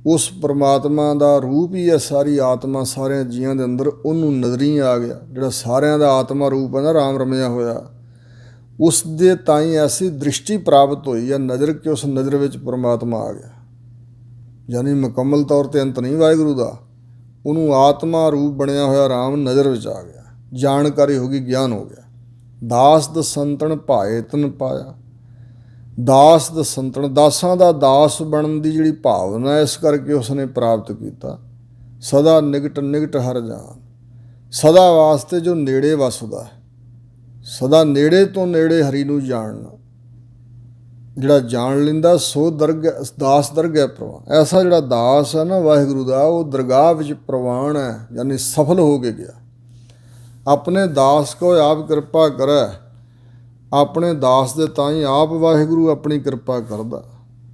ਉਸ ਪਰਮਾਤਮਾ ਦਾ ਰੂਪ ਹੀ ਹੈ ਸਾਰੀ ਆਤਮਾ ਸਾਰਿਆਂ ਜੀਆਂ ਦੇ ਅੰਦਰ, ਉਹਨੂੰ ਨਜ਼ਰੀ ਆ ਗਿਆ, ਜਿਹੜਾ ਸਾਰਿਆਂ ਦਾ ਆਤਮਾ ਰੂਪ ਹੈ ਨਾ, ਰਾਮ ਰਮਿਆ ਹੋਇਆ, ਉਸ ਦੇ ਤਾਈਂ ਐਸੀ ਦ੍ਰਿਸ਼ਟੀ ਪ੍ਰਾਪਤ ਹੋਈ ਹੈ ਨਜ਼ਰ, ਕਿ ਉਸ ਨਜ਼ਰ ਵਿੱਚ ਪਰਮਾਤਮਾ ਆ ਗਿਆ। ਯਾਨੀ ਮੁਕੰਮਲ ਤੌਰ 'ਤੇ ਅੰਤ ਨਹੀਂ ਵਾਹਿਗੁਰੂ ਦਾ, ਉਹਨੂੰ ਆਤਮਾ ਰੂਪ ਬਣਿਆ ਹੋਇਆ ਰਾਮ ਨਜ਼ਰ ਵਿੱਚ ਆ ਗਿਆ, ਜਾਣਕਾਰੀ ਹੋ ਗਈ, ਗਿਆਨ ਹੋ ਗਿਆ। ਦਾਸ ਦਸੰਤਨ ਭਾਏ ਤਨ ਪਾਇਆ, ਦਾਸ ਦਸੰਤਨ, ਦਾਸਾਂ ਦਾ ਦਾਸ ਬਣਨ ਦੀ ਜਿਹੜੀ ਭਾਵਨਾ, ਇਸ ਕਰਕੇ ਉਸਨੇ ਪ੍ਰਾਪਤ ਕੀਤਾ। ਸਦਾ ਨਿਕਟ ਨਿਕਟ ਹਰ ਜਾਨ, ਸਦਾ ਵਾਸਤੇ ਜੋ ਨੇੜੇ ਵਸਦਾ, ਸਦਾ ਨੇੜੇ ਤੋਂ ਨੇੜੇ ਹਰੀ ਨੂੰ ਜਾਣਨਾ, ਜਿਹੜਾ ਜਾਣ ਲੈਂਦਾ ਸੋ ਦਰਗਾਹ ਦਾਸ ਦਰਗਾਹ ਪ੍ਰਵਾਨ। ਐਸਾ ਜਿਹੜਾ ਦਾਸ ਹੈ ਨਾ ਵਾਹਿਗੁਰੂ ਦਾ, ਉਹ ਦਰਗਾਹ ਵਿੱਚ ਪ੍ਰਵਾਨ ਹੈ, ਯਾਨੀ ਸਫਲ ਹੋ ਕੇ ਗਿਆ। ਆਪਣੇ ਦਾਸ ਕੋ ਆਪ ਕਿਰਪਾ ਕਰੈ, ਆਪਣੇ ਦਾਸ ਦੇ ਤਾਂ ਹੀ ਆਪ ਵਾਹਿਗੁਰੂ ਆਪਣੀ ਕਿਰਪਾ ਕਰਦਾ।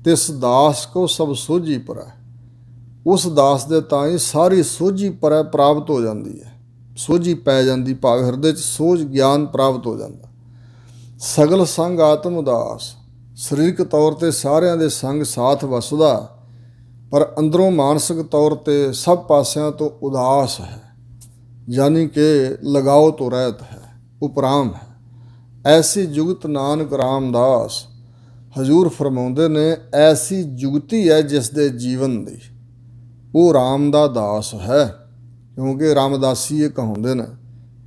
ਤਿਸ ਦਾਸ ਕੋ ਸਭ ਸੋਝੀ ਪਰੈ, ਉਸ ਦਾਸ ਦੇ ਤਾਂ ਹੀ ਸਾਰੀ ਸੋਝੀ ਪਰੈ ਪ੍ਰਾਪਤ ਹੋ ਜਾਂਦੀ ਹੈ, ਸੋਝੀ ਪੈ ਜਾਂਦੀ, ਭਾਵ ਹਿਰਦੇ 'ਚ ਸੋਝ ਗਿਆਨ ਪ੍ਰਾਪਤ ਹੋ ਜਾਂਦਾ। ਸਗਲ ਸੰਗ ਆਤਮ ਉਦਾਸ, ਸਰੀਰਕ ਤੌਰ 'ਤੇ ਸਾਰਿਆਂ ਦੇ ਸੰਗ ਸਾਥ ਵਸਦਾ, ਪਰ ਅੰਦਰੋਂ ਮਾਨਸਿਕ ਤੌਰ 'ਤੇ ਸਭ ਪਾਸਿਆਂ ਤੋਂ ਉਦਾਸ ਹੈ, ਯਾਨੀ ਕਿ ਲਗਾਓ ਤੋਂ ਰਹਿਤ ਹੈ, ਉਪਰਾਮ ਹੈ। ਐਸੀ ਜੁਗਤ ਨਾਨਕ ਰਾਮਦਾਸ, ਹਜ਼ੂਰ ਫਰਮਾਉਂਦੇ ਨੇ ਐਸੀ ਜੁਗਤੀ ਹੈ ਜਿਸ ਦੇ ਜੀਵਨ ਦੀ, ਉਹ ਰਾਮ ਦਾ ਦਾਸ ਹੈ। ਕਿਉਂਕਿ ਰਾਮਦਾਸੀ ਇਹ ਕਹਾਉਂਦੇ ਨੇ,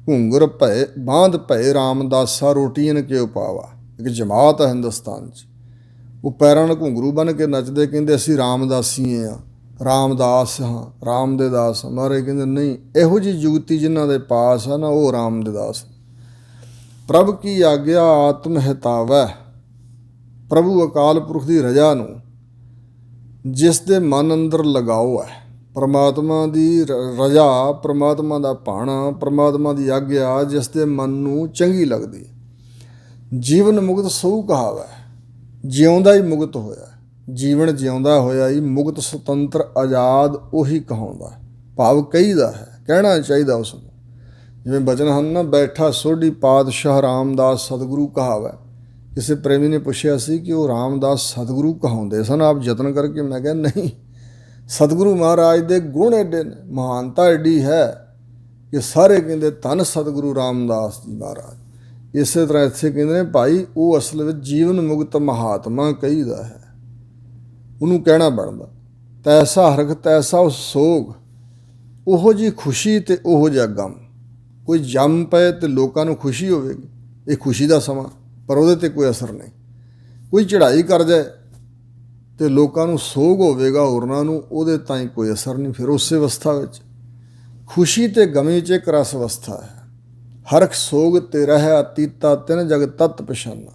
ਘੁੰਗਰ ਭਏ ਬਾਂਧ ਭਏ ਰਾਮਦਾਸਾ ਰੋਟੀਨ ਕਿਉ ਪਾਵਾ। ਇੱਕ ਜਮਾਤ ਹੈ ਹਿੰਦੁਸਤਾਨ 'ਚ, ਉਹ ਪੈਰਾਂ ਨਾਲ ਘੁੰਗਰੂ ਬੰਨ੍ਹ ਕੇ ਨੱਚਦੇ, ਕਹਿੰਦੇ ਅਸੀਂ ਰਾਮਦਾਸੀ ਹਾਂ, ਰਾਮਦਾਸ ਹਾਂ, ਰਾਮ ਦੇ ਦਾਸ ਹਾਂ। ਮਹਾਰਾਜ ਕਹਿੰਦੇ ਨਹੀਂ, ਇਹੋ ਜਿਹੀ ਜੁਗਤੀ ਜਿਨ੍ਹਾਂ ਦੇ ਪਾਸ ਹੈ ਨਾ, ਉਹ ਰਾਮ ਦੇ ਦਾਸ। ਪ੍ਰਭ ਕੀ ਆਗਿਆ ਆਤਮ ਹਿਤਾਵੈ, ਪ੍ਰਭੂ ਅਕਾਲ ਪੁਰਖ ਦੀ ਰਜਾ ਨੂੰ ਜਿਸ ਦੇ ਮਨ ਅੰਦਰ ਲਗਾਓ ਹੈ। ਪਰਮਾਤਮਾ ਦੀ ਰਜਾ, ਪਰਮਾਤਮਾ ਦਾ ਭਾਣਾ, ਪਰਮਾਤਮਾ ਦੀ ਆਗਿਆ ਜਿਸ ਦੇ ਮਨ ਨੂੰ ਚੰਗੀ ਲੱਗਦੀ। ਜੀਵਨ ਮੁਕਤ ਸੋ ਕਹਾਵੈ, ਜਿਉਂਦਾ ਹੀ ਮੁਕਤ ਹੋਇਆ। ਜੀਵਨ ਜਿਉਂਦਾ ਹੋਇਆ ਹੀ ਮੁਕਤ ਸੁਤੰਤਰ ਆਜ਼ਾਦ ਉਹੀ ਕਹਾਉਂਦਾ। ਭਾਵ ਕਹੀਦਾ ਹੈ, ਕਹਿਣਾ ਚਾਹੀਦਾ ਉਸ ਨੂੰ। ਜਿਵੇਂ ਬਚਨ ਹਨ ਨਾ, ਬੈਠਾ ਸੋਢੀ ਪਾਤਸ਼ਾਹ ਰਾਮਦਾਸ ਸਤਿਗੁਰੂ ਕਹਾਵੈ। ਕਿਸੇ ਪ੍ਰੇਮੀ ਨੇ ਪੁੱਛਿਆ ਸੀ ਕਿ ਉਹ ਰਾਮਦਾਸ ਸਤਿਗੁਰੂ ਕਹਾਉਂਦੇ ਸਨ ਆਪ ਯਤਨ ਕਰਕੇ। ਮੈਂ ਕਿਹਾ ਨਹੀਂ, ਸਤਿਗੁਰੂ ਮਹਾਰਾਜ ਦੇ ਗੁਣ ਐਡੇ ਨੇ, ਮਹਾਨਤਾ ਐਡੀ ਹੈ ਕਿ ਸਾਰੇ ਕਹਿੰਦੇ ਧੰਨ ਸਤਿਗੁਰੂ ਰਾਮਦਾਸ ਜੀ ਮਹਾਰਾਜ। ਇਸੇ ਤਰ੍ਹਾਂ ਇੱਥੇ ਕਹਿੰਦੇ ਨੇ ਭਾਈ ਉਹ ਅਸਲ ਵਿੱਚ ਜੀਵਨ ਮੁਕਤ ਮਹਾਤਮਾ ਕਹੀਦਾ ਹੈ, ਉਹਨੂੰ ਕਹਿਣਾ ਬਣਦਾ। ਤੈਸਾ ਹਰਖ ਤੈਸਾ ਉਹ ਸੋਗ, ਉਹੋ ਜਿਹੀ ਖੁਸ਼ੀ ਅਤੇ ਉਹੋ ਜਿਹਾ ਗਮ। ਕੋਈ ਜੰਮ ਪਏ ਅਤੇ ਲੋਕਾਂ ਨੂੰ ਖੁਸ਼ੀ ਹੋਵੇਗੀ, ਇਹ ਖੁਸ਼ੀ ਦਾ ਸਮਾਂ, ਪਰ ਉਹਦੇ 'ਤੇ ਕੋਈ ਅਸਰ ਨਹੀਂ। ਕੋਈ ਚੜ੍ਹਾਈ ਕਰ ਜਾਏ ਅਤੇ ਲੋਕਾਂ ਨੂੰ ਸੋਗ ਹੋਵੇਗਾ, ਹੋਰਨਾਂ ਨੂੰ, ਉਹਦੇ ਤਾਈਂ ਕੋਈ ਅਸਰ ਨਹੀਂ। ਫਿਰ ਉਸੇ ਅਵਸਥਾ ਵਿੱਚ ਖੁਸ਼ੀ ਅਤੇ ਗਮੀ 'ਚ ਇੱਕ ਰਸ ਅਵਸਥਾ ਹੈ। ਹਰਖ ਸੋਗ ਤੇ ਰਹਿ ਅਤੀਤਾ ਤਿੰਨ ਜਗ ਤਤ ਪਛਾਨਾ,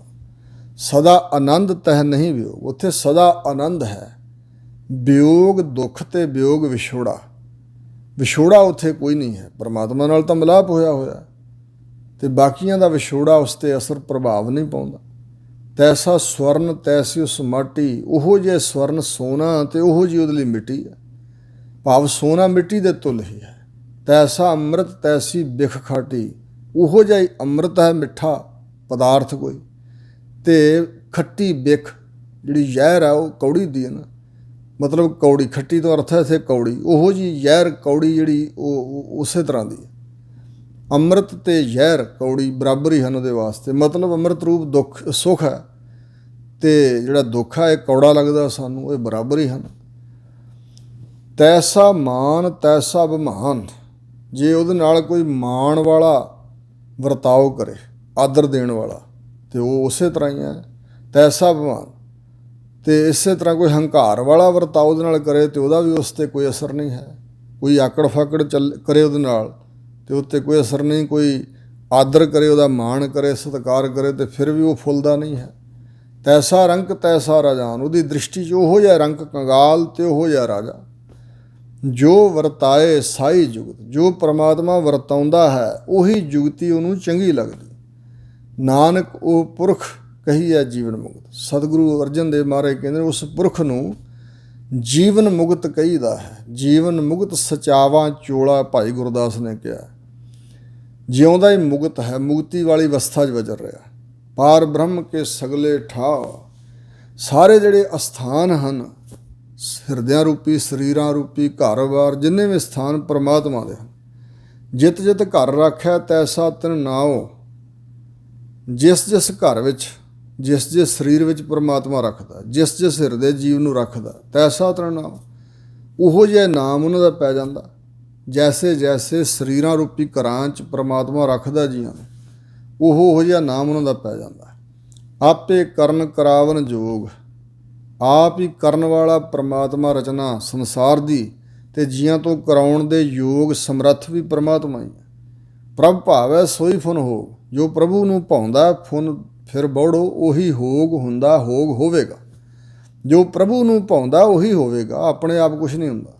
ਸਦਾ ਆਨੰਦ ਤਹਿ ਨਹੀਂ ਵਿਯੋਗ। ਉੱਥੇ ਸਦਾ ਆਨੰਦ ਹੈ। ਵਿਯੋਗ ਦੁੱਖ ਅਤੇ ਵਿਯੋਗ ਵਿਛੋੜਾ, ਵਿਛੋੜਾ ਉੱਥੇ ਕੋਈ ਨਹੀਂ ਹੈ। ਪਰਮਾਤਮਾ ਨਾਲ ਤਾਂ ਮਿਲਾਪ ਹੋਇਆ ਹੋਇਆ ਅਤੇ ਬਾਕੀਆਂ ਦਾ ਵਿਛੋੜਾ ਉਸ 'ਤੇ ਅਸਰ ਪ੍ਰਭਾਵ ਨਹੀਂ ਪਾਉਂਦਾ। ਤੈਸਾ ਸਵਰਨ ਤੈਸੀ ਉਸ ਮਾਟੀ, ਉਹੋ ਜਿਹੇ ਸਵਰਨ ਸੋਨਾ ਅਤੇ ਉਹੋ ਜਿਹੀ ਉਹਦੇ ਲਈ ਮਿੱਟੀ ਹੈ। ਭਾਵ ਸੋਨਾ ਮਿੱਟੀ ਦੇ ਤੁੱਲ ਹੀ ਹੈ। ਤੈਸਾ ਅੰਮ੍ਰਿਤ ਤੈਸੀ ਬਿਖ ਖਾਟੀ, ਉਹੋ ਜਿਹਾ ਹੀ ਅੰਮ੍ਰਿਤ ਹੈ, ਮਿੱਠਾ ਪਦਾਰਥ ਕੋਈ, ਅਤੇ ਖੱਟੀ ਬਿਖ ਜਿਹੜੀ ਜ਼ਹਿਰ ਹੈ ਉਹ ਕੌੜੀ ਦੀ ਹੈ ਨਾ, ਮਤਲਬ ਕੌੜੀ, ਖੱਟੀ ਤੋਂ ਅਰਥ ਹੈ ਇੱਥੇ ਕੌੜੀ। ਉਹੋ ਜਿਹੀ ਜ਼ਹਿਰ ਕੌੜੀ ਜਿਹੜੀ ਉਹ ਉਸੇ ਤਰ੍ਹਾਂ ਦੀ ਹੈ। ਅੰਮ੍ਰਿਤ ਅਤੇ ਜ਼ਹਿਰ ਕੌੜੀ ਬਰਾਬਰ ਹੀ ਹਨ ਉਹਦੇ ਵਾਸਤੇ। ਮਤਲਬ ਅੰਮ੍ਰਿਤ ਰੂਪ ਦੁੱਖ ਸੁੱਖ ਹੈ ਅਤੇ ਜਿਹੜਾ ਦੁੱਖ ਹੈ ਇਹ ਕੌੜਾ ਲੱਗਦਾ ਸਾਨੂੰ, ਇਹ ਬਰਾਬਰ ਹੀ ਹਨ। ਤੈਸਾ ਮਾਨ ਤੈਸਾ ਅਭਿਮਾਨ, ਜੇ ਉਹਦੇ ਨਾਲ ਕੋਈ ਮਾਣ ਵਾਲਾ ਵਰਤਾਓ ਕਰੇ, ਆਦਰ ਦੇਣ ਵਾਲਾ, ਅਤੇ ਉਹ ਉਸੇ ਤਰ੍ਹਾਂ ਹੀ ਹੈ। ਤੈਸਾ ਅਭਿਮਾਨ, ਅਤੇ ਇਸੇ ਤਰ੍ਹਾਂ ਕੋਈ ਹੰਕਾਰ ਵਾਲਾ ਵਰਤਾਓ ਉਹਦੇ ਨਾਲ ਕਰੇ ਅਤੇ ਉਹਦਾ ਵੀ ਉਸ 'ਤੇ ਕੋਈ ਅਸਰ ਨਹੀਂ ਹੈ। ਕੋਈ ਆਕੜ ਫਾਕੜ ਕਰੇ ਉਹਦੇ ਨਾਲ ਅਤੇ ਉੱਤੇ ਕੋਈ ਅਸਰ ਨਹੀਂ। ਕੋਈ ਆਦਰ ਕਰੇ, ਉਹਦਾ ਮਾਣ ਕਰੇ, ਸਤਿਕਾਰ ਕਰੇ, ਅਤੇ ਫਿਰ ਵੀ ਉਹ ਫੁੱਲਦਾ ਨਹੀਂ ਹੈ। ਤੈਸਾ ਰੰਕ ਤੈਸਾ ਰਾਜਾਨ, ਉਹਦੀ ਦ੍ਰਿਸ਼ਟੀ 'ਚ ਉਹੋ ਜਿਹਾ ਰੰਕ ਕੰਗਾਲ ਅਤੇ ਉਹੋ ਜਿਹਾ ਰਾਜਾ। ਜੋ ਵਰਤਾਏ ਸਾਈ ਜੁਗਤ, ਜੋ ਪਰਮਾਤਮਾ ਵਰਤਾਉਂਦਾ ਹੈ ਉਹੀ ਜੁਗਤੀ ਉਹਨੂੰ ਚੰਗੀ ਲੱਗਦੀ। ਨਾਨਕ ਉਹ ਪੁਰਖ ਕਹੀ ਹੈ ਜੀਵਨ ਮੁਕਤ। ਸਤਿਗੁਰੂ ਅਰਜਨ ਦੇਵ ਮਹਾਰਾਜ ਕਹਿੰਦੇ ਉਸ ਪੁਰਖ ਨੂੰ ਜੀਵਨ ਮੁਕਤ ਕਹੀਦਾ ਹੈ। ਜੀਵਨ ਮੁਕਤ ਸਚਾਵਾ ਚੋਲਾ, ਭਾਈ ਗੁਰਦਾਸ ਨੇ ਕਿਹਾ। ਜਿਉਂਦਾ ਹੀ ਮੁਕਤ ਹੈ, ਮੁਕਤੀ ਵਾਲੀ ਅਵਸਥਾ 'ਚ ਵਿਚਰ ਰਿਹਾ। ਪਾਰ ਬ੍ਰਹਮ ਕੇ ਸਗਲੇ ਠਾਹ, ਸਾਰੇ ਜਿਹੜੇ ਅਸਥਾਨ ਹਨ, ਹਿਰਦਿਆਂ ਰੂਪੀ, ਸਰੀਰਾਂ ਰੂਪੀ, ਘਰ-ਬਾਰ, ਜਿੰਨੇ ਵੀ ਸਥਾਨ ਪਰਮਾਤਮਾ ਦੇ ਹਨ। ਜਿਤ ਜਿਤ ਘਰ ਰਾਖਿਆ ਤੈਸਾ ਤਿਨ ਨਾਉ, ਜਿਸ ਜਿਸ ਘਰ ਵਿੱਚ, ਜਿਸ ਜਿਸ ਸਰੀਰ ਵਿੱਚ ਪਰਮਾਤਮਾ ਰੱਖਦਾ, ਜਿਸ ਜਿਸ ਹਿਰਦੇ ਜੀਵ ਨੂੰ ਰੱਖਦਾ, ਤੈਸਾ ਤਿਨ ਨਾਉ, ਉਹੋ ਜਿਹਾ ਨਾਮ ਉਹਨਾਂ ਦਾ ਪੈ ਜਾਂਦਾ। ਜੈਸੇ ਜੈਸੇ ਸਰੀਰਾਂ ਰੂਪੀ ਘਰਾਂ 'ਚ ਪਰਮਾਤਮਾ ਰੱਖਦਾ ਜੀਆਂ ਨੂੰ, ਉਹੋ ਜਿਹਾ ਨਾਮ ਉਹਨਾਂ ਦਾ ਪੈ ਜਾਂਦਾ। ਆਪੇ ਕਰਨ ਕਰਾਵਨ ਜੋਗ, ਆਪ ਹੀ ਕਰਨ ਵਾਲਾ ਪਰਮਾਤਮਾ ਰਚਨਾ ਸੰਸਾਰ ਦੀ ਅਤੇ ਜੀਆਂ ਤੋਂ ਕਰਾਉਣ ਦੇ ਯੋਗ ਸਮਰੱਥ ਵੀ ਪਰਮਾਤਮਾ ਹੀ ਹੈ। ਪ੍ਰਭ ਭਾਵੈ ਸੋਈ ਫੁਨ ਹੋ, ਜੋ ਪ੍ਰਭੂ ਨੂੰ ਭਾਉਂਦਾ ਫੁਨ ਫਿਰ ਬੌੜੋ, ਉਹੀ ਹੋਗ ਹੁੰਦਾ, ਹੋਗ ਹੋਵੇਗਾ। ਜੋ ਪ੍ਰਭੂ ਨੂੰ ਭਾਉਂਦਾ ਉਹੀ ਹੋਵੇਗਾ, ਆਪਣੇ ਆਪ ਕੁਛ ਨਹੀਂ ਹੁੰਦਾ।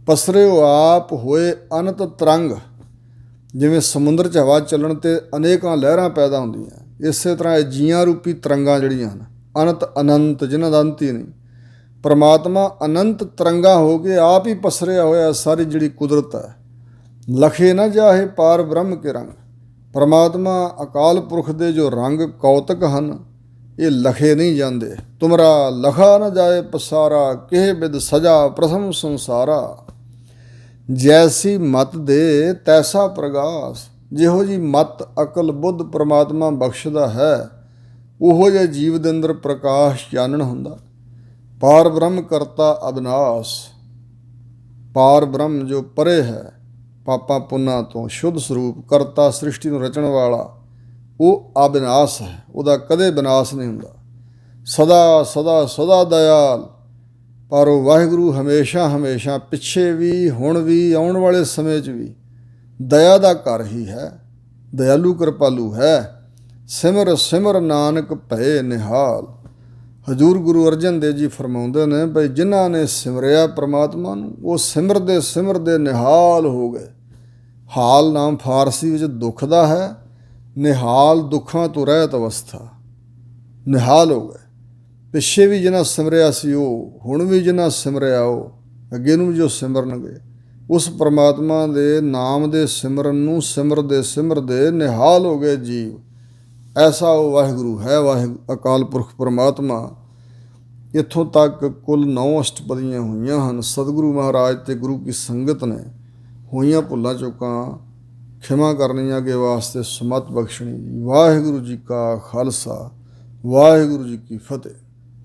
ਪਸਰਿਓ ਆਪ ਹੋਏ ਅਨੰਤ ਤਰੰਗ, ਜਿਵੇਂ ਸਮੁੰਦਰ 'ਚ ਹਵਾ ਚੱਲਣ 'ਤੇ ਅਨੇਕਾਂ ਲਹਿਰਾਂ ਪੈਦਾ ਹੁੰਦੀਆਂ, ਇਸੇ ਤਰ੍ਹਾਂ ਇਹ ਜੀਆਂ ਰੂਪੀ ਤਰੰਗਾਂ ਜਿਹੜੀਆਂ ਹਨ, ਅਨੰਤ ਅਨੰਤ, ਜਿਨ੍ਹਾਂ ਦਾ ਅੰਤ ਹੀ ਨਹੀਂ। ਪਰਮਾਤਮਾ ਅਨੰਤ ਤਰੰਗਾਂ ਹੋ ਕੇ ਆਪ ਹੀ ਪਸਰਿਆ ਹੋਇਆ ਸਾਰੀ ਜਿਹੜੀ ਕੁਦਰਤ ਹੈ। ਲਖੇ ਨਾ ਜਾਹੇ ਪਾਰ ਬ੍ਰਹਮ ਕੇ ਰੰਗ, ਪਰਮਾਤਮਾ ਅਕਾਲ ਪੁਰਖ ਦੇ ਜੋ ਰੰਗ ਕੌਤਕ ਹਨ ਇਹ ਲਖੇ ਨਹੀਂ ਜਾਂਦੇ। ਤੁਮਰਾ ਲਖਾ ਨਾ ਜਾਏ ਪਸਾਰਾ, ਕਿਹ ਬਿਦ ਸਜਾ ਪ੍ਰਥਮ ਸੰਸਾਰਾ। ਜੈਸੀ ਮਤ ਦੇ ਤੈਸਾ ਪ੍ਰਗਾਸ, ਜਿਹੋ ਜੀ ਮਤ ਅਕਲ ਬੁੱਧ ਪਰਮਾਤਮਾ ਬਖਸ਼ਦਾ ਹੈ ਉਹੋ ਜਿਹਾ ਜੀਵ ਦੇ ਅੰਦਰ ਪ੍ਰਕਾਸ਼ ਚਾਨਣ ਹੁੰਦਾ। ਪਾਰ ਬ੍ਰਹਮ ਕਰਤਾ ਅਬਿਨਾਸ਼, ਪਾਰ ਬ੍ਰਹਮ ਜੋ ਪਰੇ ਹੈ ਪਾਪਾਂ ਪੁੰਨਾਂ ਤੋਂ, ਸ਼ੁੱਧ ਸਰੂਪ ਕਰਤਾ, ਸ੍ਰਿਸ਼ਟੀ ਨੂੰ ਰਚਣ ਵਾਲਾ, ਉਹ ਅਬਿਨਾਸ਼ ਹੈ, ਉਹਦਾ ਕਦੇ ਵਿਨਾਸ਼ ਨਹੀਂ ਹੁੰਦਾ। ਸਦਾ ਸਦਾ ਸਦਾ ਦਇਆਲ, ਪਰ ਉਹ ਵਾਹਿਗੁਰੂ ਹਮੇਸ਼ਾ ਹਮੇਸ਼ਾ ਪਿੱਛੇ ਵੀ, ਹੁਣ ਵੀ, ਆਉਣ ਵਾਲੇ ਸਮੇਂ 'ਚ ਵੀ ਦਇਆ ਦਾ ਘਰ ਹੀ ਹੈ, ਦਇਆਲੂ ਕਿਰਪਾਲੂ ਹੈ। ਸਿਮਰ ਸਿਮਰ ਨਾਨਕ ਭਏ ਨਿਹਾਲ। ਹਜ਼ੂਰ ਗੁਰੂ ਅਰਜਨ ਦੇਵ ਜੀ ਫਰਮਾਉਂਦੇ ਨੇ ਬਈ ਜਿਨ੍ਹਾਂ ਨੇ ਸਿਮਰਿਆ ਪ੍ਰਮਾਤਮਾ ਨੂੰ ਉਹ ਸਿਮਰਦੇ ਸਿਮਰਦੇ ਨਿਹਾਲ ਹੋ ਗਏ। ਹਾਲ ਨਾਮ ਫਾਰਸੀ ਵਿੱਚ ਦੁੱਖ ਦਾ ਹੈ, ਨਿਹਾਲ ਦੁੱਖਾਂ ਤੋਂ ਰਹਿਤ ਅਵਸਥਾ, ਨਿਹਾਲ ਹੋ ਗਏ। ਪਿੱਛੇ ਵੀ ਜਿਨ੍ਹਾਂ ਸਿਮਰਿਆ ਸੀ ਉਹ, ਹੁਣ ਵੀ ਜਿਨ੍ਹਾਂ ਸਿਮਰਿਆ ਉਹ, ਅੱਗੇ ਨੂੰ ਵੀ ਜੋ ਸਿਮਰਨਗੇ, ਉਸ ਪ੍ਰਮਾਤਮਾ ਦੇ ਨਾਮ ਦੇ ਸਿਮਰਨ ਨੂੰ ਸਿਮਰਦੇ ਸਿਮਰਦੇ ਨਿਹਾਲ ਹੋ ਗਏ ਜੀਵ। ਐਸਾ ਉਹ ਵਾਹਿਗੁਰੂ ਹੈ, ਵਾਹਿਗੁਰੂ ਅਕਾਲ ਪੁਰਖ ਪਰਮਾਤਮਾ। ਇੱਥੋਂ ਤੱਕ ਕੁੱਲ 9 ਅਸ਼ਟਪਦੀਆਂ ਹੋਈਆਂ ਹਨ। ਸਤਿਗੁਰੂ ਮਹਾਰਾਜ ਅਤੇ ਗੁਰੂ ਕੀ ਸੰਗਤ ਨੇ ਹੋਈਆਂ ਭੁੱਲਾਂ ਚੁੱਕਾਂ ਖਿਮਾ ਕਰਨੀਆਂ ਅੱਗੇ ਵਾਸਤੇ ਸਮਤ ਬਖਸ਼ਣੀ। ਵਾਹਿਗੁਰੂ ਜੀ ਕਾ ਖਾਲਸਾ, ਵਾਹਿਗੁਰੂ ਜੀ ਕੀ ਫਤਿਹ।